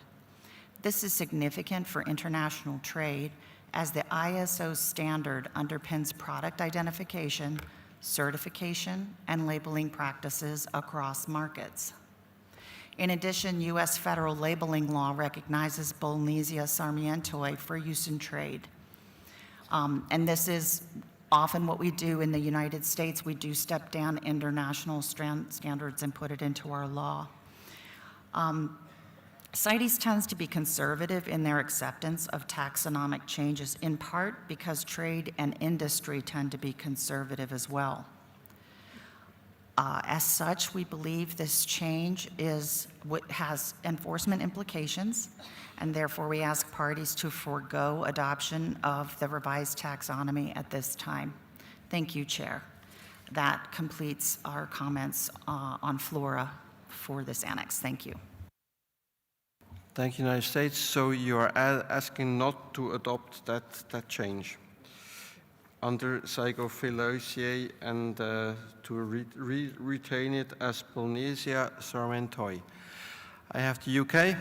This is significant for international trade as the ISO standard underpins product identification, certification, and labeling practices across markets. In addition, U.S. federal labeling law recognizes Bolnesia sarmientoi for use in trade. And this is often what we do in the United States. We do step down international standards and put it into our law. CITES tends to be conservative in their acceptance of taxonomic changes, in part because trade and industry tend to be conservative as well. As such, we believe this change has enforcement implications, and therefore we ask parties to forego adoption of the revised taxonomy at this time. Thank you, Chair. That completes our comments on flora for this annex. Thank you. Thank you, United States. So you are asking not to adopt that change under Zygophyllaceae and to retain it as Bolnesia sarmientoi. I have the UK.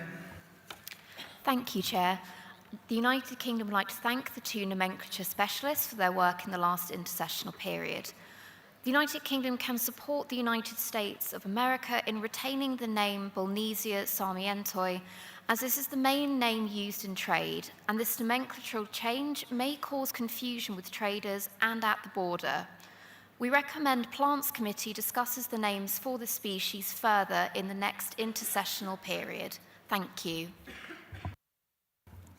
Thank you, Chair. The United Kingdom would like to thank the two nomenclature specialists for their work in the last intersessional period. The United Kingdom can support the United States of America in retaining the name Bolnesia sarmientoi, as this is the main name used in trade, and this nomenclatural change may cause confusion with traders and at the border. We recommend Plants Committee discusses the names for the species further in the next intersessional period. Thank you.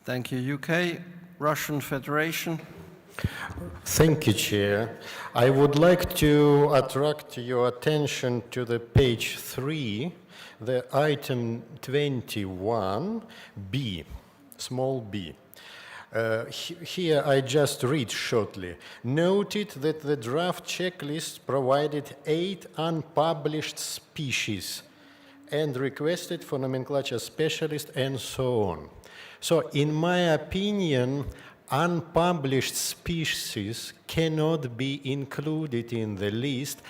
Thank you, UK. Russian Federation. Thank you, Chair. I would like to attract your attention to the page 3, the item 21B, small b. Here I just read shortly. Noted that the draft checklist provided 8 unpublished species and requested for nomenclature specialist and so on. So in my opinion, unpublished species cannot be included in the list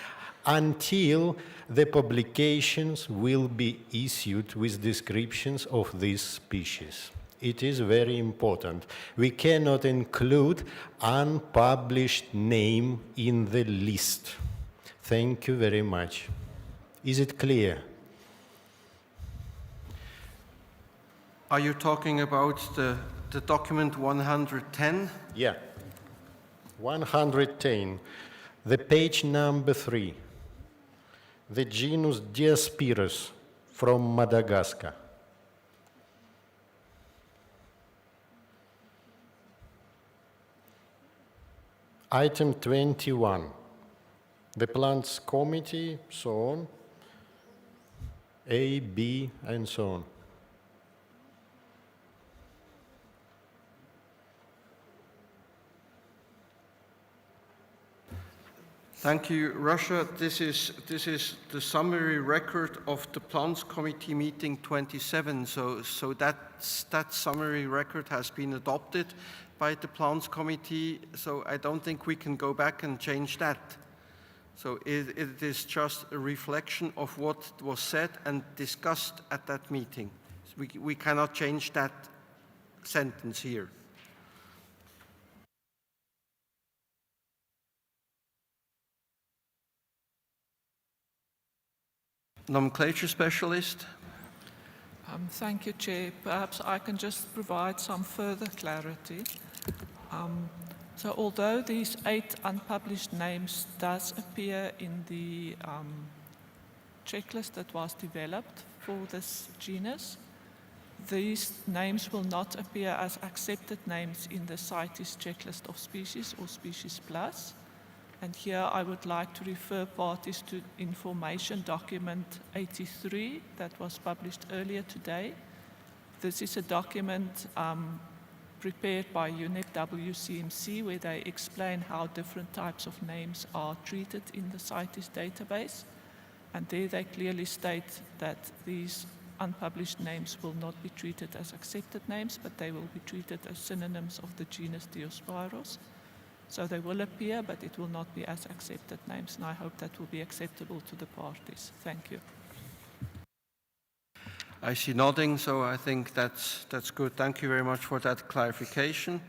until the publications will be issued with descriptions of these species. It is very important. We cannot include unpublished name in the list. Thank you very much. Is it clear? Are you talking about the document 110? Yeah, 110, the page number 3, the genus Diospyros from Madagascar. Item 21, the Plants Committee, so on, A, B, and so on. Thank you, Russia. This is the summary record of the Plants Committee meeting 27. So that summary record has been adopted by the Plants Committee. So I don't think we can go back and change that. So it is just a reflection of what was said and discussed at that meeting. We cannot change that sentence here. Nomenclature specialist. Thank you, Chair. Perhaps I can just provide some further clarity. So although these 8 unpublished names does appear in the checklist that was developed for this genus, These names will not appear as accepted names in the CITES checklist of species or Species Plus. And here I would like to refer parties to information document 83 that was published earlier today. This is a document prepared by UNEP WCMC where they explain how different types of names are treated in the CITES database. And there they clearly state that these unpublished names will not be treated as accepted names, but they will be treated as synonyms of the genus Diospyros. So they will appear, but it will not be as accepted names, and I hope that will be acceptable to the parties. Thank you. I see nodding, so I think that's good. Thank you very much for that clarification.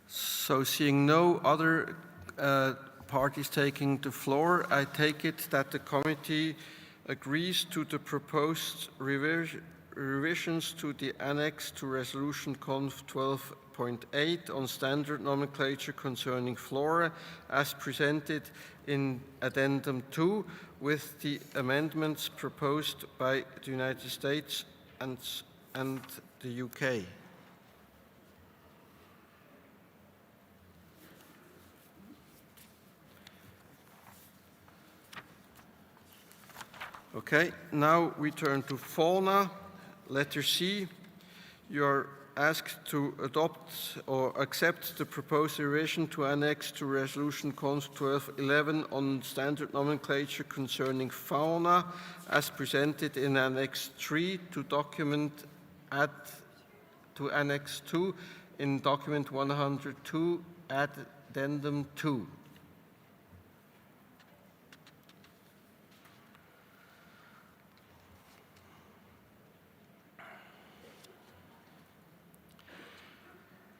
So seeing no other parties taking the floor, I take it that the committee agrees to the proposed revisions to the annex to Resolution Conf 12.8 on standard nomenclature concerning flora as presented in Addendum 2 with the amendments proposed by the United States and the UK. Okay, now we turn to fauna. Letter C, you are asked to adopt or accept the proposed revision to annex to Resolution Conf 1211 on standard nomenclature concerning fauna as presented in Annex 3 to document to Annex 2 in document 102 Addendum 2.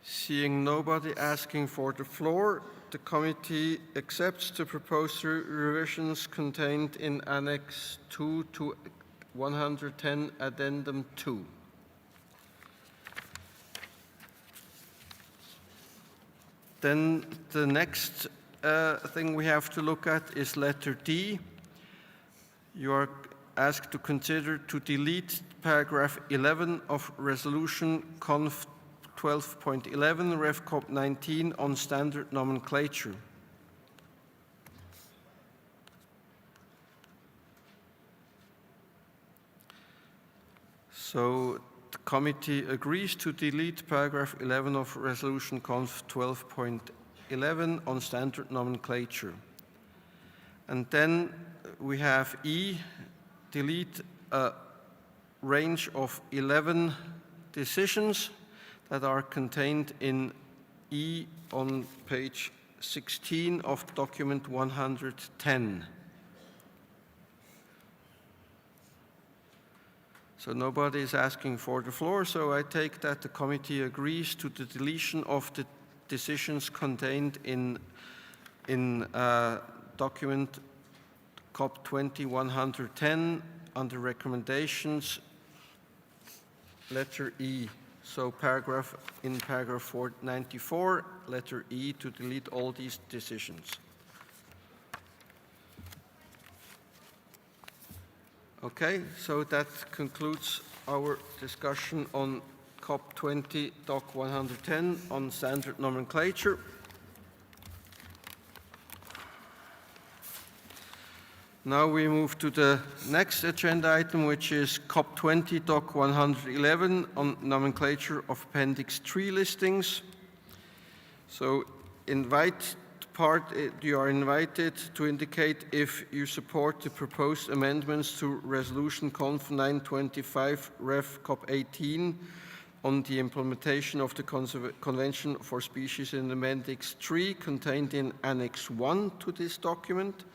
Seeing nobody asking for the floor, the committee accepts the proposed revisions contained in Annex 2 to 110 Addendum 2. Then the next thing we have to look at is letter D. You are asked to consider to delete paragraph 11 of Resolution Conf 12.11 Ref CoP19 on standard nomenclature. So the committee agrees to delete paragraph 11 of Resolution Conf 12.11 on standard nomenclature. And then we have E, delete a range of 11 decisions that are contained in E on page 16 of document 110. So nobody is asking for the floor, so I take that the committee agrees to the deletion of the decisions contained in document CoP20 110 under recommendations, letter E. So paragraph 494, letter E, to delete all these decisions. Okay, so that concludes our discussion on CoP20 Doc 110 on standard nomenclature. Now we move to the next agenda item, which is CoP20 Doc 111 on nomenclature of Appendix 3 listings. So you are invited to indicate if you support the proposed amendments to Resolution Conf 925 Ref CoP18 on the implementation of the Convention for Species in Appendix 3 contained in Annex 1 to this document,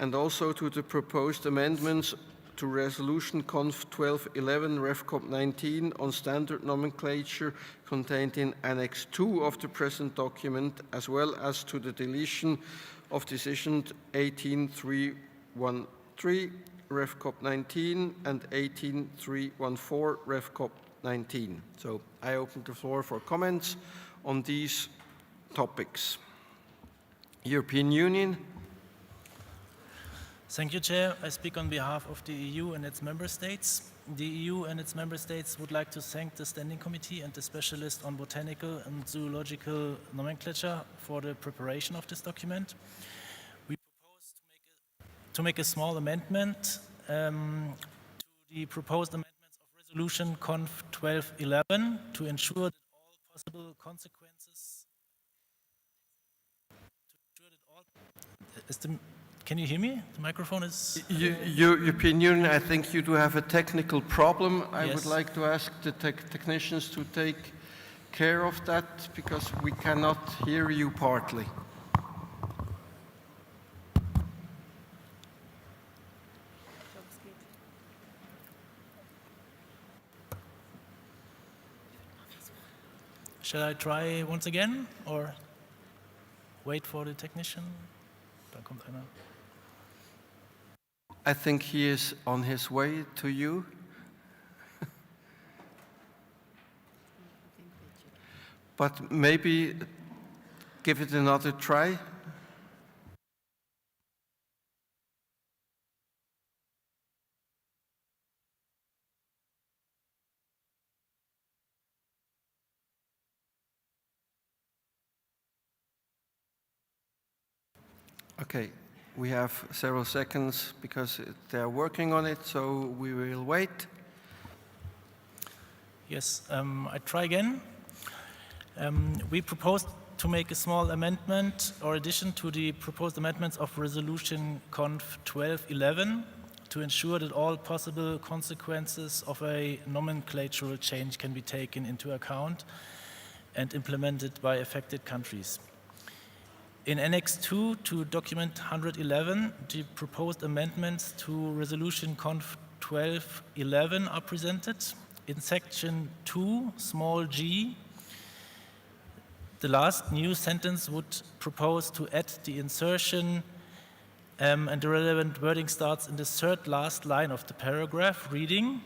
and also to the proposed amendments to Resolution Conf 1211 Ref CoP19 on standard nomenclature contained in Annex 2 of the present document, as well as to the deletion of decision 18313 Ref CoP19 and 18314 Ref CoP19. So I open the floor for comments on these topics. European Union. Thank you, Chair. I speak on behalf of the EU and its member states. The EU and its member states would like to thank the Standing Committee and the Specialist on Botanical and Zoological Nomenclature for the preparation of this document. We propose to make a small amendment to the proposed amendments of Resolution Conf 1211 to ensure that all possible consequences. Can you hear me? The microphone is... European Union, I think you do have a technical problem. I Yes. would like to ask the technicians to take care of that because we cannot hear you partly. Shall I try once again or wait for the technician? Da kommt einer. I think he is on his way to you. But maybe give it another try. Okay, we have several seconds because they're working on it, so we will wait. Yes, I try again. We propose to make a small amendment or addition to the proposed amendments of Resolution Conf 1211 to ensure that all possible consequences of a nomenclatural change can be taken into account and implemented by affected countries. In Annex 2 to Document 111, the proposed amendments to Resolution Conf 1211 are presented. In Section 2, small g, the last new sentence would propose to add the insertion and the relevant wording starts in the third last line of the paragraph, reading,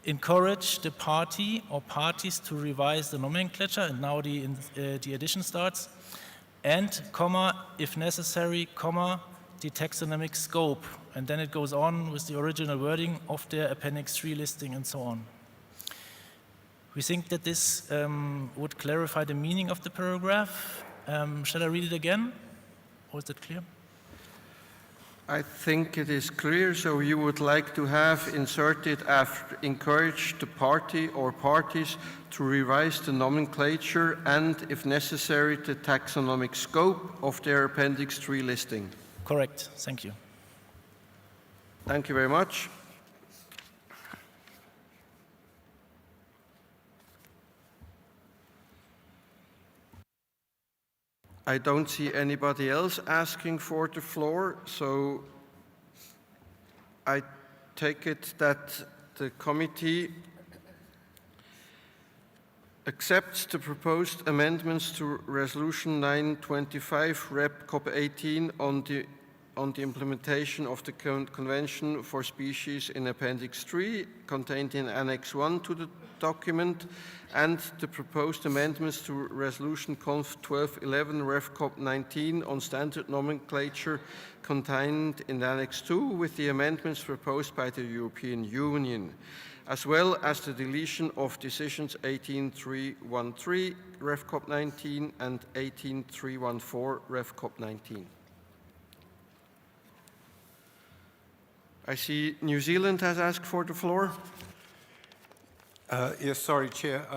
encourage the party or parties to revise the nomenclature, and now the addition starts, and, comma, if necessary, comma, the taxonomic scope. And then it goes on with the original wording of their Appendix 3 listing and so on. We think that this would clarify the meaning of the paragraph. Shall I read it again? Or is that clear? I think it is clear, so you would like to have inserted after encourage the party or parties to revise the nomenclature and, if necessary, the taxonomic scope of their Appendix 3 listing. Correct, thank you. Thank you very much. I don't see anybody else asking for the floor, so I take it that the committee accepts the proposed amendments to Resolution 925 Rep CoP18 on the implementation of the Convention for Species in Appendix 3 contained in Annex 1 to the document, and the proposed amendments to Resolution Conf 1211 Ref CoP19 on standard nomenclature contained in Annex 2 with the amendments proposed by the European Union, as well as the deletion of decisions 18313 Ref CoP19 and 18314 Ref CoP19. I see New Zealand has asked for the floor. Yes, sorry, Chair.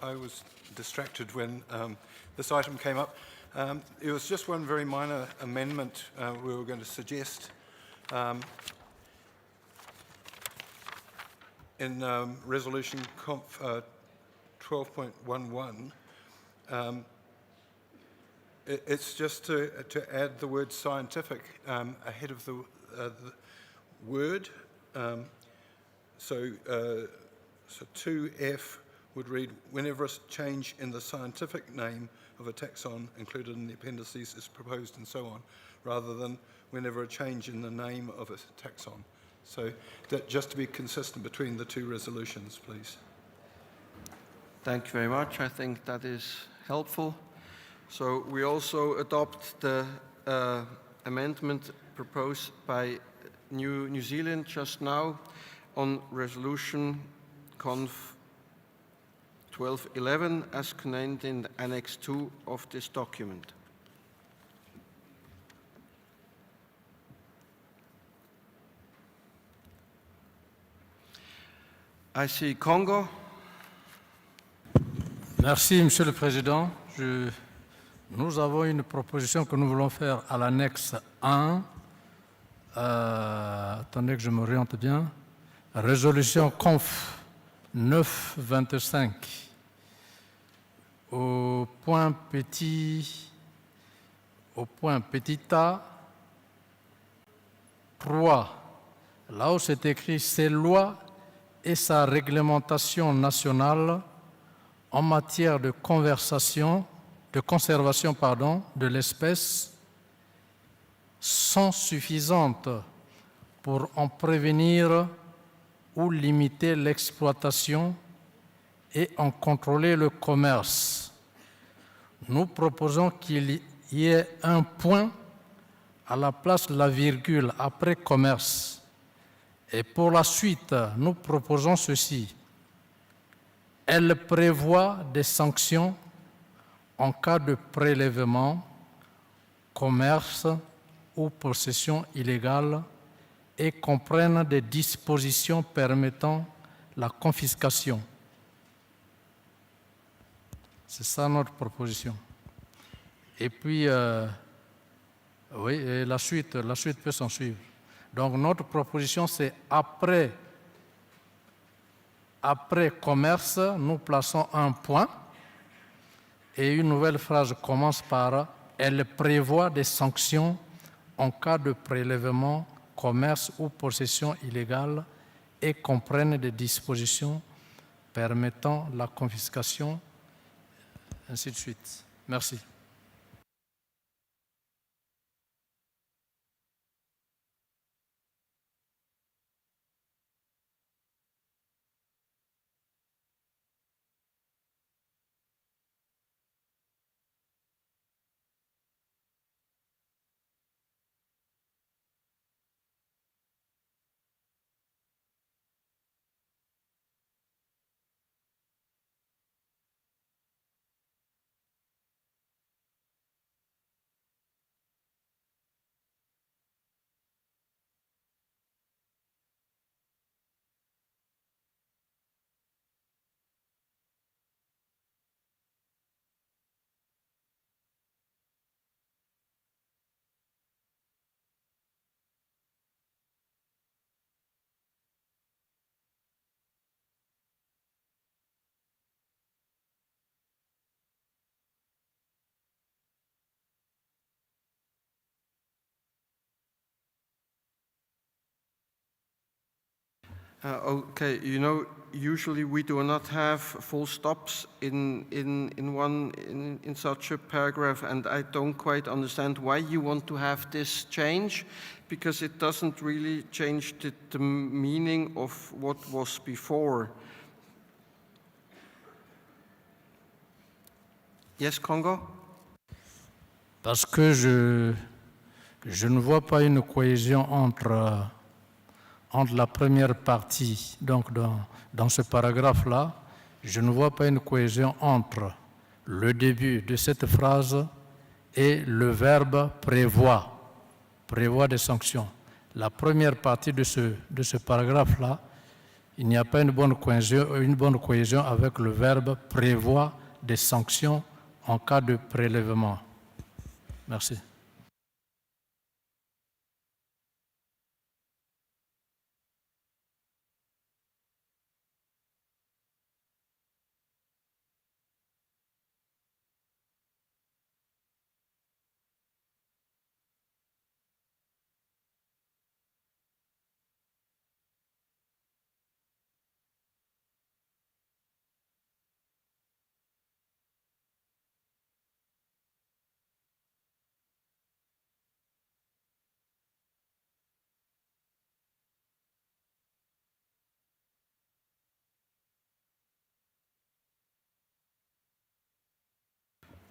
I was distracted when this item came up. It was just one very minor amendment we were going to suggest. In Resolution Conf 12.11, it's just to add the word scientific ahead of the word. So 2F would read, whenever a change in the scientific name of a taxon included in the appendices is proposed and so on, rather than whenever a change in the name of a taxon. So that just to be consistent between the two resolutions, please. Thank you very much. I think that is helpful. So we also adopt the amendment proposed by New Zealand just now on resolution conf 1211 as contained in Annex 2 of this document. I see Congo. Merci, Monsieur le Président. Nous avons une proposition que nous voulons faire à l'annexe 1. Attendez que je m'oriente bien. Résolution conf 925. Au point petit A, 3. Là où c'est écrit « ces lois et sa réglementation nationale en matière de conservation de l'espèce sont suffisantes pour en prévenir ou limiter l'exploitation et en contrôler le commerce. Nous proposons qu'il y ait un point à la place de la virgule après commerce. Et pour la suite, nous proposons ceci. Elle prévoit des sanctions en cas de prélèvement, commerce ou possession illégale et comprennent des dispositions permettant la confiscation. C'est ça notre proposition. Et puis, oui, et la suite peut s'en suivre. Donc notre proposition, c'est après commerce, nous plaçons un point et une nouvelle phrase commence par « Elle prévoit des sanctions en cas de prélèvement, commerce ou possession illégale et comprennent des dispositions permettant la confiscation, ainsi de suite. » Merci. Okay, you know, usually we do not have full stops in such a paragraph, and I don't quite understand why you want to have this change, because it doesn't really change the meaning of what was before. Yes, Congo? Parce que je ne vois pas une cohésion entre la première partie, donc dans ce paragraphe-là, je ne vois pas une cohésion entre le début de cette phrase et le verbe prévoit des sanctions. La première partie de ce paragraphe-là, il n'y a pas une bonne cohésion avec le verbe prévoit des sanctions en cas de prélèvement. Merci.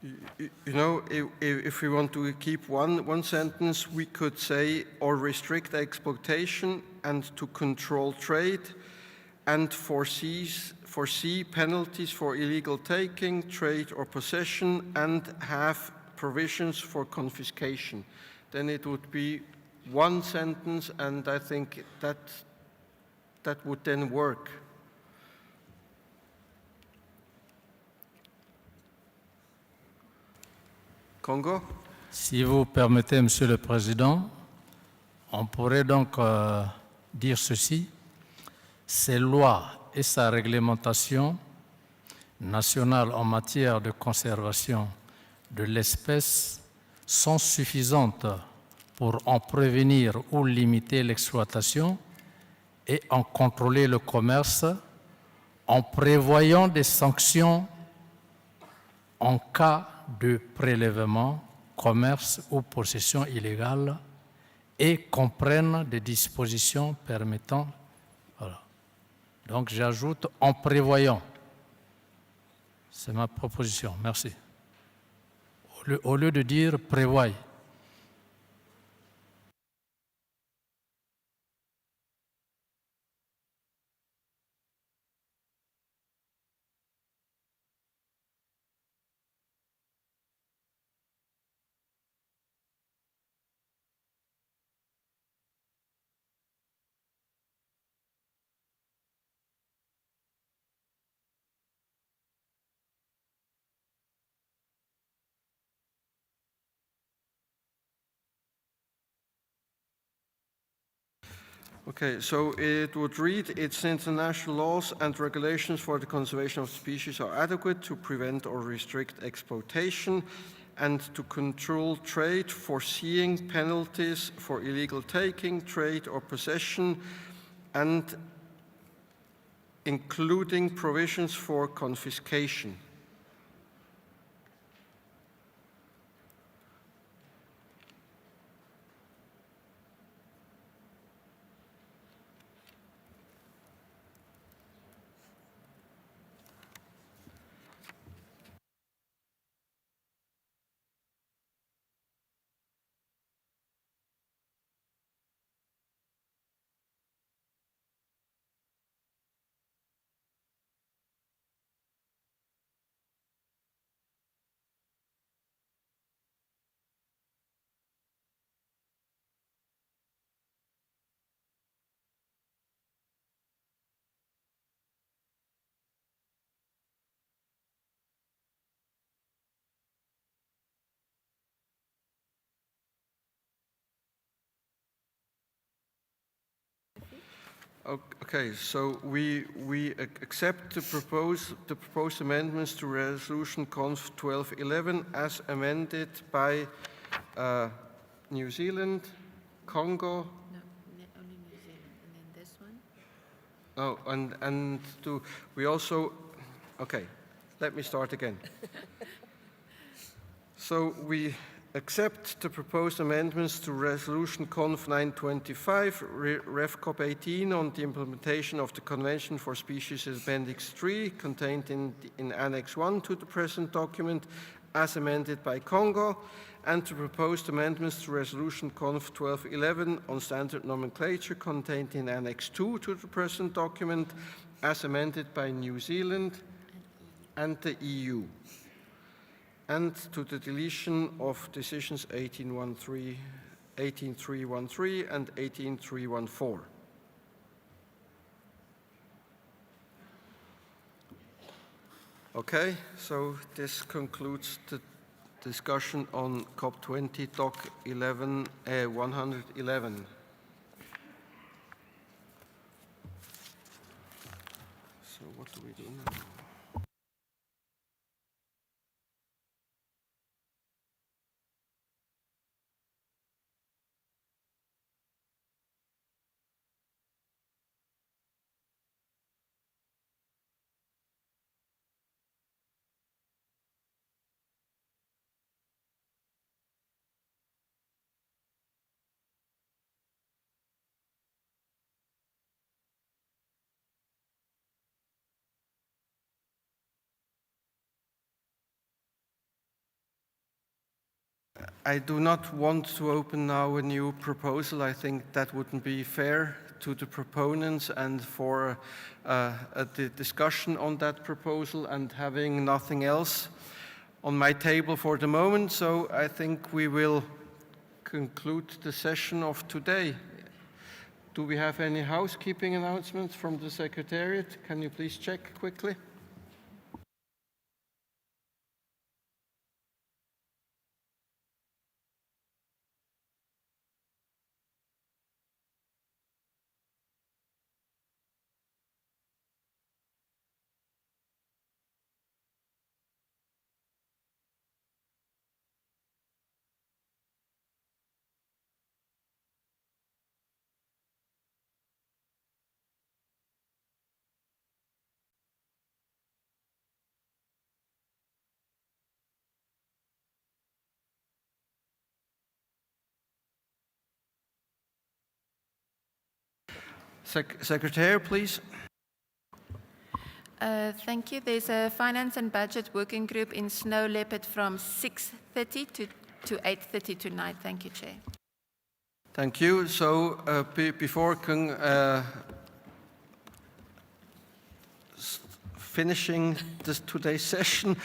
You know, if we want to keep one sentence, we could say, or restrict exploitation and to control trade and foresee penalties for illegal taking, trade or possession and have provisions for confiscation. Then it would be one sentence, and I think that would then work. Congo? Si vous permettez, Monsieur le Président, on pourrait donc dire ceci. Ces lois et sa réglementation nationale en matière de conservation de l'espèce sont suffisantes pour en prévenir ou limiter l'exploitation et en contrôler le commerce en prévoyant des sanctions en cas de prélèvement, commerce ou possession illégale et comprennent des dispositions permettant. Voilà. Donc j'ajoute en prévoyant. C'est ma proposition. Merci. Au lieu de dire prévoit. Okay, so it would read, its international laws and regulations for the conservation of species are adequate to prevent or restrict exploitation and to control trade, foreseeing penalties for illegal taking, trade or possession, and including provisions for confiscation. Okay, so we accept the proposed amendments to Resolution Conf 1211 as amended by New Zealand, Congo. No, only New Zealand, and then this one. Oh, and we also, okay, let me start again. So we accept the proposed amendments to Resolution Conf 925, Ref CoP18 on the implementation of the Convention for Species Appendix 3 contained in Annex 1 to the present document as amended by Congo, and the proposed amendments to Resolution Conf 1211 on standard nomenclature contained in Annex 2 to the present document as amended by New Zealand and the EU, and to the deletion of decisions 18313 and 18314. Okay, so this concludes the discussion on COP20 Doc 111. So what do we do now? I do not want to open now a new proposal. I think that wouldn't be fair to the proponents and for a discussion on that proposal and having nothing else on my table for the moment. So I think we will conclude the session of today. Do we have any housekeeping announcements from the Secretariat? Can you please check quickly? Secretary, please. Thank you. There's a Finance and Budget Working Group in Snow Leopard from 6:30 to 8:30 tonight. Thank you, Chair. Thank you. So before finishing today's session,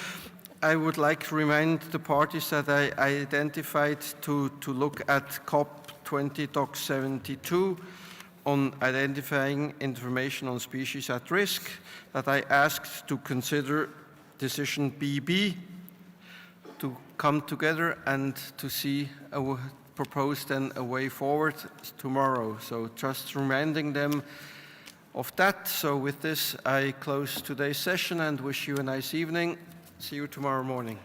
I would like to remind the parties that I identified to look at CoP20 Doc 72 on identifying information on species at risk, that I asked to consider decision BB to come together and to see propose then a way forward tomorrow. So just reminding them of that. So with this, I close today's session and wish you a nice evening. See you tomorrow morning.